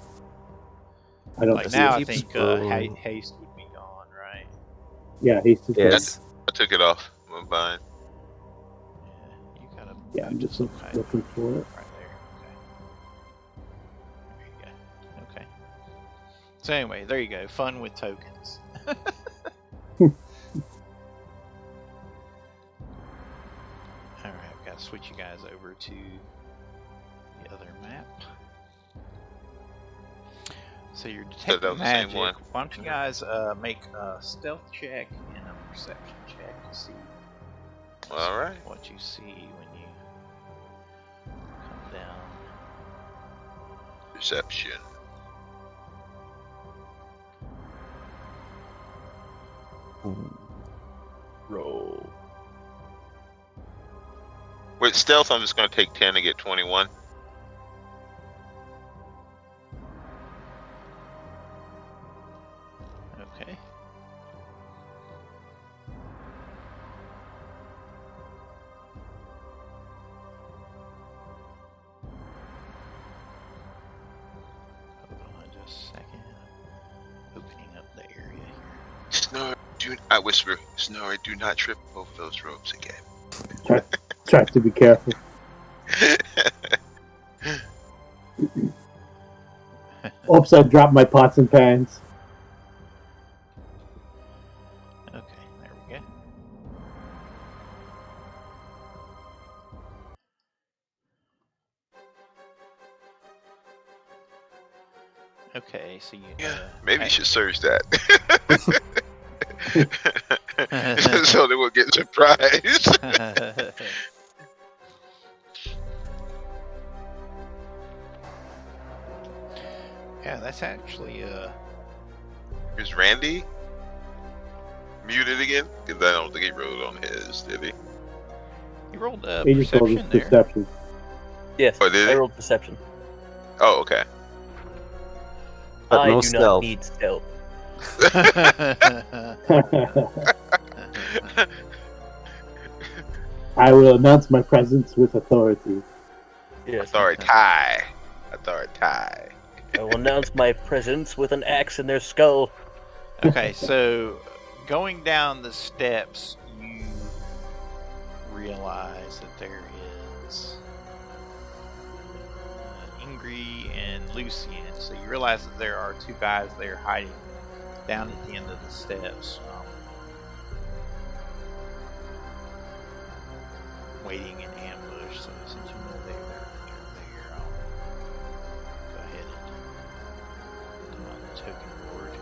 I don't Like see now, it. I Keep think scrolling. haste would be gone, right? Yeah, he's just Yes. I took it off. I'm fine. Yeah, you gotta. Yeah, I'm move to just some kind of- looking for it. Right there. Okay. There you go. Okay. So anyway, there you go. Fun with tokens. switch you guys over to the other map. So you're detecting that was the same magic. one. Why don't you guys make a stealth check and a perception check to see All right. what you see when you come down. Perception. Roll. With stealth, I'm just going to take 10 to get 21. Okay. Hold on just a second. Opening up the area here. Snow, I whisper, Snowy, do not trip over those ropes again. Try to be careful. Oops, I dropped my pots and pans. Okay, there we go. Okay, so you Maybe you should search that. So they will get surprised. Yeah, that's actually Is Randy muted again? Because I don't think he wrote on his, did he? he rolled He just told us perception there. perception. Yes, Oh, did I it? rolled perception. Oh, okay. But I no do stealth. not need stealth. I will announce my presence with authority. Yes. Authority. Authority. I will announce my presence with an axe in their skull. Okay, so going down the steps, you realize that there is Ingrid and Lucian. So you realize that there are two guys there hiding down at the end of the steps, waiting in ambush. So since you know they're there, I'll go ahead and put them on the token board.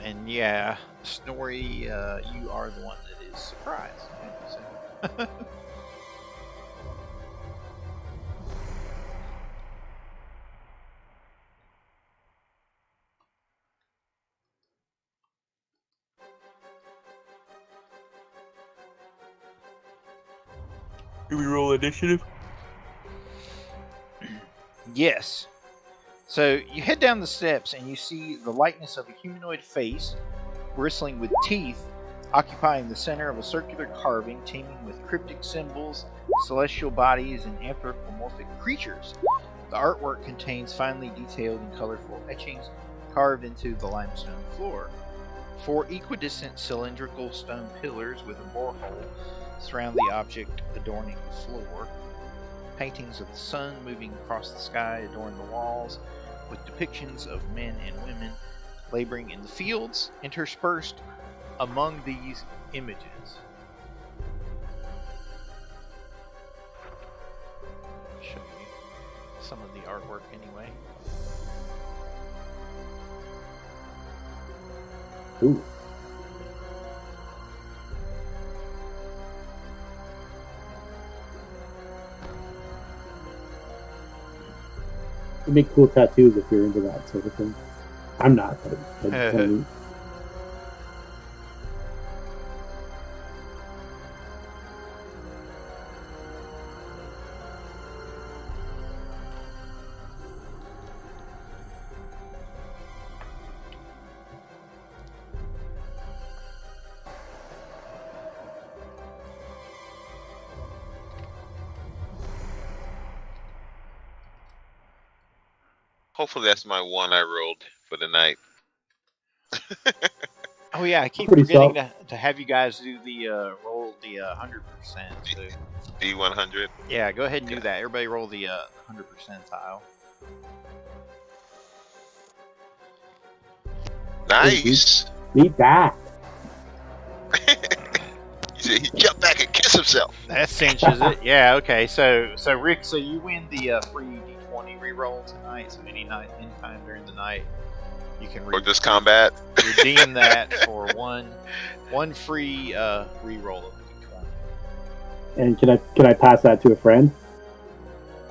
And yeah, Snorri, you are the one that is surprised. So. Do we roll initiative? Yes. So you head down the steps and you see the likeness of a humanoid face, bristling with teeth, occupying the center of a circular carving teeming with cryptic symbols, celestial bodies, and anthropomorphic creatures. The artwork contains finely detailed and colorful etchings carved into the limestone floor. 4 equidistant cylindrical stone pillars with a borehole surround the object adorning the floor. Paintings of the sun moving across the sky adorn the walls, with depictions of men and women laboring in the fields interspersed among these images. I'll show you some of the artwork anyway. Ooh. You make cool tattoos if you're into that sort of thing. I'm not, but I mean, Hopefully that's my one I rolled for the night. Oh yeah, I keep Pretty forgetting to have you guys do the roll the 100%. So D100. yeah, go ahead and do Yeah. that. Everybody roll the 100 percentile. Nice. Be back. He said he jumped back and kissed himself. That cinches it. Yeah. Okay. So Rick, so you win the free D20 reroll tonight. So anytime during the night, you can Or just combat. redeem that for one free reroll of the D20. And can I pass that to a friend?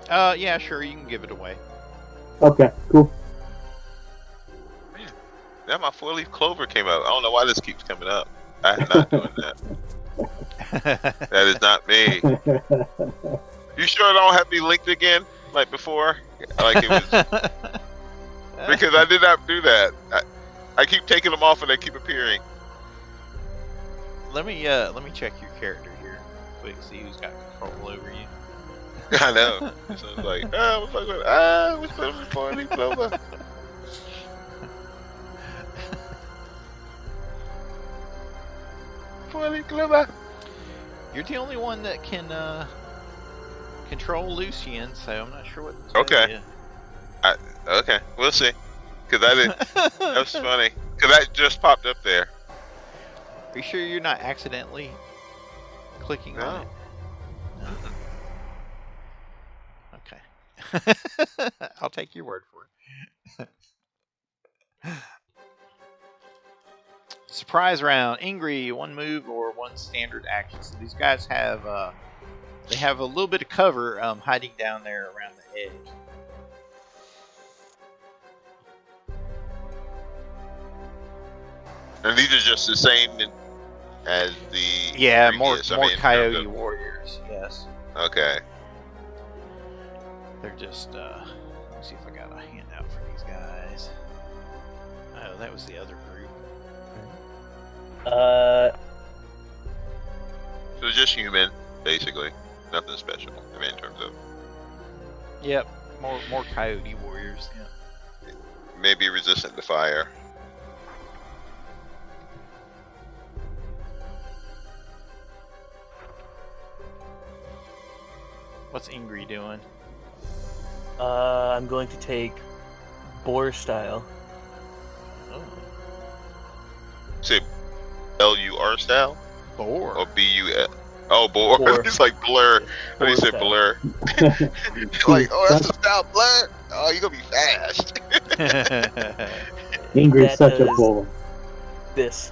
Yeah, sure. You can give it away. Okay, cool. Now my 4-leaf clover came out. I don't know why this keeps coming up. I'm not doing that. That is not me. You sure I don't have to be linked again, like before? Like it was because I did not do that. I keep taking them off and they keep appearing. Let me check your character here, quick. See who's got control over you. I know. So it's like, what's going on? 4-leaf clover. You're the only one that can control Lucian, so I'm not sure what to tell Okay. you. Okay, we'll see. Cause I didn't. That was funny. Cause that just popped up there. Are you sure you're not accidentally clicking on it? No. Okay. I'll take your word for it. Surprise round. Ingri, one move or one standard action. So these guys have they have a little bit of cover hiding down there around the edge. And these are just the same as the Yeah, previous, more in terms coyote of- warriors. Yes, Okay. they're just. Let me see if I got a handout for these guys. Oh, that was the other group. So just human, basically. Nothing special. I mean, in terms of Yep, more coyote warriors. Yeah. maybe resistant to fire. What's Ingri doing? I'm going to take boar style. Oh, Say LUR style boar. or BUL? Oh, boar. Boar. It's like blur. How do you say style. blur? Like, oh, that's the style blur. Oh, you gonna be fast. Ingrid's That such a does- bull. This.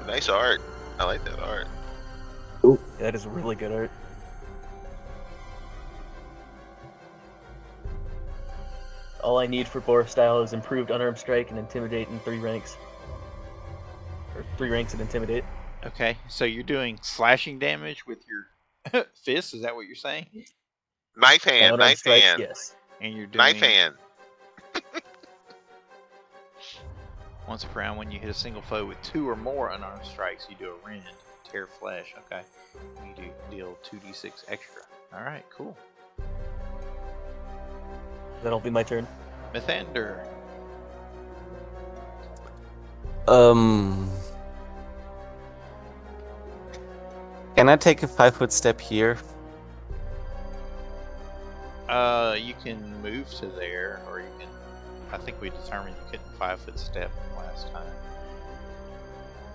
Nice art. I like that art. Yeah, that is really good art. All I need for boar style is improved unarmed strike and intimidate in 3 ranks. Or 3 ranks and intimidate. Okay, so you're doing slashing damage with your fist. Is that what you're saying? Knife hand. Unarmed Knife strike, hand. yes. And you're doing Knife hand. once per round when you hit a single foe with 2 or more unarmed strikes, you do a rend, tear flesh. Okay, you do deal 2d6 extra. All right, cool. That'll be my turn. Mythander. Can I take a 5-foot step here? You can move to there, or you can. I think we determined you couldn't 5-foot step last time.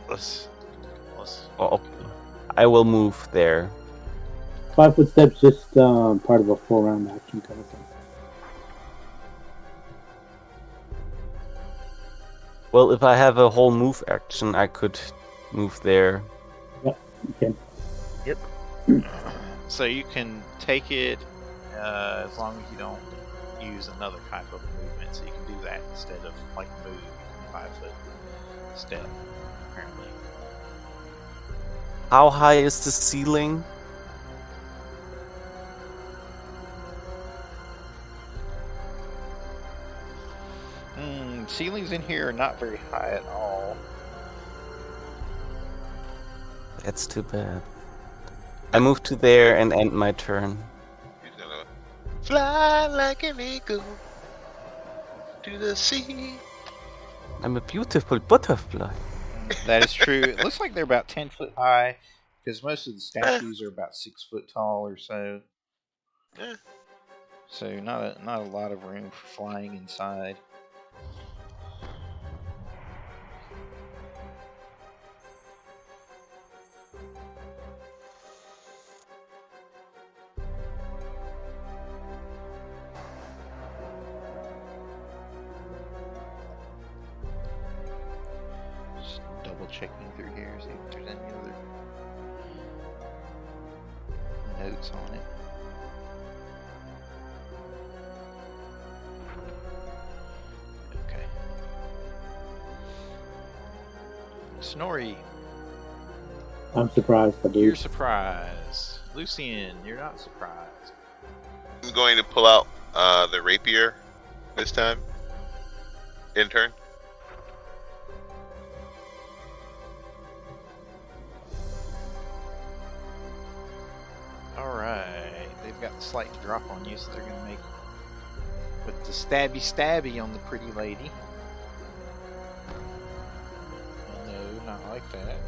Let's. Oh, I will move there. 5-foot step's just part of a 4-round action kind of thing. Well, if I have a whole move action, I could move there. Okay. So you can take it as long as you don't use another type of movement. So you can do that instead of like move. You can 5-foot step. Apparently. How high is the ceiling? Ceilings in here are not very high at all. That's too bad. I move to there and end my turn. He's gonna fly like an eagle to the sea. I'm a beautiful butterfly. That is true. It looks like they're about 10 foot high because most of the statues are about 6 foot tall or so. Yeah. So not a lot of room for flying inside. double checking through here, see if there's any other notes on it. Okay. Snorri, I'm surprised. I you're believe. surprised. Lucian, you're not surprised. I'm going to pull out the rapier this time. In turn. Alright, they've got the slight drop on you, so they're going to make with the stabby on the pretty lady. No, not like that.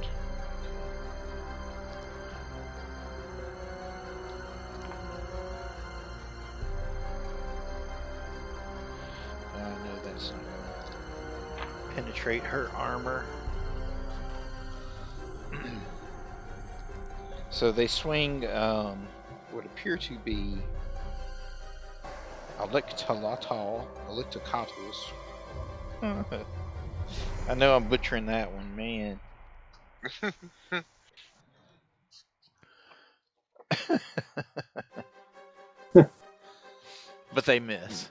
No, that's not going to penetrate her armor. So they swing what appear to be Electolotl. I know I'm butchering that one, man. But they miss.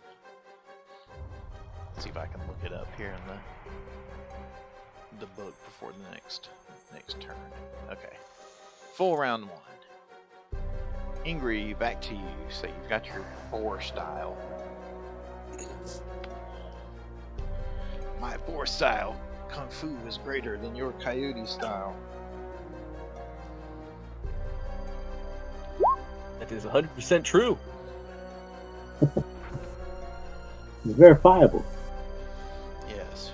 Let's see if I can look it up here in the book before the next turn. Okay. Full round one. Ingrid, back to you. So you've got your boar style. My boar style kung fu is greater than your coyote style. That is 100% true. It's verifiable. Yes.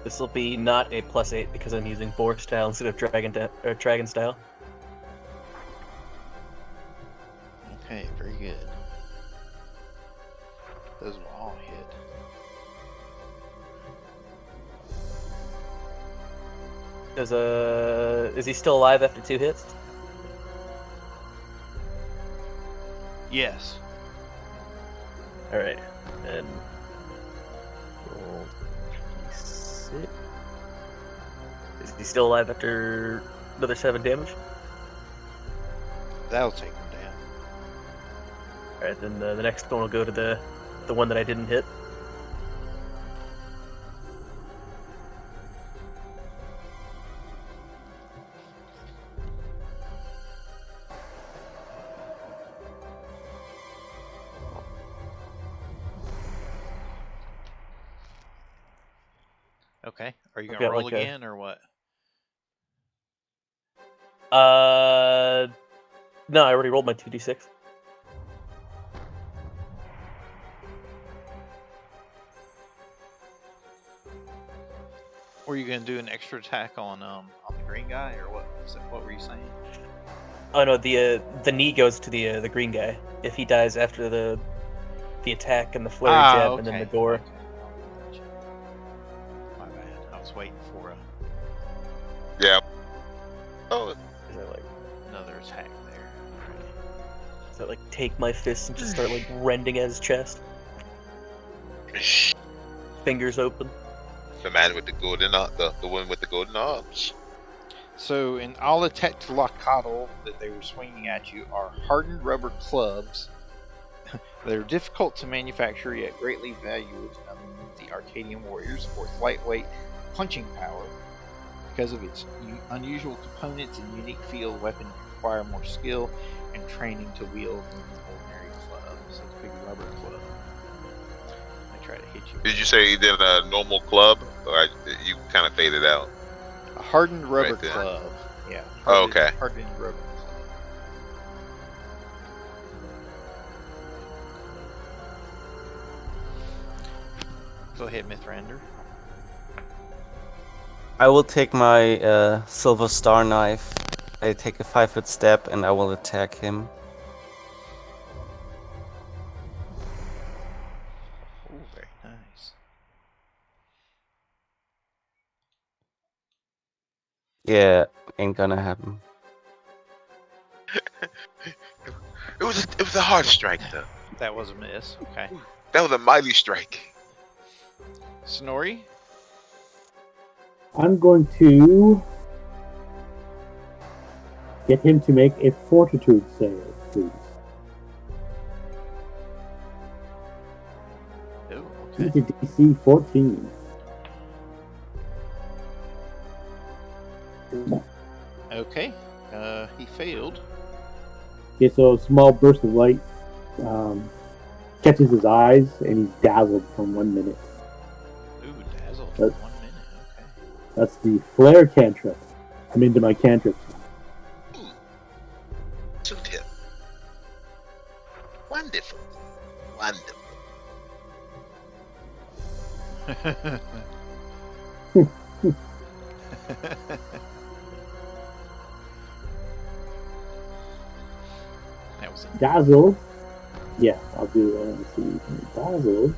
This will be not a +8 because I'm using boar style instead of dragon style. Okay, very good. Those will all hit. Is he still alive after 2 hits? Yes. Alright, and roll d6. Is he still alive after another 7 damage? That'll take him down. Alright, then the next one will go to the one that I didn't hit. Okay. Are you I've gonna got roll like a- again or what? No, I already rolled my 2d6. Were you gonna do an extra attack on the green guy or what? What were you saying? Oh no, the knee goes to the green guy. If he dies after the attack and the flurry jab and then the gore. Okay. Gotcha. My bad. I was waiting for Yeah. Oh, Is that like another attack there. Right. Does that like take my fist and just start like rending at his chest? Fingers open. the man with the golden the one with the golden arms. So in Tehuatl that they were swinging at you are hardened rubber clubs. They're difficult to manufacture yet greatly valued among the Arcadian warriors for its lightweight punching power. Because of its unusual components and unique field, weapons require more skill and training to wield than an ordinary club. So it's a big rubber club. I try to hit you. Did you say you did a normal club, or you kind of faded out? A hardened rubber Right there. club. Yeah. Oh, okay. Hardened rubber club. Go ahead, Mithrander. I will take my silver star knife. I take a 5-foot step and I will attack him. Oh, very nice. Yeah, ain't gonna happen. It was a hard strike though. That was a miss. Okay. That was a mighty strike. Snorri, I'm going to get him to make a fortitude save, please. Oh, He's okay. a DC 14. Okay. He failed. Okay, so a small burst of light catches his eyes, and he's dazzled for 1 minute. Ooh, dazzled for 1 minute. Okay. That's the flare cantrip. I'm into my cantrips. Ooh. Suit him. Wonderful. Wonderful. That was Dazzled. Yeah, I'll do let's see. Dazzled.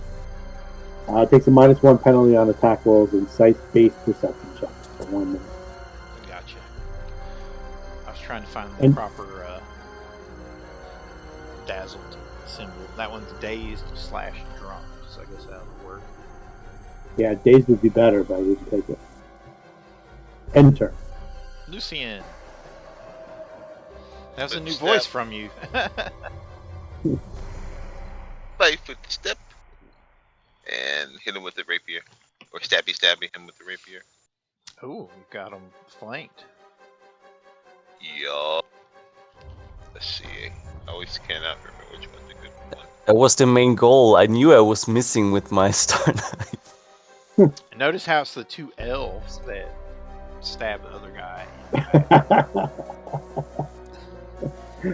Takes a -1 penalty on attack rolls and sight-based perception checks for 1 minute. Gotcha. I was trying to find the And- proper dazzled symbol. That one's dazed / drunk, so I guess that would work. Yeah, dazed would be better, but I didn't take it. Enter. Lucian. That was a new Footstep. voice from you. 5-foot step. And hit him with the rapier. Or stabby him with the rapier. Ooh, you got him flanked. Yup. Let's see. I always cannot remember which one's a good one. That was the main goal. I knew I was missing with my star knife. And notice how it's the 2 elves that stab the other guy.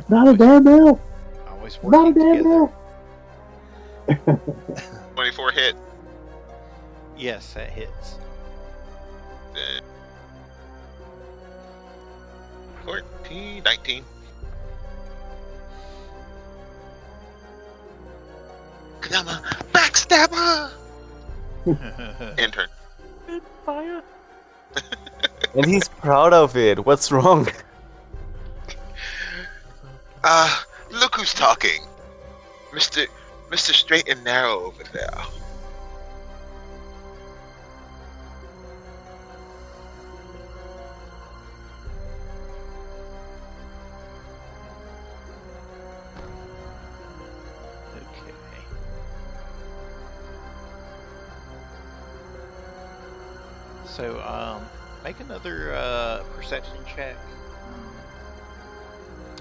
Not a damn bell. Always Not a working damn together. bell. 24 hit. Yes, that hits. Then 14, 19. Come on, backstabber! Intern. Fire. And he's proud of it. What's wrong? Look who's talking. Mr. Straight and Narrow over there. Okay. So, make another perception check.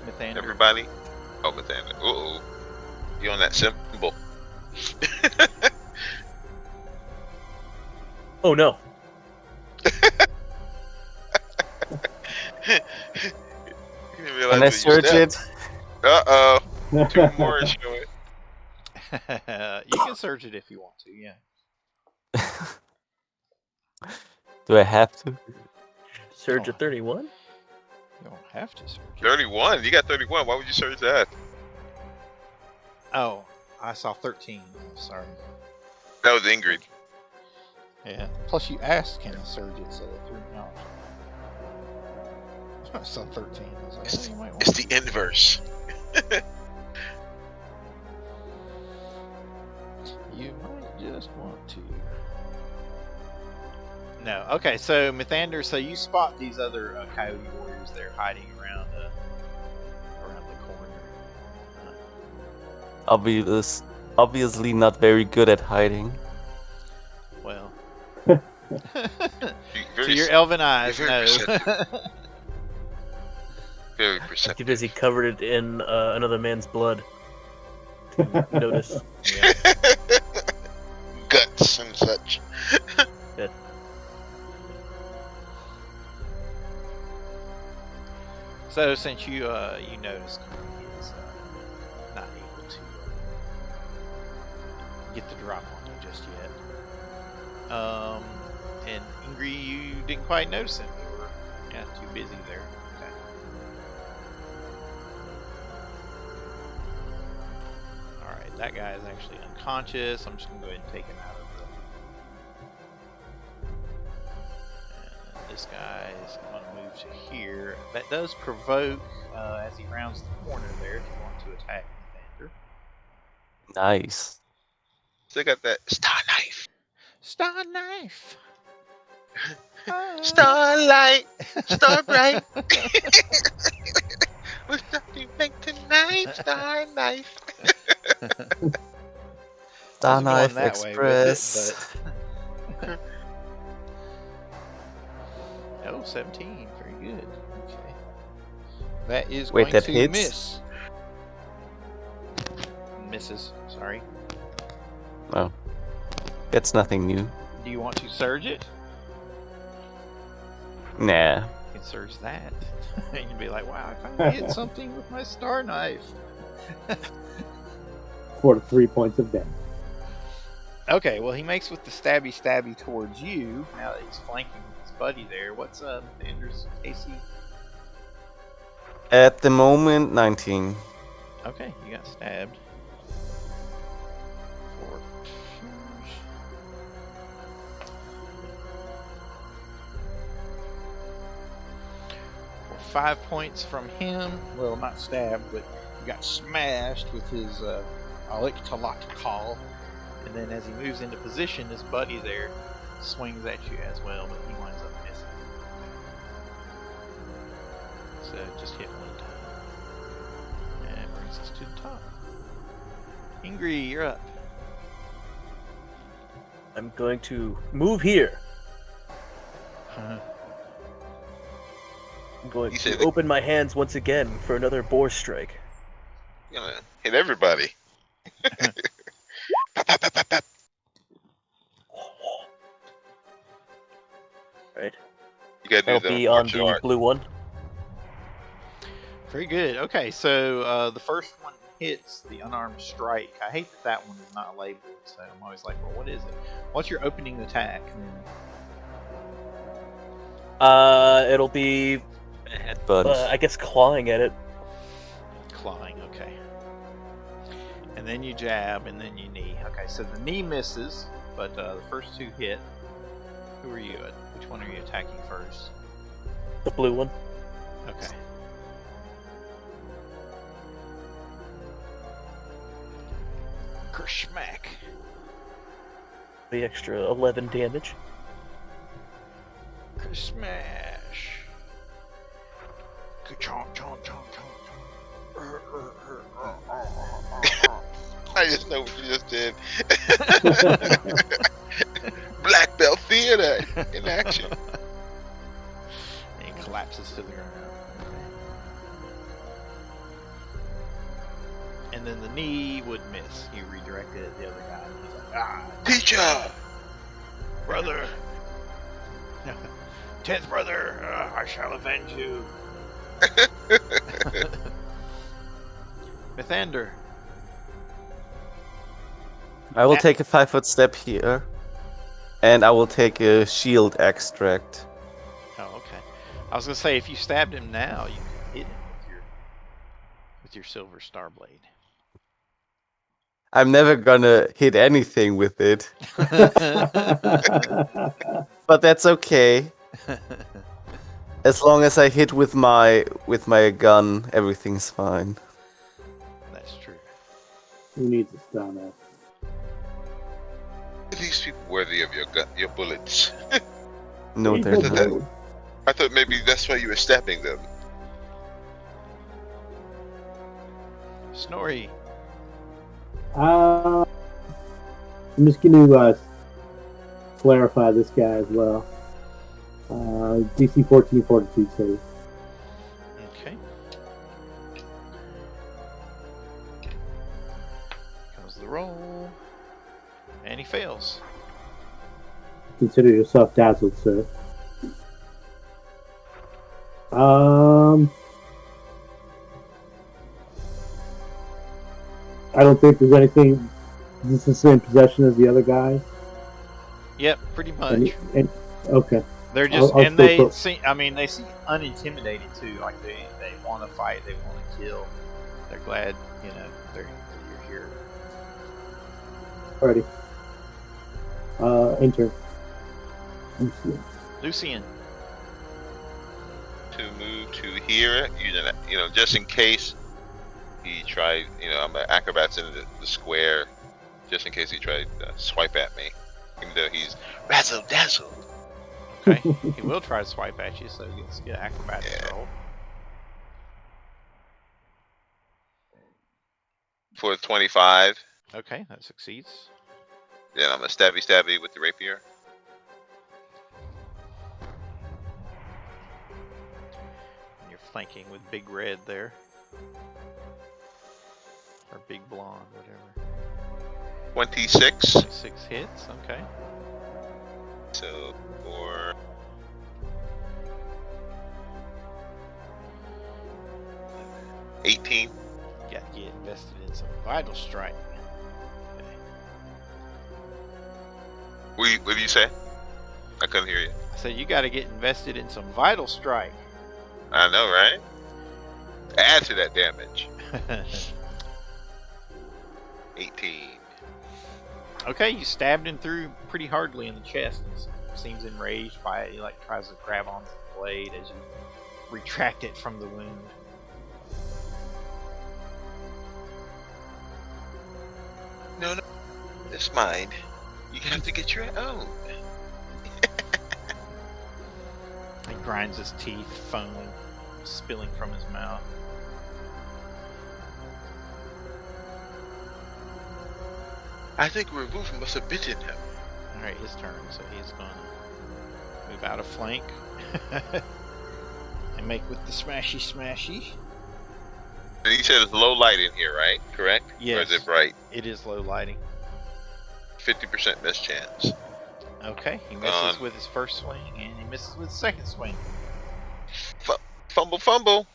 Mythander. Everybody? Oh, Mathander. Uh-oh. You on that symbol. Oh no. You didn't realize Can I that you search stepped. it? Uh-oh. 2 more is showing. You can search it if you want to, yeah. Do I have to? Surge Oh. at 31? You don't have to search it. 31. You got 31. Why would you search that? Oh, I saw 13. Sorry. That was Ingrid. Yeah. Plus, you asked, can I surge it, so that threw me off. I saw 13. I was like, It's, oh, you might want it's to. the inverse. You might just want to. No. Okay, so Mythander, so you spot these other coyote warriors there hiding around the corner. Obviously not very good at hiding. Well. You- To very your s- elven eyes, very no. Very Too perceptive. busy covered it in another man's blood to notice. Yeah. Guts and such. So since you noticed he is not able to get the drop on you just yet. And Ingrid, you didn't quite notice him. You were too busy there. Okay. All right, that guy is actually unconscious. I'm just gonna go ahead and take him out of the. And this guy is going to move to here. That does provoke as he rounds the corner there. If you want to attack Mythander. Nice. Still got that star knife. Star knife. Starlight, star bright. What's up you make tonight? Starlight. Star Wasn't going Knife that way with it, Express. but oh, 17, very good. Okay, that is Wait, going that to hits? miss. Misses. Sorry. Oh. That's nothing new. Do you want to surge it? Nah. You can surge that. You can be like, wow, I finally hit something with my star knife. 4 to 3 points of damage. Okay, well, he makes with the stabby towards you. Now that he's flanking his buddy there. What's Anders AC? At the moment, 19. Okay, you got stabbed. 4. 5 points from him. Well, not stabbed, but you got smashed with his Calmecac. And then as he moves into position, his buddy there swings at you as well, but he winds up missing. So just hit one time. And brings us to the top. Ingrid, you're up. I'm going to move here. I'm going to open my hands once again for another boar strike. You're gonna hit everybody. Right. You gotta do That'll the be on martial the art. blue one. Very good. Okay, so the first one hits the unarmed strike. I hate that one is not labeled, so I'm always like, well, what is it? What's your opening attack? It'll be, Headbutt. I guess, clawing at it. Clawing, okay. And then you jab, and then you knee. Okay, so the knee misses, but the first 2 hit. Who are you at? Which one are you attacking first? The blue one. Okay. Kerschmack. The extra 11 damage. Smash. Chomp, chomp, chomp, chomp, chomp. I just know what you just did. Black belt theater in action. And he collapses to the ground. And then the knee would miss. You redirected it at the other guy. And he's like, ah, Teacher! brother. 10th brother, I shall avenge you. Mythander. I will take a 5-foot step here. And I will take a shield extract. Oh, okay. I was gonna say if you stabbed him now, you can hit him with your silver star blade. I'm never gonna hit anything with it. But that's okay. As long as I hit with my gun, everything's fine. That's true. Who needs a stun up? Are these people worthy of your bullets? No, they're People not. do. I thought maybe that's why you were stabbing them. Snorri. I'm just going to clarify this guy as well. DC 14 Fortitude save. Okay. Comes the roll. And he fails. Consider yourself dazzled, sir. I don't think there's anything. Is this the same possession as the other guy? Yep, pretty much. Okay. They're just, I'll and still they put- seem, I mean, they seem unintimidated too. Like they want to fight, they want to kill. They're glad, you're here. Alrighty. Enter. Lucian. To move to here, just in case he tried, I'm an acrobat's in the square, just in case he tried to swipe at me, even though he's razzle dazzled. Okay. He will try to swipe at you, so let's get acrobatics Yeah. roll. For 25. Okay, that succeeds. Then I'm a stabby with the rapier. And you're flanking with Big Red there. Or Big Blonde, whatever. 26. 26 hits, okay. So for 18. You got to get invested in some vital strike. What did you say? I couldn't hear you. I said you got to get invested in some vital strike. I know, right? Add to that damage. 18. Okay, you stabbed him through pretty hardly in the chest. He seems enraged by it. He tries to grab onto the blade as you retract it from the wound. No, it's mine. You have to get your own. He grinds his teeth, foam spilling from his mouth. I think Revolver must have bitten him. Alright, his turn, so he's going to move out of flank. And make with the smashy. And you said it's low light in here, right? Correct? Yes. Or is it bright? It is low lighting. 50% miss chance. Okay, he misses with his first swing, and he misses with his second swing. Fumble.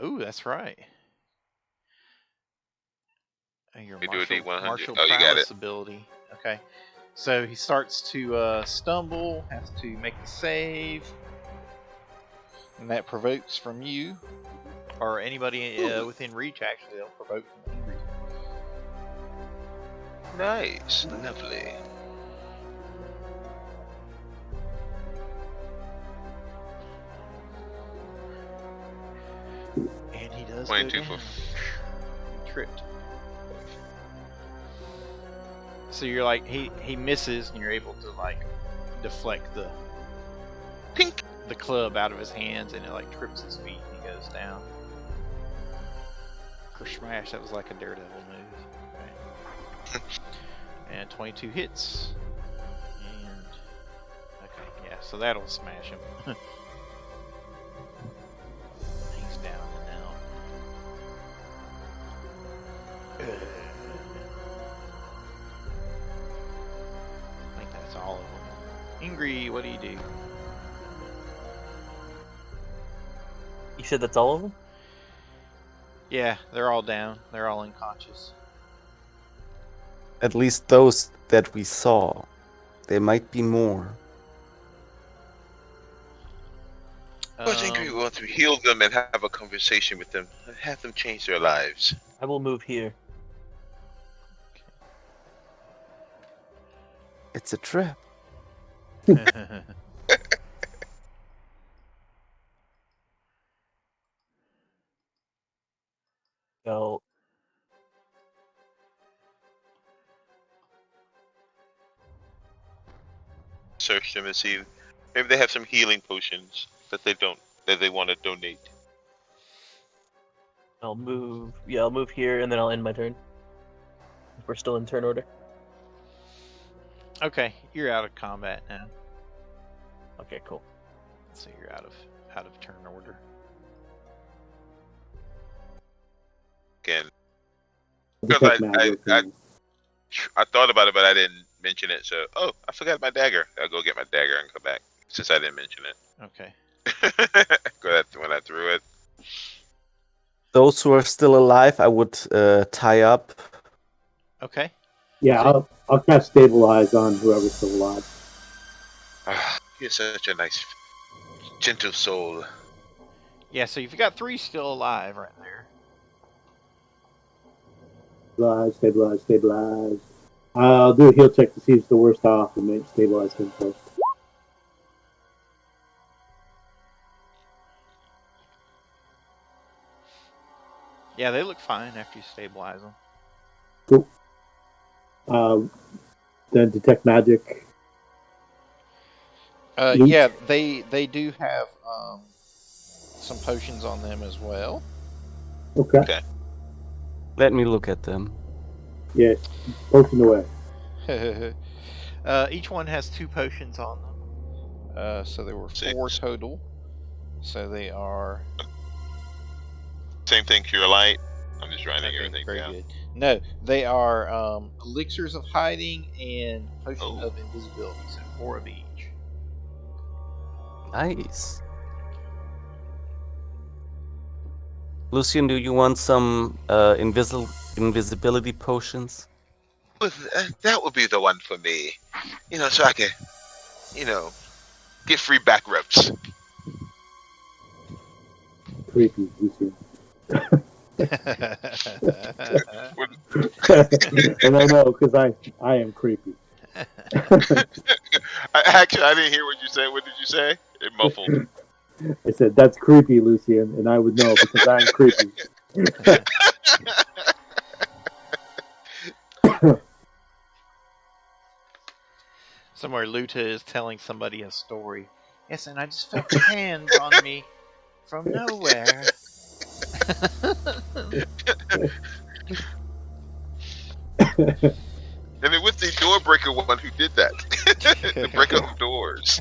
Ooh, that's right. Your You do a D100. martial Oh, you got prowess it. ability. Okay, so he starts to stumble, has to make the save, and that provokes from you or anybody within reach. Actually, they'll provoke from angry. Nice. Lovely. And he does 22 go for down. He tripped. So you're like he misses, and you're able to deflect the pink. The club out of his hands, and it trips his feet, and he goes down. Smash, that was like a daredevil move. Okay. And 22 hits. And okay, yeah, so that'll smash him. He's down and out. I think that's all of them. Ingrid, what do you do? You said that's all of them? Yeah, they're all down. They're all unconscious. At least those that we saw. There might be more. I think we want to heal them and have a conversation with them and have them change their lives. I will move here. It's a trap. So Search them and see. Maybe they have some healing potions that they want to donate. I'll move. Yeah, I'll move here, and then I'll end my turn. If we're still in turn order. Okay, you're out of combat now. Okay, cool. So you're out of turn order. Again, Detect because magic and- I thought about it, but I didn't mention it. So, I forgot my dagger. I'll go get my dagger and come back since I didn't mention it. Okay. When I threw it. Those who are still alive, I would tie up. Okay. Yeah, I'll cast stabilize on whoever's still alive. You're such a nice, gentle soul. Yeah, so you've got 3 still alive right there. Stabilize. I'll do a heal check to see who's the worst off and make stabilize him first. Yeah, they look fine after you stabilize them. Cool. Then detect magic. Loot? Yeah, they do have some potions on them as well. Okay. Okay. Let me look at them. Yeah. Potion away. Each one has 2 potions on them. So there were 4 Six. total. So they are. Same thing, cure light. I'm just writing Okay, everything very down. good. No, they are elixirs of hiding and potion Oh. of invisibility. So 4 of each. Nice. Lucian, do you want some invisibility potions? That would be the one for me. So I can, get free back rubs. Creepy, Lucian. And I know because I am creepy. Actually, I didn't hear what you said. What did you say? It muffled. I said that's creepy, Lucian, and I would know because I'm creepy. Somewhere Luta is telling somebody a story. Yes, and I just felt hands on me from nowhere. And it was the door breaker one who did that. The break up doors.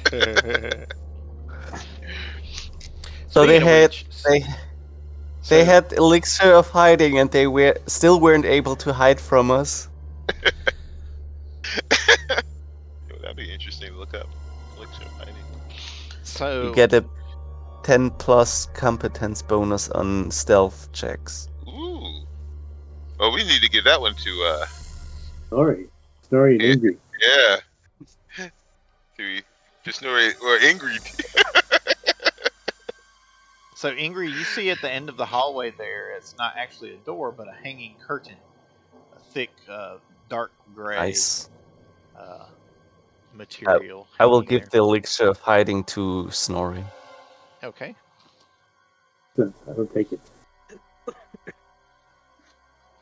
So they Speaking of had which, they had elixir of hiding, and they still weren't able to hide from us. That'd be interesting to look up. Elixir of hiding. so You get a 10+ competence bonus on stealth checks. Ooh. Well, we need to give that one to Snorri and Yeah. Ingrid. yeah. To Snorri or Ingrid. So Ingrid, you see at the end of the hallway there, it's not actually a door, but a hanging curtain, a thick, dark gray Nice. material. I will hanging give there. the elixir of hiding to Snorri. Okay. I don't take it.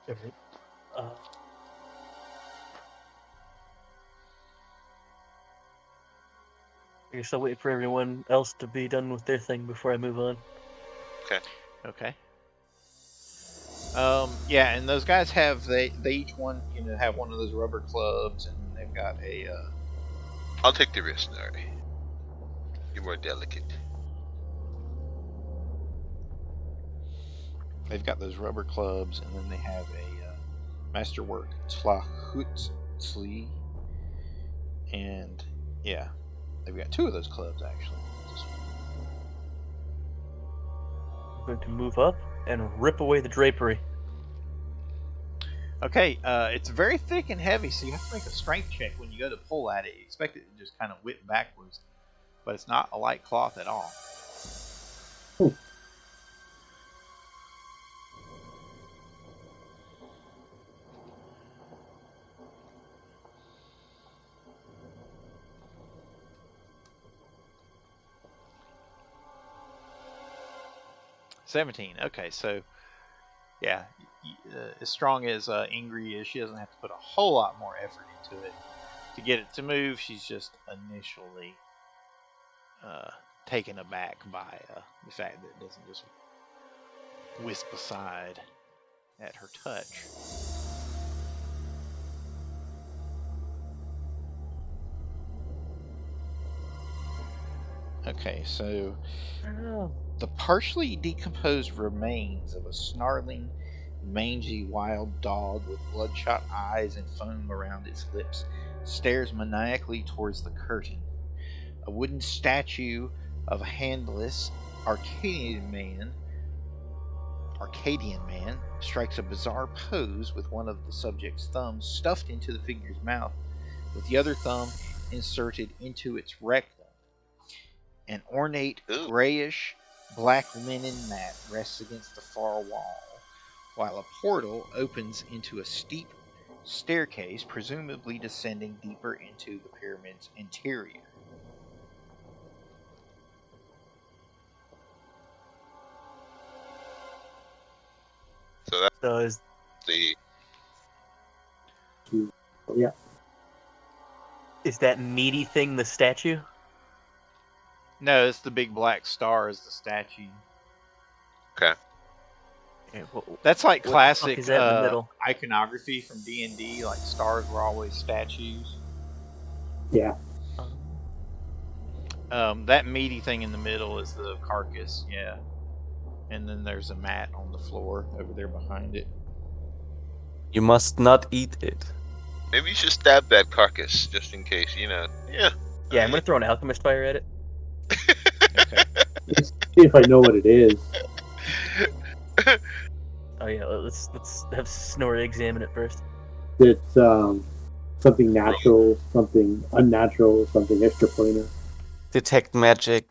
Alright. I guess I'll wait for everyone else to be done with their thing before I move on. Okay. Yeah, and those guys have they each one have one of those rubber clubs, and they've got a. I'll take the risk, Snorri. You're more delicate. They've got those rubber clubs, and then they have a masterwork Tehuatl, and yeah, they've got 2 of those clubs actually. I'm going to move up and rip away the drapery. Okay, it's very thick and heavy, so you have to make a strength check when you go to pull at it. You expect it to just kind of whip backwards, but it's not a light cloth at all. Ooh. $17. Okay, so yeah, as strong as Ingrid is, she doesn't have to put a whole lot more effort into it to get it to move. She's just initially taken aback by the fact that it doesn't just wisp aside at her touch. Okay, so the partially decomposed remains of a snarling, mangy wild dog with bloodshot eyes and foam around its lips stares maniacally towards the curtain. A wooden statue of a handless Arcadian man strikes a bizarre pose with one of the subject's thumbs stuffed into the figure's mouth, with the other thumb inserted into its rectum. An ornate grayish black linen mat rests against the far wall, while a portal opens into a steep staircase, presumably descending deeper into the pyramid's interior. So that's So is the Yeah. that meaty thing the statue? No, it's the big black star is the statue. Okay. Yeah, That's like what the fuck classic is that in the middle? iconography from D&D. Like stars were always statues. Yeah. That meaty thing in the middle is the carcass. Yeah, and then there's a mat on the floor over there behind it. You must not eat it. Maybe you should stab that carcass just in case. Yeah. Yeah, I'm gonna throw an alchemist fire at it. Okay. Let's see if I know what it is. Oh yeah, let's have Snorri examine it first. It's something natural, something unnatural, something extraplanar. Detect magic.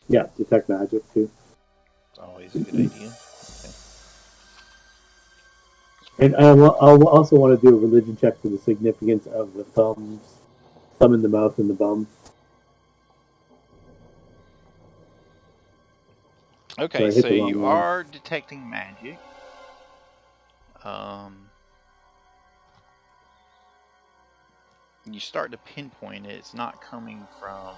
Yeah, detect magic too. It's always a good idea. And I'll also want to do a religion check for the significance of the thumb in the mouth and the bum. Okay, hit so the wrong you one. are detecting magic. You start to pinpoint it. It's not coming from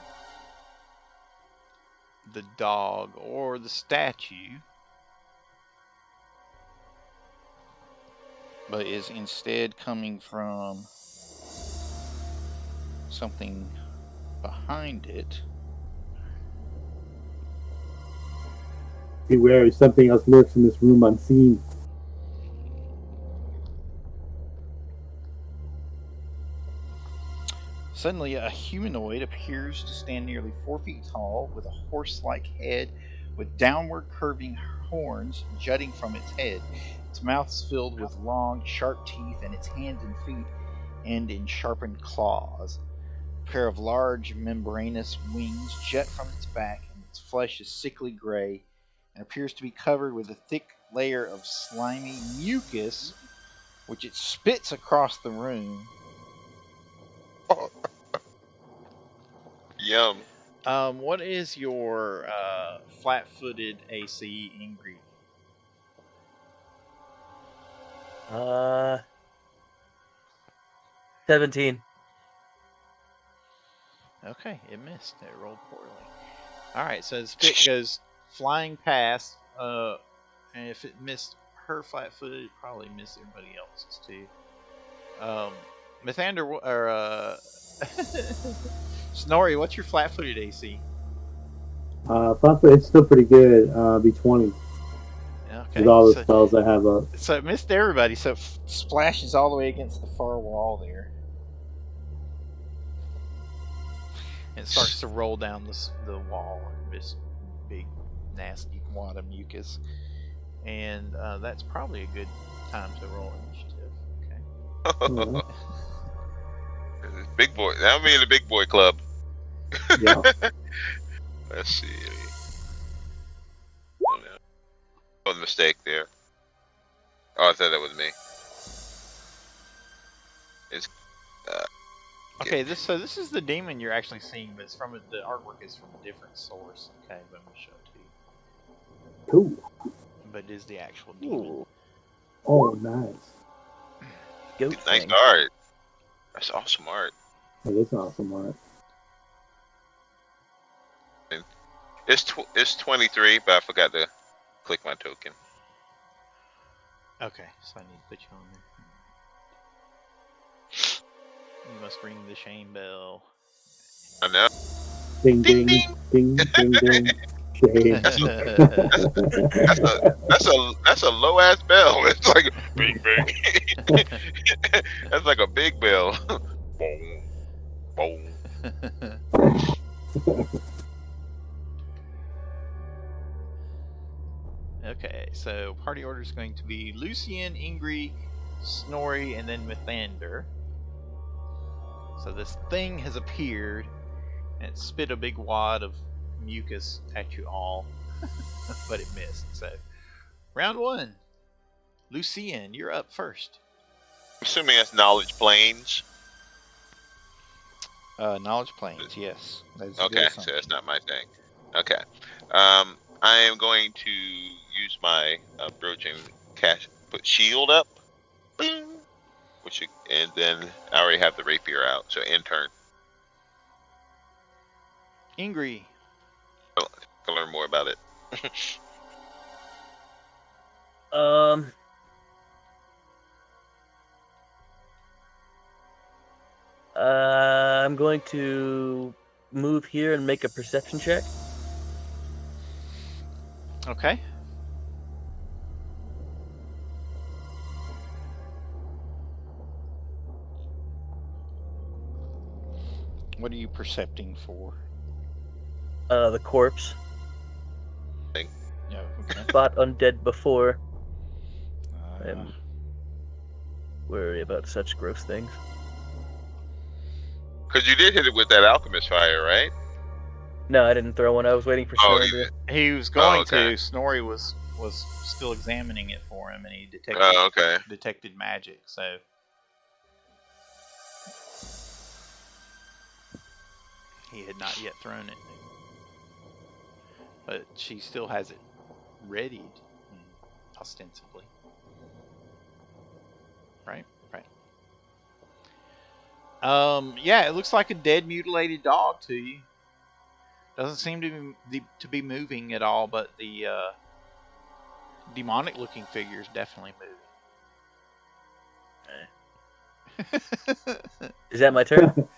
the dog or the statue, but is instead coming from something behind it. Beware, something else lurks in this room unseen. Suddenly, a humanoid appears to stand nearly 4 feet tall, with a horse-like head with downward curving horns jutting from its head. Its mouth is filled with long, sharp teeth, and its hands and feet end in sharpened claws. A pair of large, membranous wings jut from its back, and its flesh is sickly gray and appears to be covered with a thick layer of slimy mucus, which it spits across the room. Yum. What is your flat-footed AC, Ingrid? 17. Okay, it missed. It rolled poorly. All right, so the spit goes flying past, and if it missed her flat-footed, it probably missed everybody else's too. Mithander or Snorri, what's your flat-footed AC? Possibly it's still pretty good. Be 20. Okay, With all the spells I have up. so it missed everybody. So it splashes all the way against the far wall there. It starts to roll down the wall, this big, nasty wad of mucus. And that's probably a good time to roll initiative. Okay. Big boy. That'll be in the big boy club. Yeah. Let's see. Oh, no. Oh, mistake there. Oh, I thought that was me. It's Okay, this is the demon you're actually seeing, but it's from the artwork is from a different source. Okay, let me show it to you. Cool. But it is the actual demon. Ooh, Oh, nice. goat nice thing. art. That's awesome art. That is awesome art. It's 23, but I forgot to click my token. Okay, so I need to put you on there. You must ring the shame bell. I know. Ding, Ding, ding, ding, ding, ding. Shame. That's a low ass bell. It's like a bing bing. That's like a big bell. Boom, boom. Okay, so party order is going to be Lucian, Ingrid, Snorri, and then Mithander. So this thing has appeared, and it spit a big wad of mucus at you all, but it missed. So, round one. Lucian, you're up first. I'm assuming that's knowledge planes. Knowledge planes, yes. Okay, so that's not my thing. Okay. I am going to use my broaching cast, put shield up. Boom. And then I already have the rapier out, so in turn. Ingrid. to learn more about it. I'm going to move here and make a perception check. Okay. What are you percepting for? The corpse. Yeah. Okay. Fought undead before. Uh, I'm worried about such gross things. Because you did hit it with that alchemist fire, right? No, I didn't throw one. I was waiting for Oh, Snorri you to. did. he was going okay. to. Snorri was still examining it for him, and he Oh, okay. detected magic. So he had not yet thrown it, but she still has it readied, ostensibly. Right. Yeah, it looks like a dead, mutilated dog to you. Doesn't seem to be moving at all, but the demonic-looking figure is definitely moving. Is that my turn?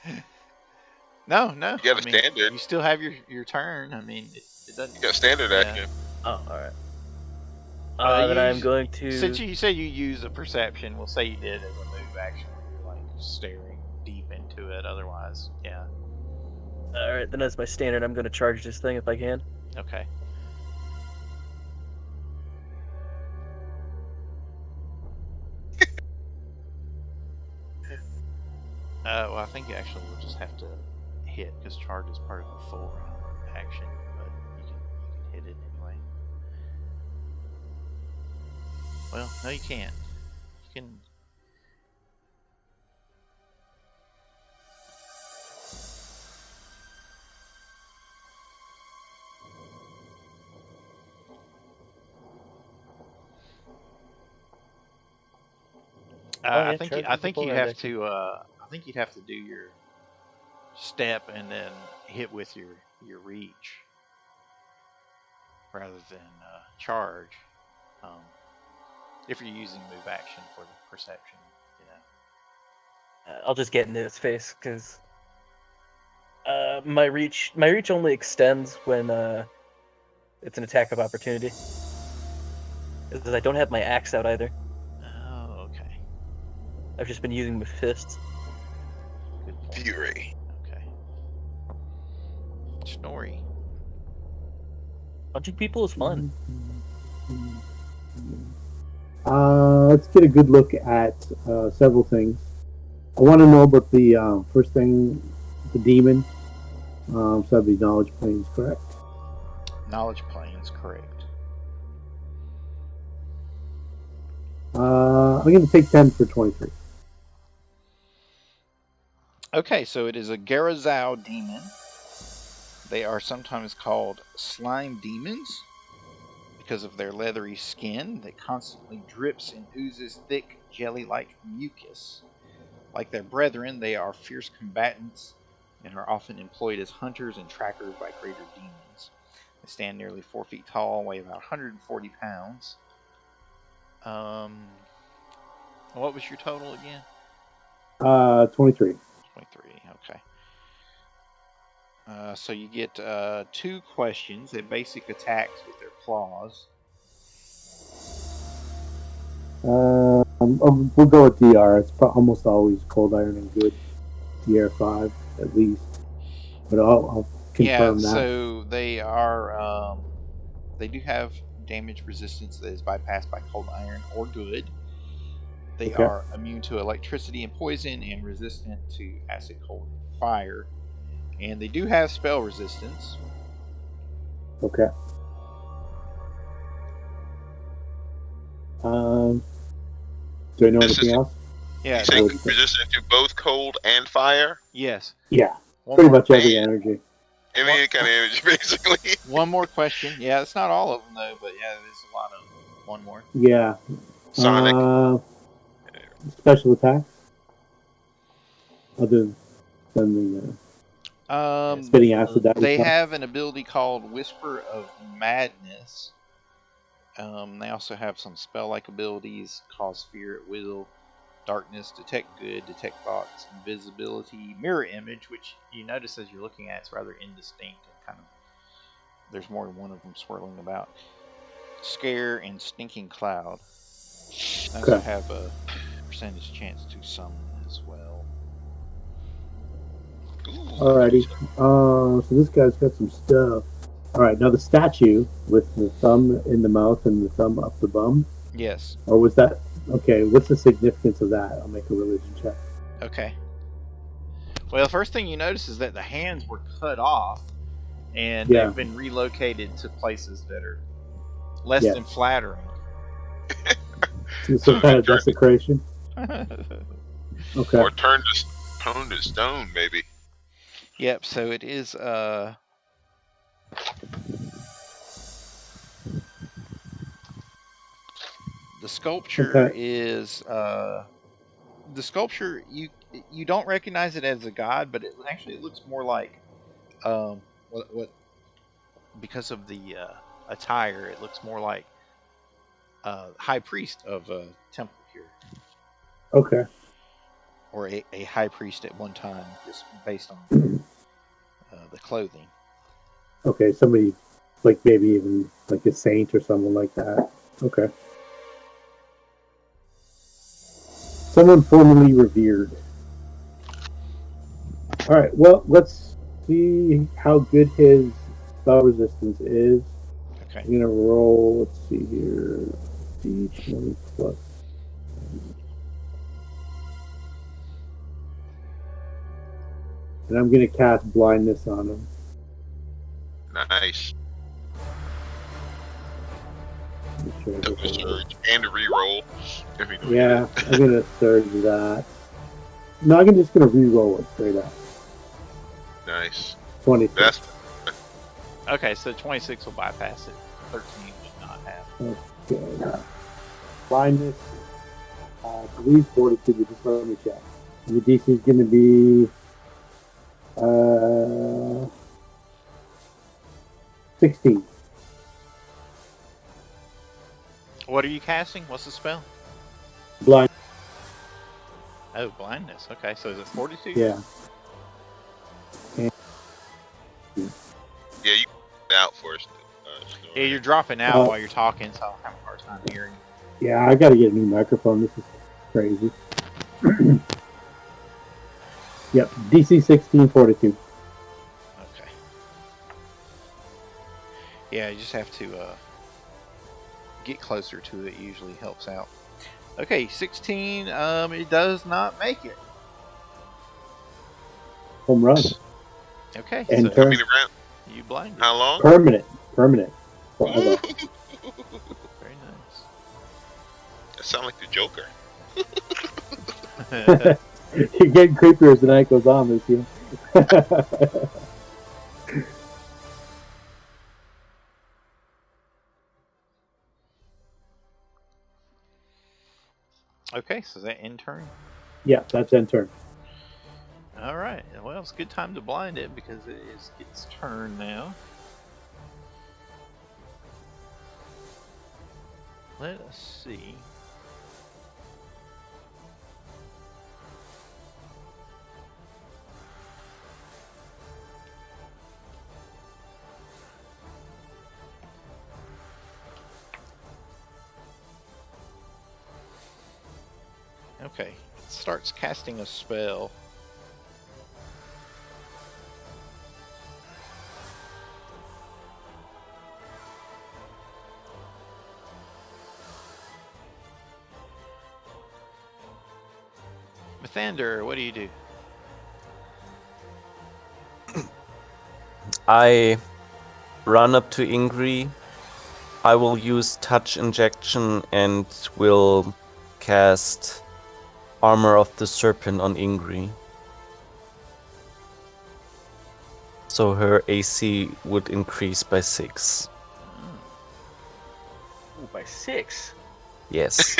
No. You got a standard. You still have your turn. I mean, it doesn't. You got a standard action. Oh, alright. Then I'm going to. Since you say you use a perception, we'll say you did as a move action where you're like staring deep into it. Otherwise, yeah. Alright, then as my standard, I'm going to charge this thing if I can. Okay. Well, I think actually we'll just have to hit because charge is part of a full round action, but you can hit it anyway. Well, no, you can't. You can. I think you'd have to. I think you'd have to do your step and then hit with your reach rather than charge. If you're using move action for the perception, I'll just get into its face because my reach only extends when it's an attack of opportunity. Because I don't have my axe out either. Oh, okay. I've just been using my fists. Good point. Fury. Okay. Snorri. Punching people is fun. Let's get a good look at several things. I want to know about the first thing, the demon. So that'd be knowledge planes, correct? Knowledge planes, correct. I'm going to take 10 for 23. Okay, so it is a Garazao demon. They are sometimes called slime demons because of their leathery skin that constantly drips and oozes thick, jelly-like mucus. Like their brethren, they are fierce combatants and are often employed as hunters and trackers by greater demons. They stand nearly 4 feet tall, weigh about 140 pounds. What was your total again? 23. 23, okay. So you get 2 questions. They basic attacks with their claws. We'll go with DR. It's almost always cold iron and good. DR 5 at least. But I'll confirm that. So they are. They do have damage resistance that is bypassed by cold iron or good. They are immune to electricity and poison and resistant to acid, cold, and fire. And they do have spell resistance. Okay. Do I know anything else? Yeah. You say resistant to both cold and fire? Yes. Yeah. Pretty much every energy. Any kind of energy, basically. One more question. Yeah, it's not all of them though, but yeah, there's a lot of them. One more. Yeah. Sonic. Special attacks. Other than the. spitting acid out. They have an ability called Whisper of Madness. They also have some spell-like abilities: Cause Fear at Will, Darkness, Detect Good, Detect Thoughts, Invisibility, Mirror Image, which you notice as you're looking at, it's rather indistinct and kind of there's more than one of them swirling about. Scare and Stinking Cloud. They also have a percentage chance to summon as well. Alrighty. So this guy's got some stuff. Alright, now the statue with the thumb in the mouth and the thumb up the bum. Yes. Or was that... Okay, what's the significance of that? I'll make a religion check. Okay. Well, the first thing you notice is that the hands were cut off, and they've been relocated to places that are less than flattering. Some kind of desecration? Okay. Or turned to stone, maybe. Yep, so it is the sculpture is the sculpture you don't recognize it as a god, but it actually looks more like what because of the attire, it looks more like high priest of a temple here. Okay. Or a high priest at one time, just based on the clothing. Okay, somebody, like maybe even like a saint or someone like that. Okay. Someone formerly revered. Alright, well, let's see how good his spell resistance is. Okay. I'm gonna roll, let's see here, D20 plus. And I'm gonna cast blindness on him. Nice. Sure Double surge and a reroll. Yeah, I'm gonna surge that. No, I'm just gonna re-roll it straight up. Nice. 26. Okay, so 26 will bypass it. 13 should not have. Okay. Blindness. I believe 42, but just let me check. And the DC is gonna be 16. What are you casting? What's the spell? Blind. Oh, blindness. Okay, so is it 42? Yeah. Yeah, you out for us. Yeah, you're dropping out while you're talking, so I'll have a hard time hearing. Yeah, I gotta get a new microphone. This is crazy. Yep, DC 16, 42. Okay. Yeah, you just have to get closer to it. Usually helps out. Okay, 16. It does not make it. Home run. Okay. And so How many rounds? you blinded. How long? Permanent. Forever. Very nice. That sounds like the Joker. You're getting creepier as the night goes on, this year. Okay, so is that in turn? Yeah, that's end turn. All right. Well, it's a good time to blind it because it is its turn now. Let us see. Okay, it starts casting a spell. Pathfinder, what do you do? I run up to Ingri. I will use touch injection and will cast Armor of the Serpent on Ingri. So her AC would increase by 6. Ooh, by 6. Yes.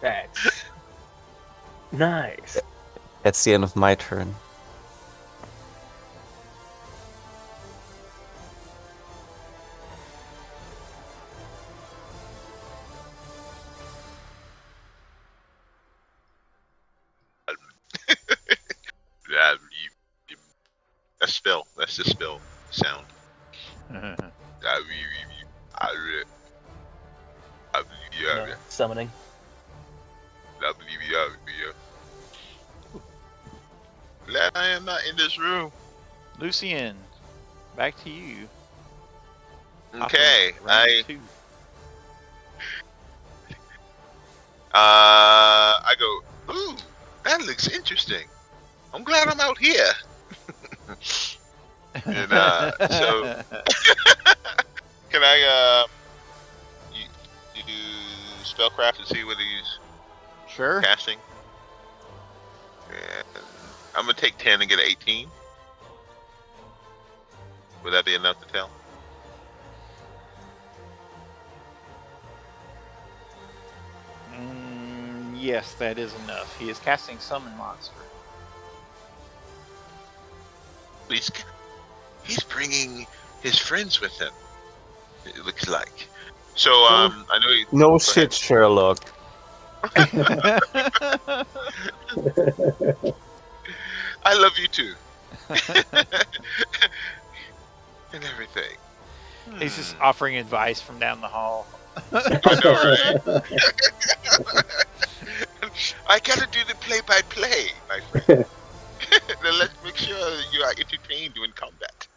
That's nice. That's the end of my turn. the spell sound? Summoning. Glad I am not in this room. Lucian, back to you. Okay, Round two. I go, ooh, that looks interesting. I'm glad I'm out here. And so can I you do spellcraft and see what he's Sure. casting? And I'm gonna take 10 and get an 18. Would that be enough to tell? Yes, that is enough. He is casting Summon Monster. He's bringing his friends with him. It looks like. So I know he. No go shit, ahead. Sherlock. I love you too. And everything. He's just offering advice from down the hall. I know, right? I gotta do the play-by-play, my friend. Then let's make sure you are entertained during combat.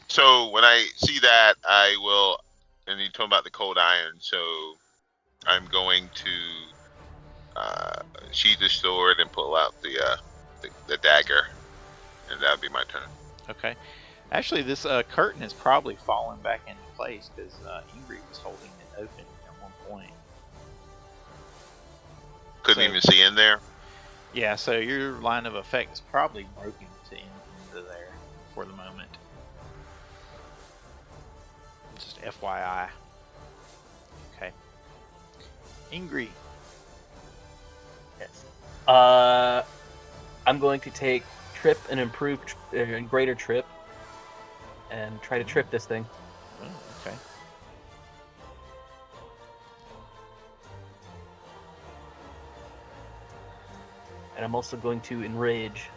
So when I see that, I will. And you told about the cold iron, so I'm going to sheath the sword and pull out the dagger, and that'll be my turn. Okay. Actually, this curtain has probably fallen back into place because Ingrid was holding it open at one point. Couldn't So- even see in there. Yeah, so your line of effect is probably broken into there for the moment. Just FYI. Okay. Ingrid. Yes. I'm going to take trip and improve greater trip and try to trip this thing. Oh, okay. And I'm also going to enrage.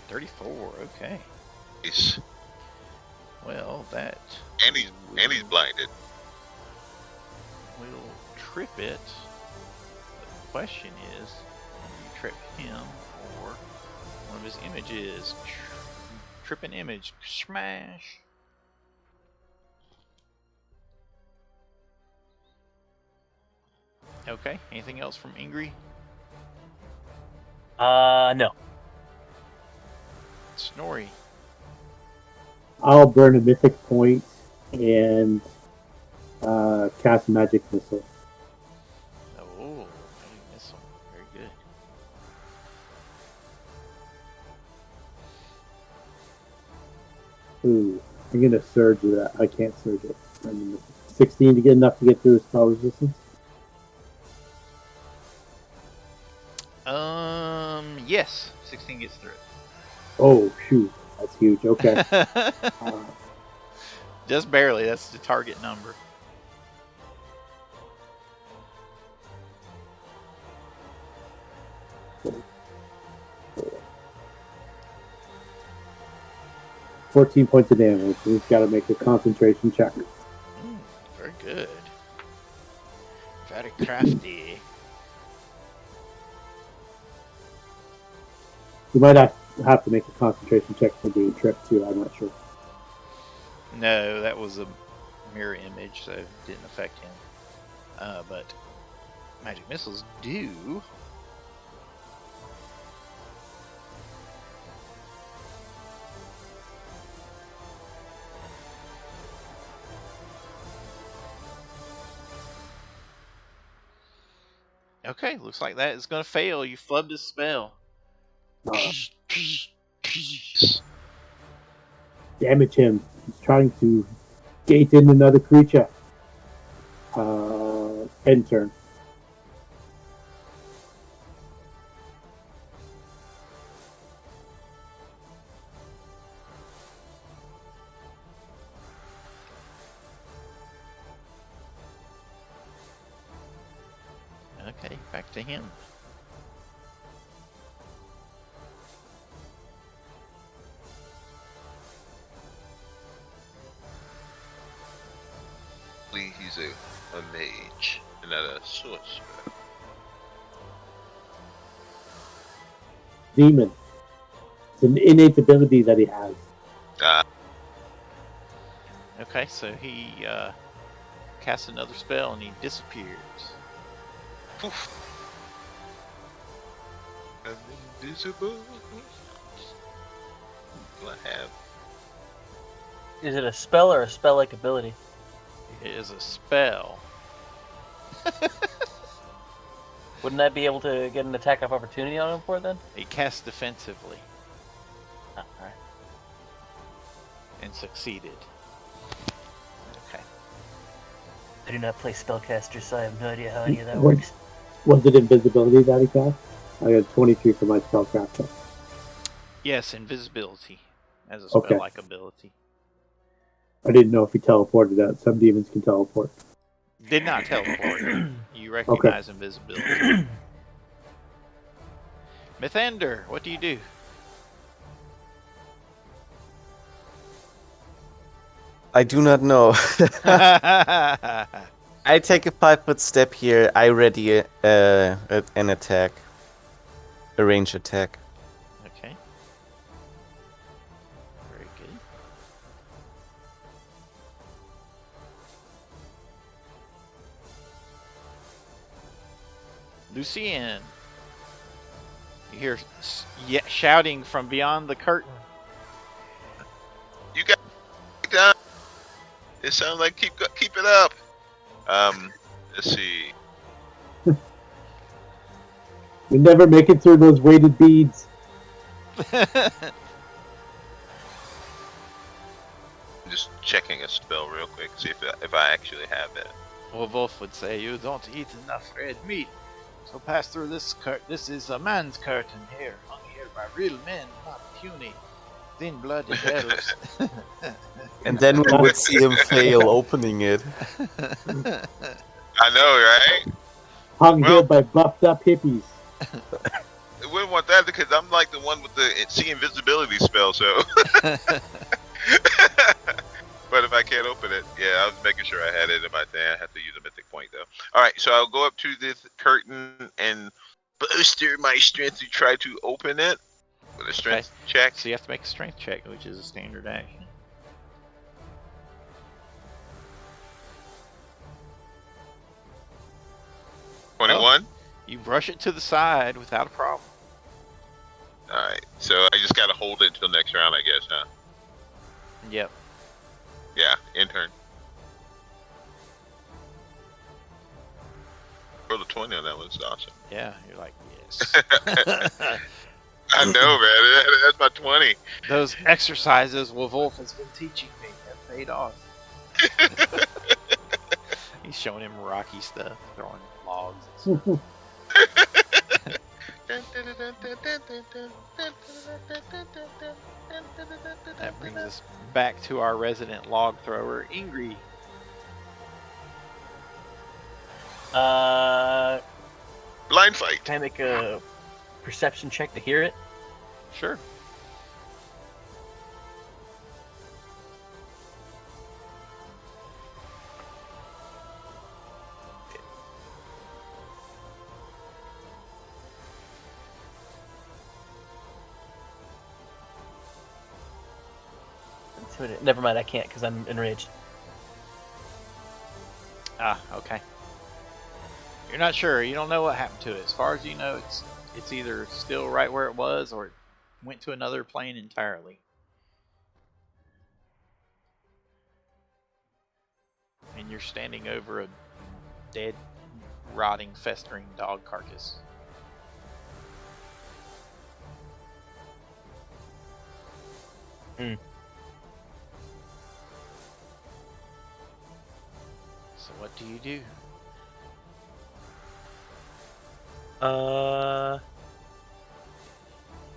$34. Okay. He's Well, that and he's blinded. will trip it. The question is, can you trip him or one of his images? Trip an image. Smash. Okay. Anything else from Ingrid? No. Snorri. I'll burn a mythic point and cast magic missile. Oh, magic missile. Very good. Ooh, I'm gonna surge that. I can't surge it. 16 to get enough to get through his spell resistance. Yes. 16 gets through Oh shoot, that's huge. Okay. it. Just barely. That's the target number. $14 points of damage. He's got to make a concentration check. Very good. Very crafty. You might have to make a concentration check for doing trip too. I'm not sure. No, that was a mirror image, so it didn't affect him. But magic missiles do. Okay, looks like that is going to fail. You flubbed his spell. Damage him. He's trying to gate in another creature. End turn. Okay, back to him. He's a mage and not a sorcerer. Demon. It's an innate ability that he has. Okay, so he casts another spell and he disappears. Poof. I'm invisible. Do I have? Is it a spell or a spell-like ability? It is a spell. Wouldn't I be able to get an attack of opportunity on him for it then? It casts defensively Oh, alright. and succeeded. Okay. I do not play spellcaster, so I have no idea how any of that What- works. Was it invisibility that he cast? I got 23 for my spellcaster. Yes, invisibility as a Okay. spell-like ability. I didn't know if he teleported out. Some demons can teleport. Did not teleport. You recognize invisibility. Mythander, what do you do? I do not know. I take a 5-foot step here. I ready an attack. A range attack. Okay. Very good. Lucien. You hear shouting from beyond the curtain. You got it down. It sounds like keep it up. Let's see. We never make it through those weighted beads. I'm just checking a spell real quick, see if I actually have it. Well, Wolf would say, you don't eat enough red meat. So pass through this curtain. This is a man's curtain here, hung here by real men, not puny, thin-blooded elves. And then we would see him fail opening it. I know, right? Hung Well- here by buffed up hippies. I wouldn't want that because I'm like the one with the see invisibility spell, so. But if I can't open it, yeah, I was making sure I had it in my thing. I have to use a mythic point though. All right, so I'll go up to this curtain and bolster my strength to try to open it with a strength check. So you have to make a strength check, which is a standard action. Oh. 21. You brush it to the side without a problem. All right, so I just gotta hold it until next round, I guess, huh? Yep. Yeah, intern. Roll a 20 on that one. It's awesome. Yeah, you're like, yes. I know, man. That's my 20. Those exercises Wolf has been teaching me have paid off. He's showing him rocky stuff, throwing logs and stuff. That brings us back to our resident log thrower, Ingrid. Blind fight. Can I make a perception check to hear it? Sure. Never mind, I can't because I'm enraged. Ah, okay. You're not sure. You don't know what happened to it. As far as you know, it's either still right where it was or it went to another plane entirely. And you're standing over a dead, rotting, festering dog carcass. Hmm. So what do you do?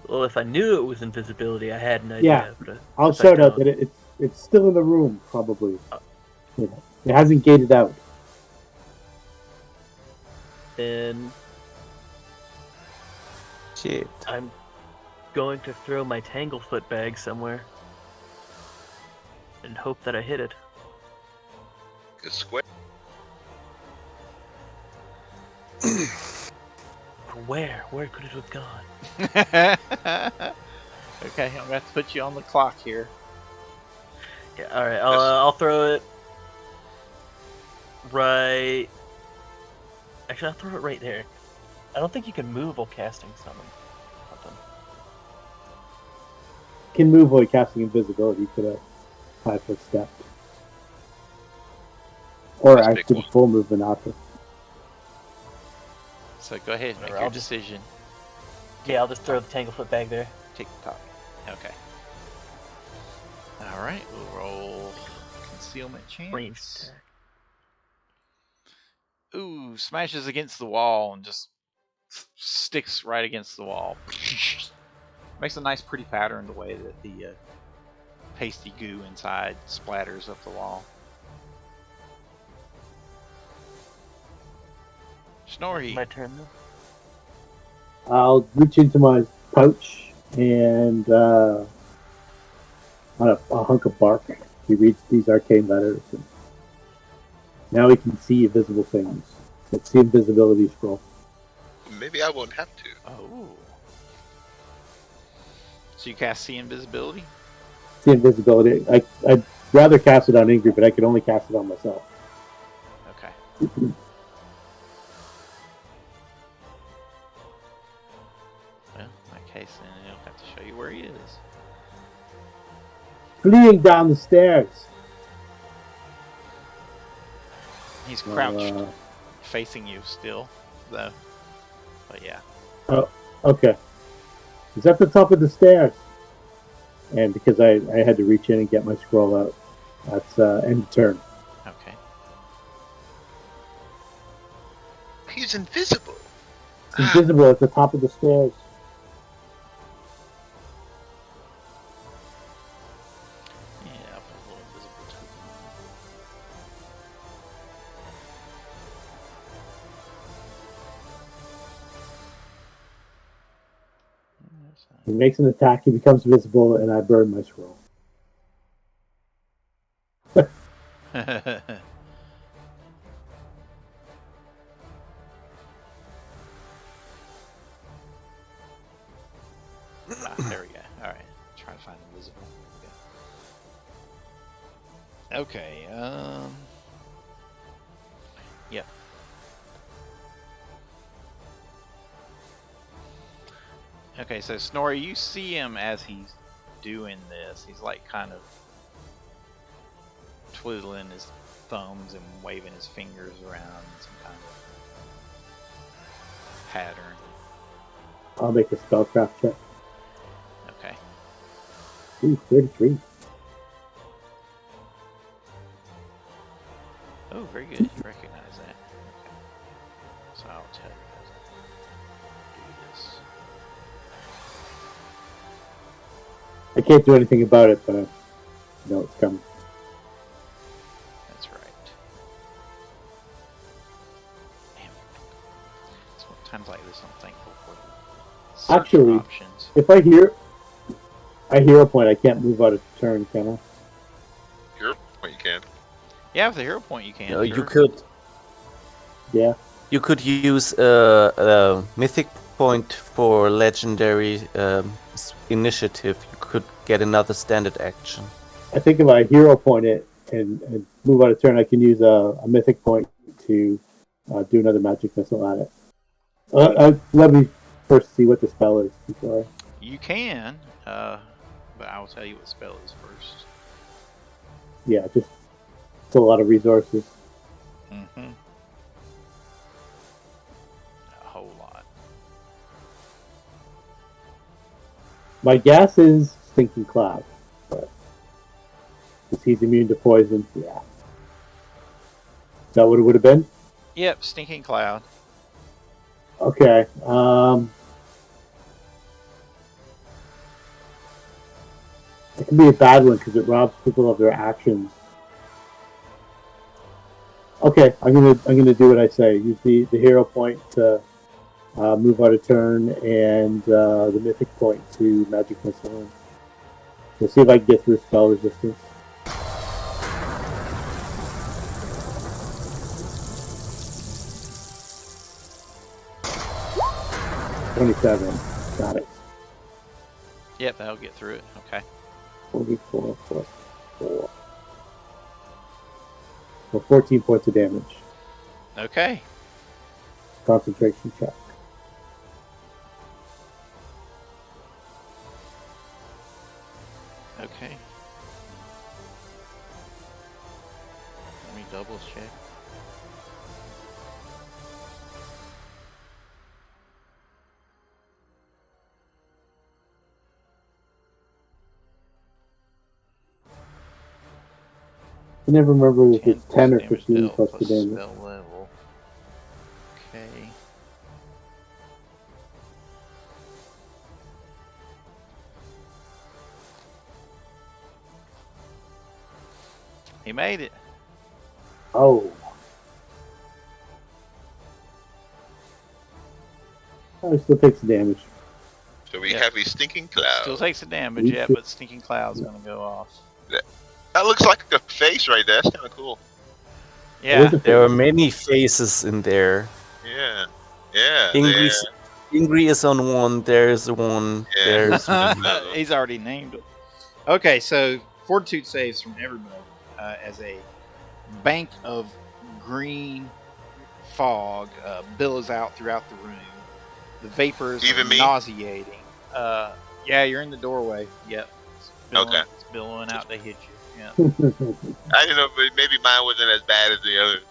Well, if I knew it was invisibility, I had an idea. Yeah. But I'll if I shout out don't- that it's still in the room, probably. It hasn't gated out. Then Shit. I'm going to throw my Tanglefoot bag somewhere and hope that I hit it. Good square. Where? Where could it have gone? Okay, I'm going to have to put you on the clock here. Yeah, alright, I'll throw it right... Actually, I'll throw it right there. I don't think you can move while casting something. Can move while casting invisibility for that 5-foot step. Or That's a big actually one. full movement after. So go ahead and make Whatever, your I'll just- decision. Yeah, I'll just throw the Tanglefoot bag there. Tick tock. Okay. Alright, we'll roll concealment Ranged chance. attack. Ooh, smashes against the wall and just sticks right against the wall. Makes a nice pretty pattern the way that the pasty goo inside splatters up the wall. Snorri. My turn though. I'll reach into my pouch and on a hunk of bark, he reads these arcane letters. And now he can see invisible things. It's the invisibility scroll. Maybe I won't have to. Oh. So you cast See Invisibility? See invisibility. I'd rather cast it on Ingrid, but I can only cast it on myself. Okay. Well, in that case, then it'll have to show you where he is. Fleeing down the stairs. He's crouched, facing you still, though. But yeah. Okay. He's at the top of the stairs. And because I had to reach in and get my scroll out, that's end turn. Okay. He's invisible. It's invisible at the top of the stairs. Yeah, I'll put a little invisible token on. He makes an attack, he becomes visible, and I burn my scroll. There we go. Alright. Try to find invisible. Okay, Yep. Okay, so Snorri, you see him as he's doing this. He's like kind of twiddling his thumbs and waving his fingers around in some kind of pattern. I'll make a spellcraft check. Okay. Ooh, 33. Oh, very good. You recognize that. Okay. So I'll tell you as I do this. I can't do anything about it, but I know it's coming. That's right. Damn. It's what times like this I'm thankful for the search Actually, options. If I hear a point, I can't move out of turn, can I? Here, you can. Yeah, with the hero point you can. You sure. could Yeah. you could use a mythic point for legendary initiative. You could get another standard action. I think if I hero point it and move out of turn, I can use a mythic point to do another magic missile at it. Let me first see what the spell is before. You can, but I will tell you what spell is first. Yeah, just it's a lot of resources. Mm-hmm. A whole lot. My guess is Stinking Cloud, but since he's immune to poison, yeah. Is that what it would have been? Yep, Stinking Cloud. Okay. It can be a bad one because it robs people of their actions. Okay, I'm gonna do what I say. Use the hero point to move out of turn, and the mythic point to magic missile. We'll see if I can get through spell resistance. 27. Got it. Yep, that'll get through it. Okay. 44 plus 4. So 14 points of damage. Okay. Concentration check. Okay. Let me double check. I never remember if 10 it's 10 or damage 15 dealt plus the plus damage. spell level. Okay. He made it. Oh. Oh, he still takes the damage. So we Yeah. have a stinking cloud. Still takes the damage, yeah, but Stinking Cloud's gonna go off. That looks like a face right there. That's kind of cool. Yeah. There are many faces in there. Yeah. Yeah. Ingri is on one. There's one. Yeah. There's He's already named it. Okay, so fortitude saves from everybody as a bank of green fog billows out throughout the room. The vapors Even are me? nauseating. Yeah, you're in the doorway. Yep. Okay. It's billowing out to hit you. Yeah. I didn't know, but maybe mine wasn't as bad as the others.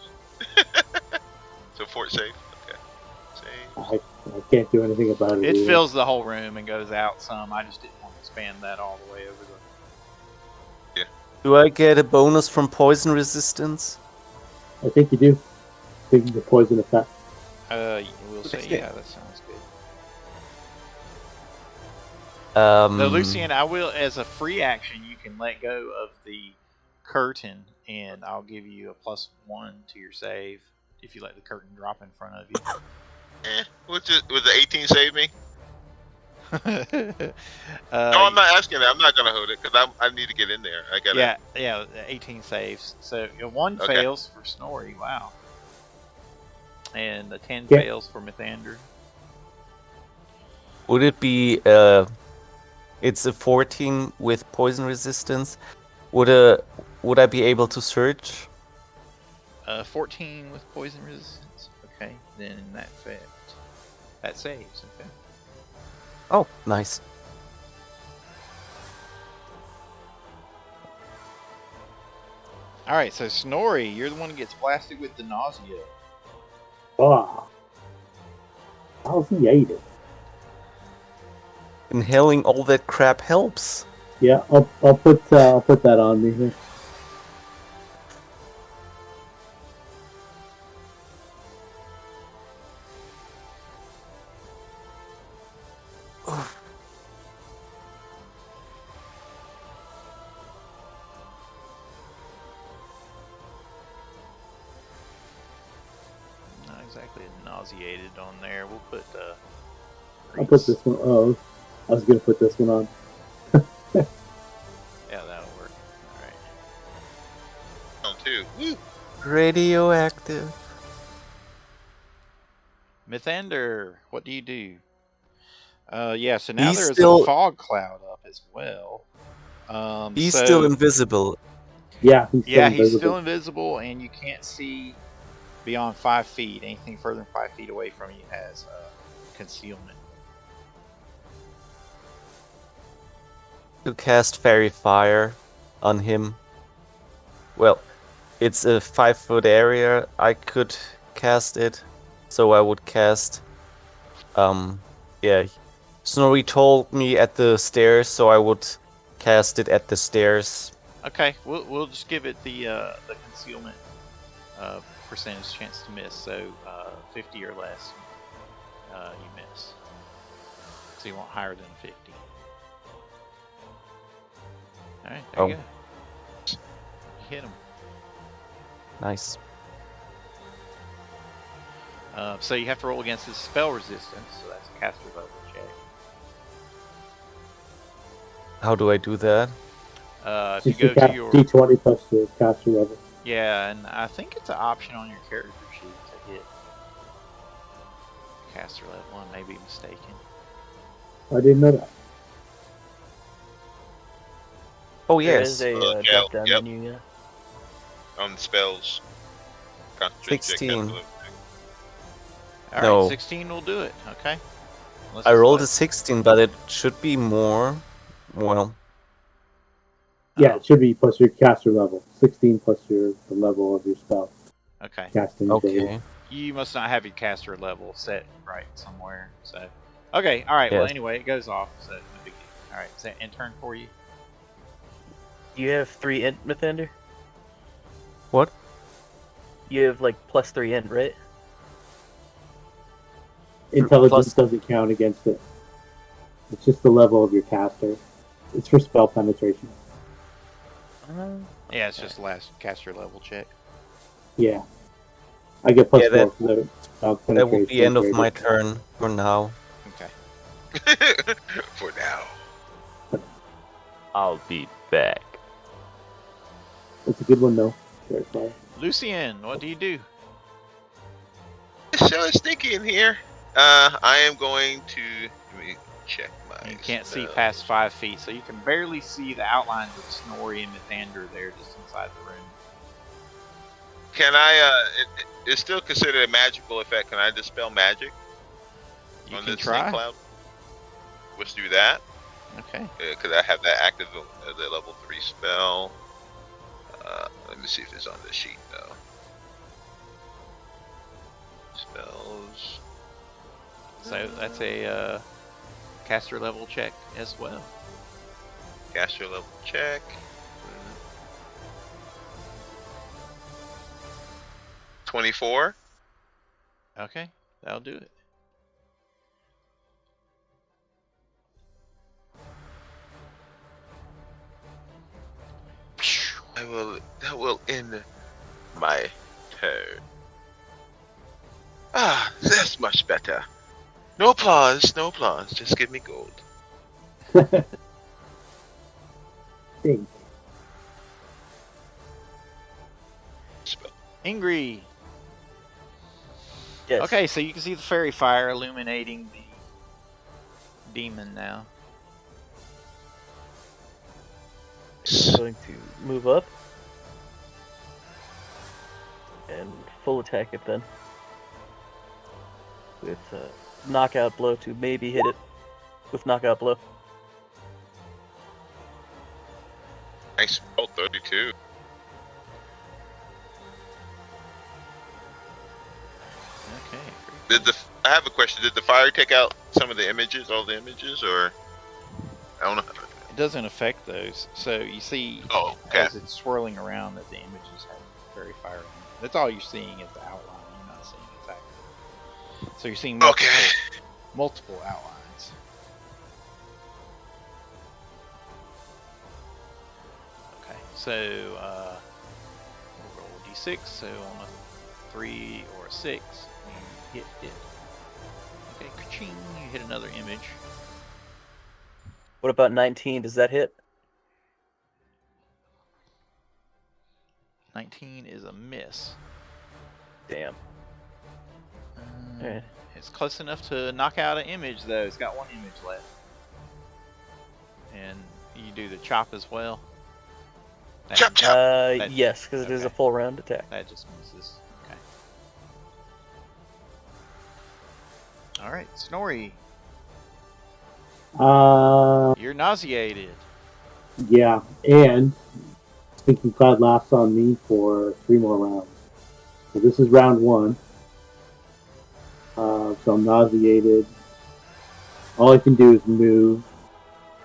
So fort safe. Okay. Save. I can't do anything about it. It either. fills the whole room and goes out some. I just didn't want to expand that all the way over the. Do I get a bonus from poison resistance? I think you do. Taking the poison effect. We'll say, yeah, that sounds good. Um, So, Lucian, I will, as a free action, you can let go of the curtain, and I'll give you a +1 to your save if you let the curtain drop in front of you. Was the 18 save me? No, uh, I'm not asking that. I'm not gonna hold it because I need to get in there. I gotta. yeah, 18 saves. So one Okay. fails for Snorri. Wow. And a 10 Yeah. fails for Mythander. would it be it's a 14 with poison resistance? Would I be able to search? 14 with poison resistance. Okay, then that saves. Okay. Oh, nice. All right, so Snorri, you're the one who gets blasted with the nausea. Ah. Nauseated. Inhaling all that crap helps. Yeah, I'll put that on me here. Not exactly nauseated on there. We'll put. I'll put this one. Oh, I was gonna put this one on. Yeah, that'll work. All right. On two. Woo. Radioactive. Mythander, what do you do? Yeah, so now He's there's still- a fog cloud up as well. He's so- still invisible. Yeah, he's still Yeah, invisible. he's still invisible, and you can't see beyond 5 feet. Anything further than 5 feet away from you has concealment. To cast Fairy Fire on him. Well, it's a 5-foot area. I could cast it, so I would cast. Yeah. Snorri told me at the stairs, so I would cast it at the stairs. Okay, we'll just give it the concealment percentage chance to miss. So 50 or less, you miss. So you want higher than 50. All right, there you go. You hit him. Nice. So you have to roll against his spell resistance. So that's a caster level check. How do I do that? If you go to your D20 plus your caster level. yeah, and I think it's an option on your character sheet to hit caster level. I may be mistaken. I didn't know that. Oh There yes, is a Yeah, drop down yep. menu, yeah. On spells. Concentration check, 16. caster level. All No. right, 16 will do it. Okay. Unless I it's rolled a less. 16, but it should be more. Well, Yeah, Oh, it should be plus your caster level. 16 plus the level of your spell okay. casting ability. okay. You must not have your caster level set right somewhere. So, okay. All right. Well, Yes. anyway, it goes off. So no big deal. All right. Is that end turn for you? You have 3 int, Mythander? What? You have like +3 int, right? Intelligence Plus- doesn't count against it. It's just the level of your caster. It's for spell penetration. Yeah, it's just the last caster level check. Yeah. I get plus Yeah, 4 for the spell penetration. That would be end of greater. my turn for now. Okay. For now. I'll be back. It's a good one, though. Very fire. Lucien, what do you do? It's so stinky in here. I am going to let me check my. You can't see spells. past 5 feet, so you can barely see the outlines of Snorri and Mythander there just inside the room. Can I? It's still considered a magical effect. Can I dispel magic You on can this snake try. cloud? Let's do that. Okay. Because I have that active as a level 3 spell. Let me see if it's on the sheet though. Spells. So that's a caster level check as well. Caster level check. 24. Okay, that'll do it. That will end my turn. Ah, that's much better. No applause, no applause. Just give me gold. Think. Spell. Ingri. Yes. Okay, so you can see the fairy fire illuminating the demon now. I'm going to move up. And full attack it then. With knockout blow to maybe hit it with knockout blow. Nice. Oh, 32. Okay. I have a question. Did the fire take out some of the images, all the images, or I don't know. It doesn't affect those. So you see, Oh, okay. as it's swirling around, that the images have fairy fire in them. That's all you're seeing is the outline. You're not seeing exactly. So you're seeing multiple outlines. Okay, so we'll roll a d6. So on a 3 or a 6, you hit it. Okay, ka-ching, you hit another image. What about 19? Does that hit? 19 is a miss. Damn. Alright. It's close enough to knock out an image, though. It's got one image left. And you do the chop as well. Chop, chop. Yes, because it is a okay. full round attack. That just misses. Okay. Alright, Snorri. You're nauseated. Yeah, and Thinking Cloud lasts on me for 3 more rounds. So this is round 1. So I'm nauseated. All I can do is move.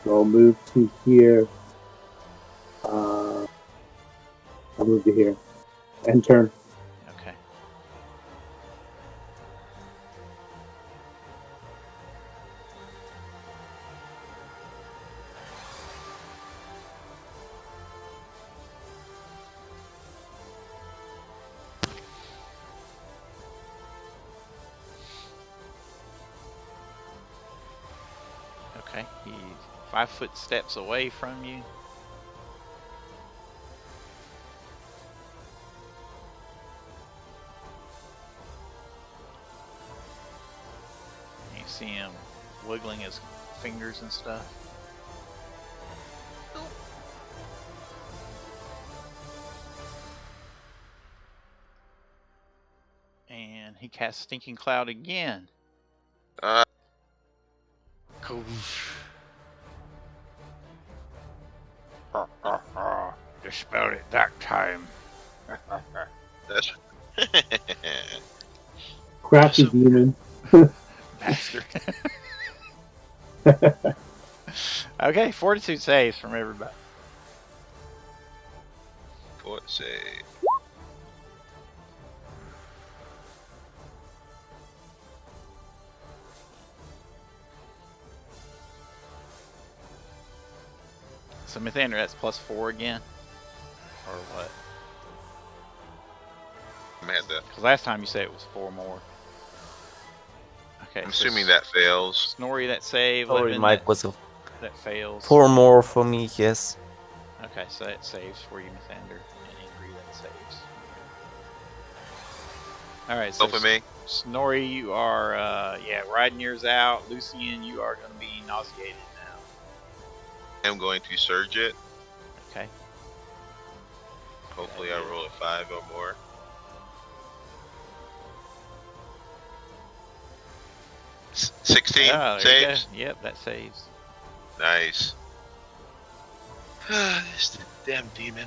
So I'll move to here. I'll move to here. End turn. Okay. Okay, he's 5 foot steps away from you. You see him wiggling his fingers and stuff. And he casts Stinking Cloud again. Dispelled it that time. That's Crafty demon. Bastard. Okay, fortitude saves from everybody. fort save. So Mythander, that's +4 again? Or what? I had to. Because last time you said it was 4 more. Okay, I'm so assuming that fails. Snorri, that save. Sorry, Levin, Mike was a that fails. 4 more for me, yes. Okay, so that saves for you, Mythander. And Ingrid, that saves. Alright, so So for me, Snorri, you are, riding yours out. Lucian, you are going to be nauseated now. I'm going to surge it. Okay. Hopefully, I roll a 5 or more. S 16 Oh, there saves. you go. Yep, that saves. Nice. This damn demon.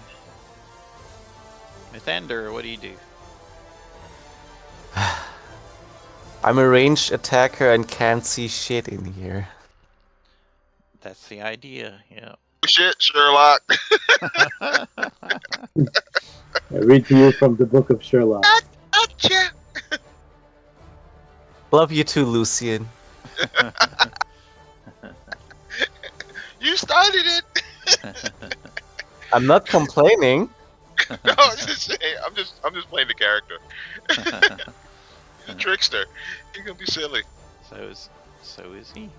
Mythander, what do you do? I'm a ranged attacker and can't see shit in here. That's the idea, yeah. Shit, Sherlock. I read to you from the book of Sherlock. Gotcha. Love you too, Lucian. You started it. I'm not complaining. No, I'm just saying. I'm just playing the character. He's a trickster. He's gonna be silly. So is he.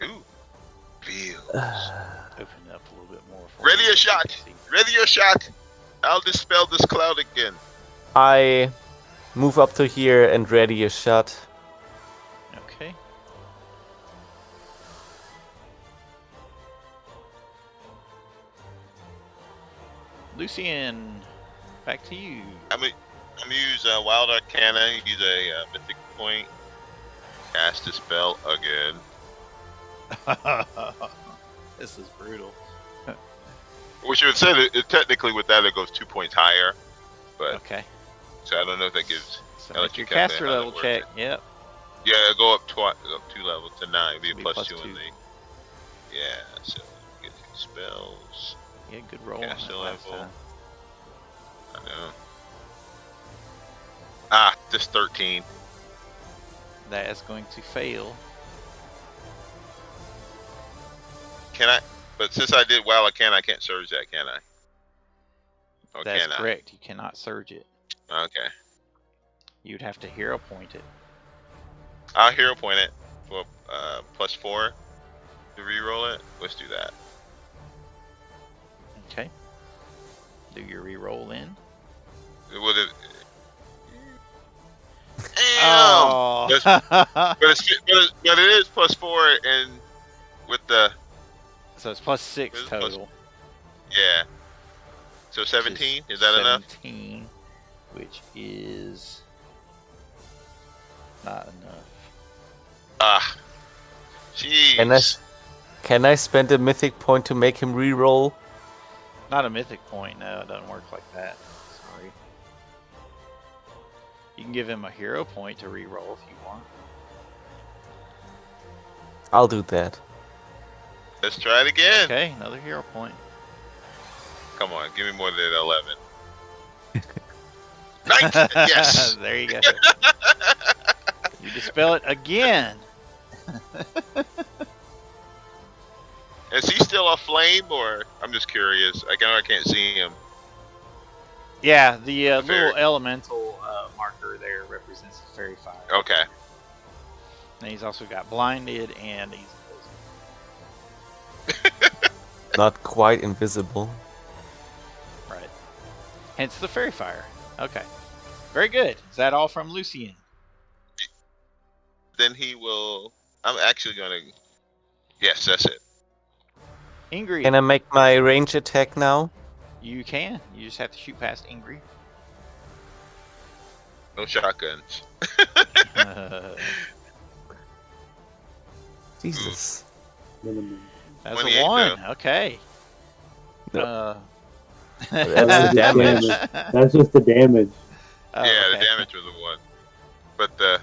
Ooh. Feels. Open it up a little bit more. For Ready you a shot. to see. Ready your shot. I'll dispel this cloud again. I move up to here and ready a shot. Okay. Lucian, back to you. I'm gonna use Wild Arcana. Use a mythic point. Cast a spell again. This is brutal. Which you would say that technically with that it goes 2 points higher, but Okay. so I don't know if that gives. So I'll make let your you calculate caster how that level works. check. Yep. Yeah, it'll go up 2 levels to 9. It'll be a Be plus plus 2 in two. the. Yeah, so get 2 spells. Yeah, good roll on Caster that last level. time. I know. Ah, just 13. That is going to fail. Can I? But since I did Wild Arcana, I can't surge that, can I? Or That's can I? correct. You cannot surge it. Okay. You'd have to hero point it. I'll hero point it for +4 to reroll it. Let's do that. Okay. Do your re-roll in. It would have. Damn! Oh. But it is +4 and with the So it's +6 It's plus- total. yeah. So 17 is that enough? 17, which is not enough. Ah, jeez. Can I spend a mythic point to make him re-roll? Not a mythic point. No, it doesn't work like that. Sorry. You can give him a hero point to re-roll if you want. I'll do that. Let's try it again. Okay, another hero point. Come on, give me more than 11. 19. Yes. There you go. You dispel it again. Is he still aflame, or I'm just curious? I can't see him. Yeah, the Fairy. little elemental marker there represents the fairy fire. Okay. And he's also got blinded, and he's Not quite invisible. right. Hence the fairy fire. Okay. Very good. Is that all from Lucien? Then he will. I'm actually gonna. Yes, that's it. Ingrid. Can I make my range attack now? You can. You just have to shoot past Ingrid. No shotguns. Jesus. Minimum. That's 28 a 1. Okay. No. That's damage. That's just the damage. Oh, Yeah, okay. the damage was a 1. But the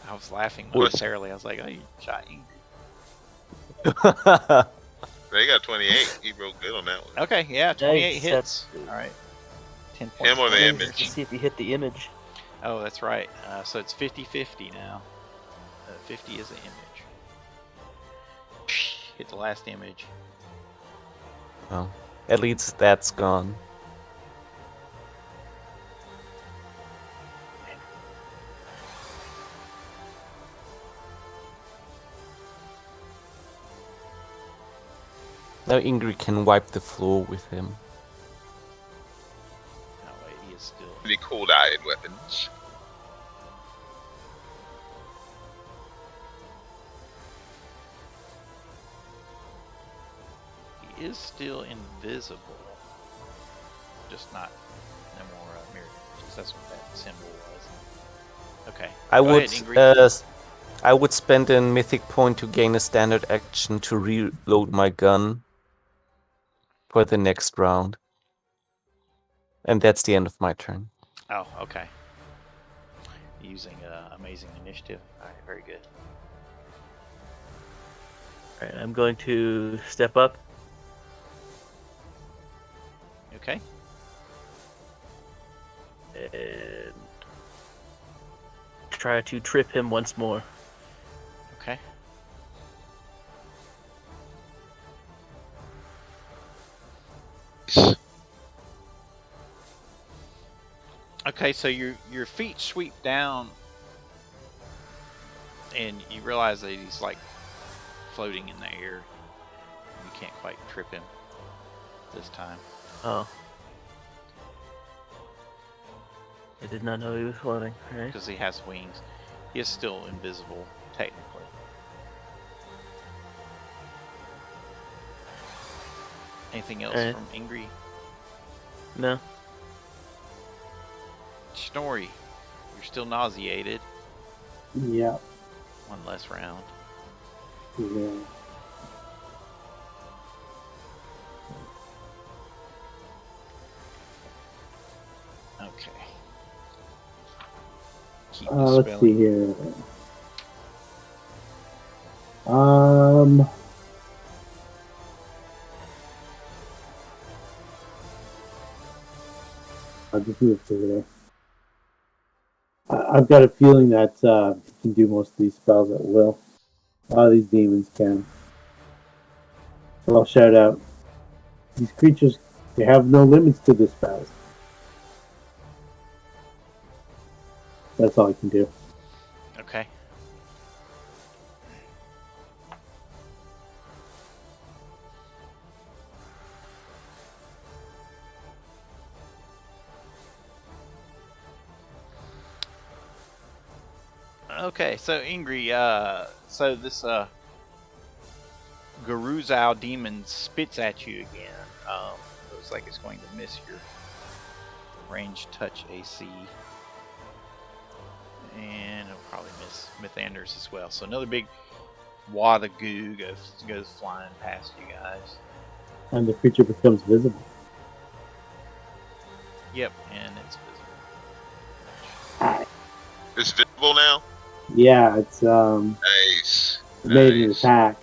I was laughing What? momentarily. I was like, oh, you shot Ingrid. they got 28. He rolled good on that one. Okay, yeah, 28 Nice, hits. that's- All right. 10 points. Him or the of image? damage. To see if you hit the image. Oh, that's right. So it's 50-50 now. 50 is the image. Hit the last image. Well, at least that's gone. Now Ingrid can wipe the floor with him. No, wait, he is still. Any cold-eyed weapons. He is still invisible. Just not no more mirror images. That's what that symbol was. Okay. I Go would ahead, Ingrid. I would spend a mythic point to gain a standard action to reload my gun for the next round. And that's the end of my turn. Oh, okay. Using amazing initiative. All right, very good. Alright, I'm going to step up. Okay. And try to trip him once more. Okay. Okay, so your feet sweep down, and you realize that he's like floating in the air. You can't quite trip him this time. Oh. I did not know he was floating. Alright. Because he has wings. He is still invisible, technically. Anything else Alright. from Ingrid? No. Snorri, you're still nauseated. Yeah. One less round. Yeah. Okay. Keep Let's spelling. see here. I'll just move to there. I've got a feeling that you can do most of these spells at will. A lot of these demons can. So I'll shout out. These creatures, they have no limits to the spells. That's all I can do. Okay. Okay, so Ingrid, so this Garuzao demon spits at you again. Looks like it's going to miss your range touch AC. And it'll probably miss Mythander's as well. So another big wad of goo goes flying past you guys. And the creature becomes visible. Yep, and it's visible. It's visible now? Yeah, it's Nice. made an Nice. attack.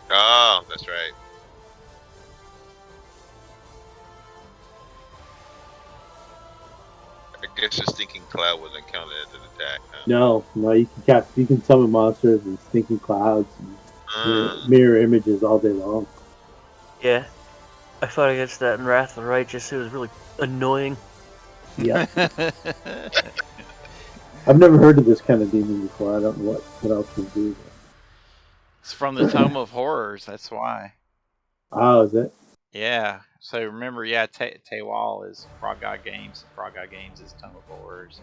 Oh, that's right. I guess the stinking cloud wasn't counted as an attack, huh? No, you can summon monsters and stinking clouds and mirror images all day long. Yeah. I fought against that in Wrath of the Righteous. It was really annoying. Yeah. I've never heard of this kind of demon before. I don't know what else can do. It's from the Tome of Horrors. That's why. Oh, is it? Yeah. So remember, yeah, Tehuatl is Frog God Games. Frog God Games is Tome of Horrors.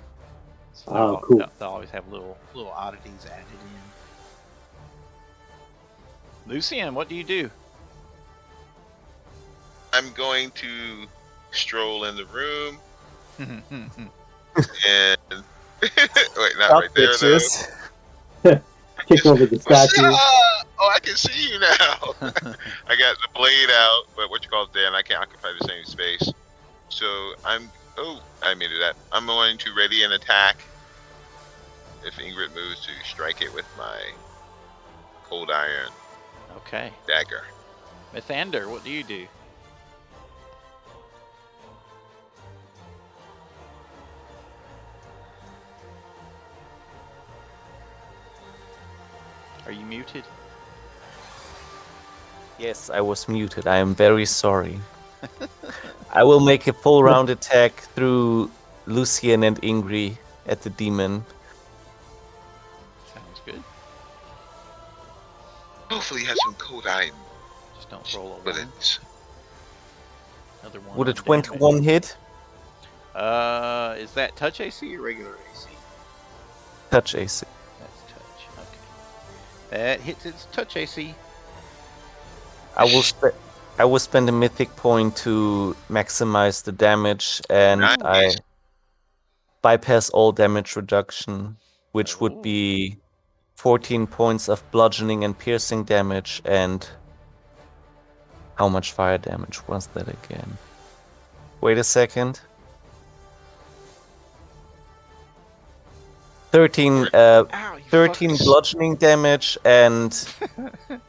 So Cool. They'll always have little oddities added in. Lucian, what do you do? I'm going to stroll in the room and wait, not right there bitches. though. Kick over the What's statue. up? Oh, I can see you now. I got the blade out, but what you call it there, and I can't occupy the same space. So I made it up. I'm going to ready an attack if Ingrid moves to strike it with my cold iron Okay. dagger. Pathfinder, what do you do? Are you muted? Yes, I was muted. I am very sorry. I will make a full round attack through Lucian and Ingri at the demon. Sounds good. Hopefully, he has some cold iron Just don't roll a one. bullets. Another one. Would a on 21 damage. hit? Is that touch AC or regular AC? Touch AC. That's touch. Okay. That hits its touch AC. I will spend a mythic point to maximize the damage, and I Nice. bypass all damage reduction, which would Oh. be 14 points of bludgeoning and piercing damage, and how much fire damage was that again? Wait a second. 13 Ow, you 13 fucking bludgeoning damage and cat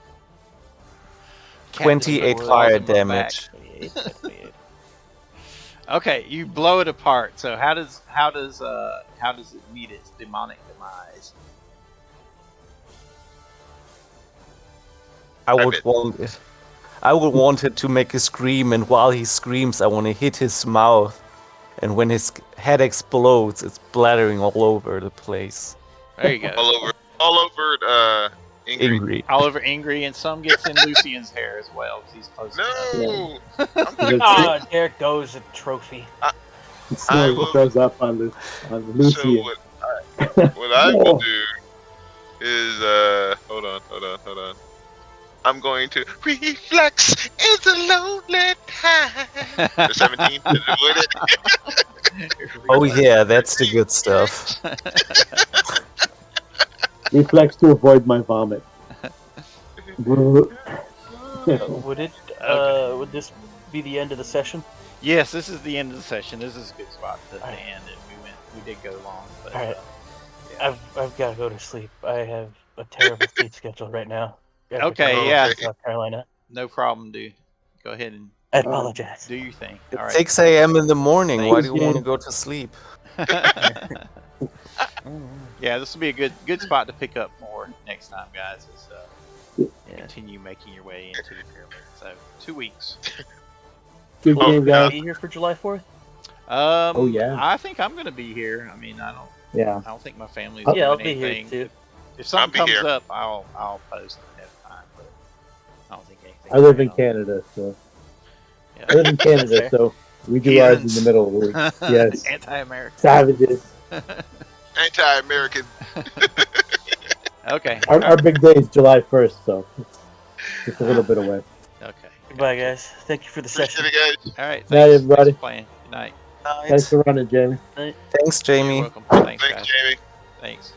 28 just fire claws in my damage. back. That's weird. Okay, you blow it apart. So how does it meet its demonic demise? I would Rabbit. want it. I would want it to make a scream, and while he screams, I want to hit his mouth. And when his head explodes, it's blathering all over the place. There you go. all over Ingrid. Ingrid. All over Ingrid, and some gets in Lucian's hair as well because he's close. No. Ah, there goes a trophy. It still shows up on the So Lucian. what I will do is hold on. I'm going to reflex is a lonely time. The 17 to avoid it. Oh yeah, that's the good stuff. Reflex to avoid my vomit. Would this be the end of the session? Yes, this is the end of the session. This is a good spot to Alright. end it. We did go long, but Alright. yeah. I've got to go to sleep. I have a terrible sleep schedule right now. After Okay, coming yeah. from South Carolina. No problem, dude. Go ahead and I apologize. do your thing. It's All right. 6 a.m. in the morning. Why do you Thanks, want to Jim. go to sleep? Yeah, this will be a good spot to pick up more next time, guys. Is continue making your way into the pyramid. So 2 weeks. Good Oh, game, Will guys. you be here for July 4th? Oh, yeah. I think I'm gonna be here. I mean, I Yeah. don't think my family's Yeah, doing I'll be here anything. too. If something I'll be comes here. up, I'll post ahead of time. But I don't think anything. I live in Canada, so Yeah. I live in Canada, Fair. so we do ours in Heathens. the middle of the week. Yes. Anti-American. Savages. Anti-American. Okay. Our big day is July 1st, so it's just a little bit away. Okay. Goodbye, guys. Thank you for the session. Appreciate it, guys. All right. Night, everybody. Thanks for playing. Good night. Thanks for running, Jamie. Thanks, You're Jamie. welcome. Thanks, Thanks, guys. Jamie. Thanks.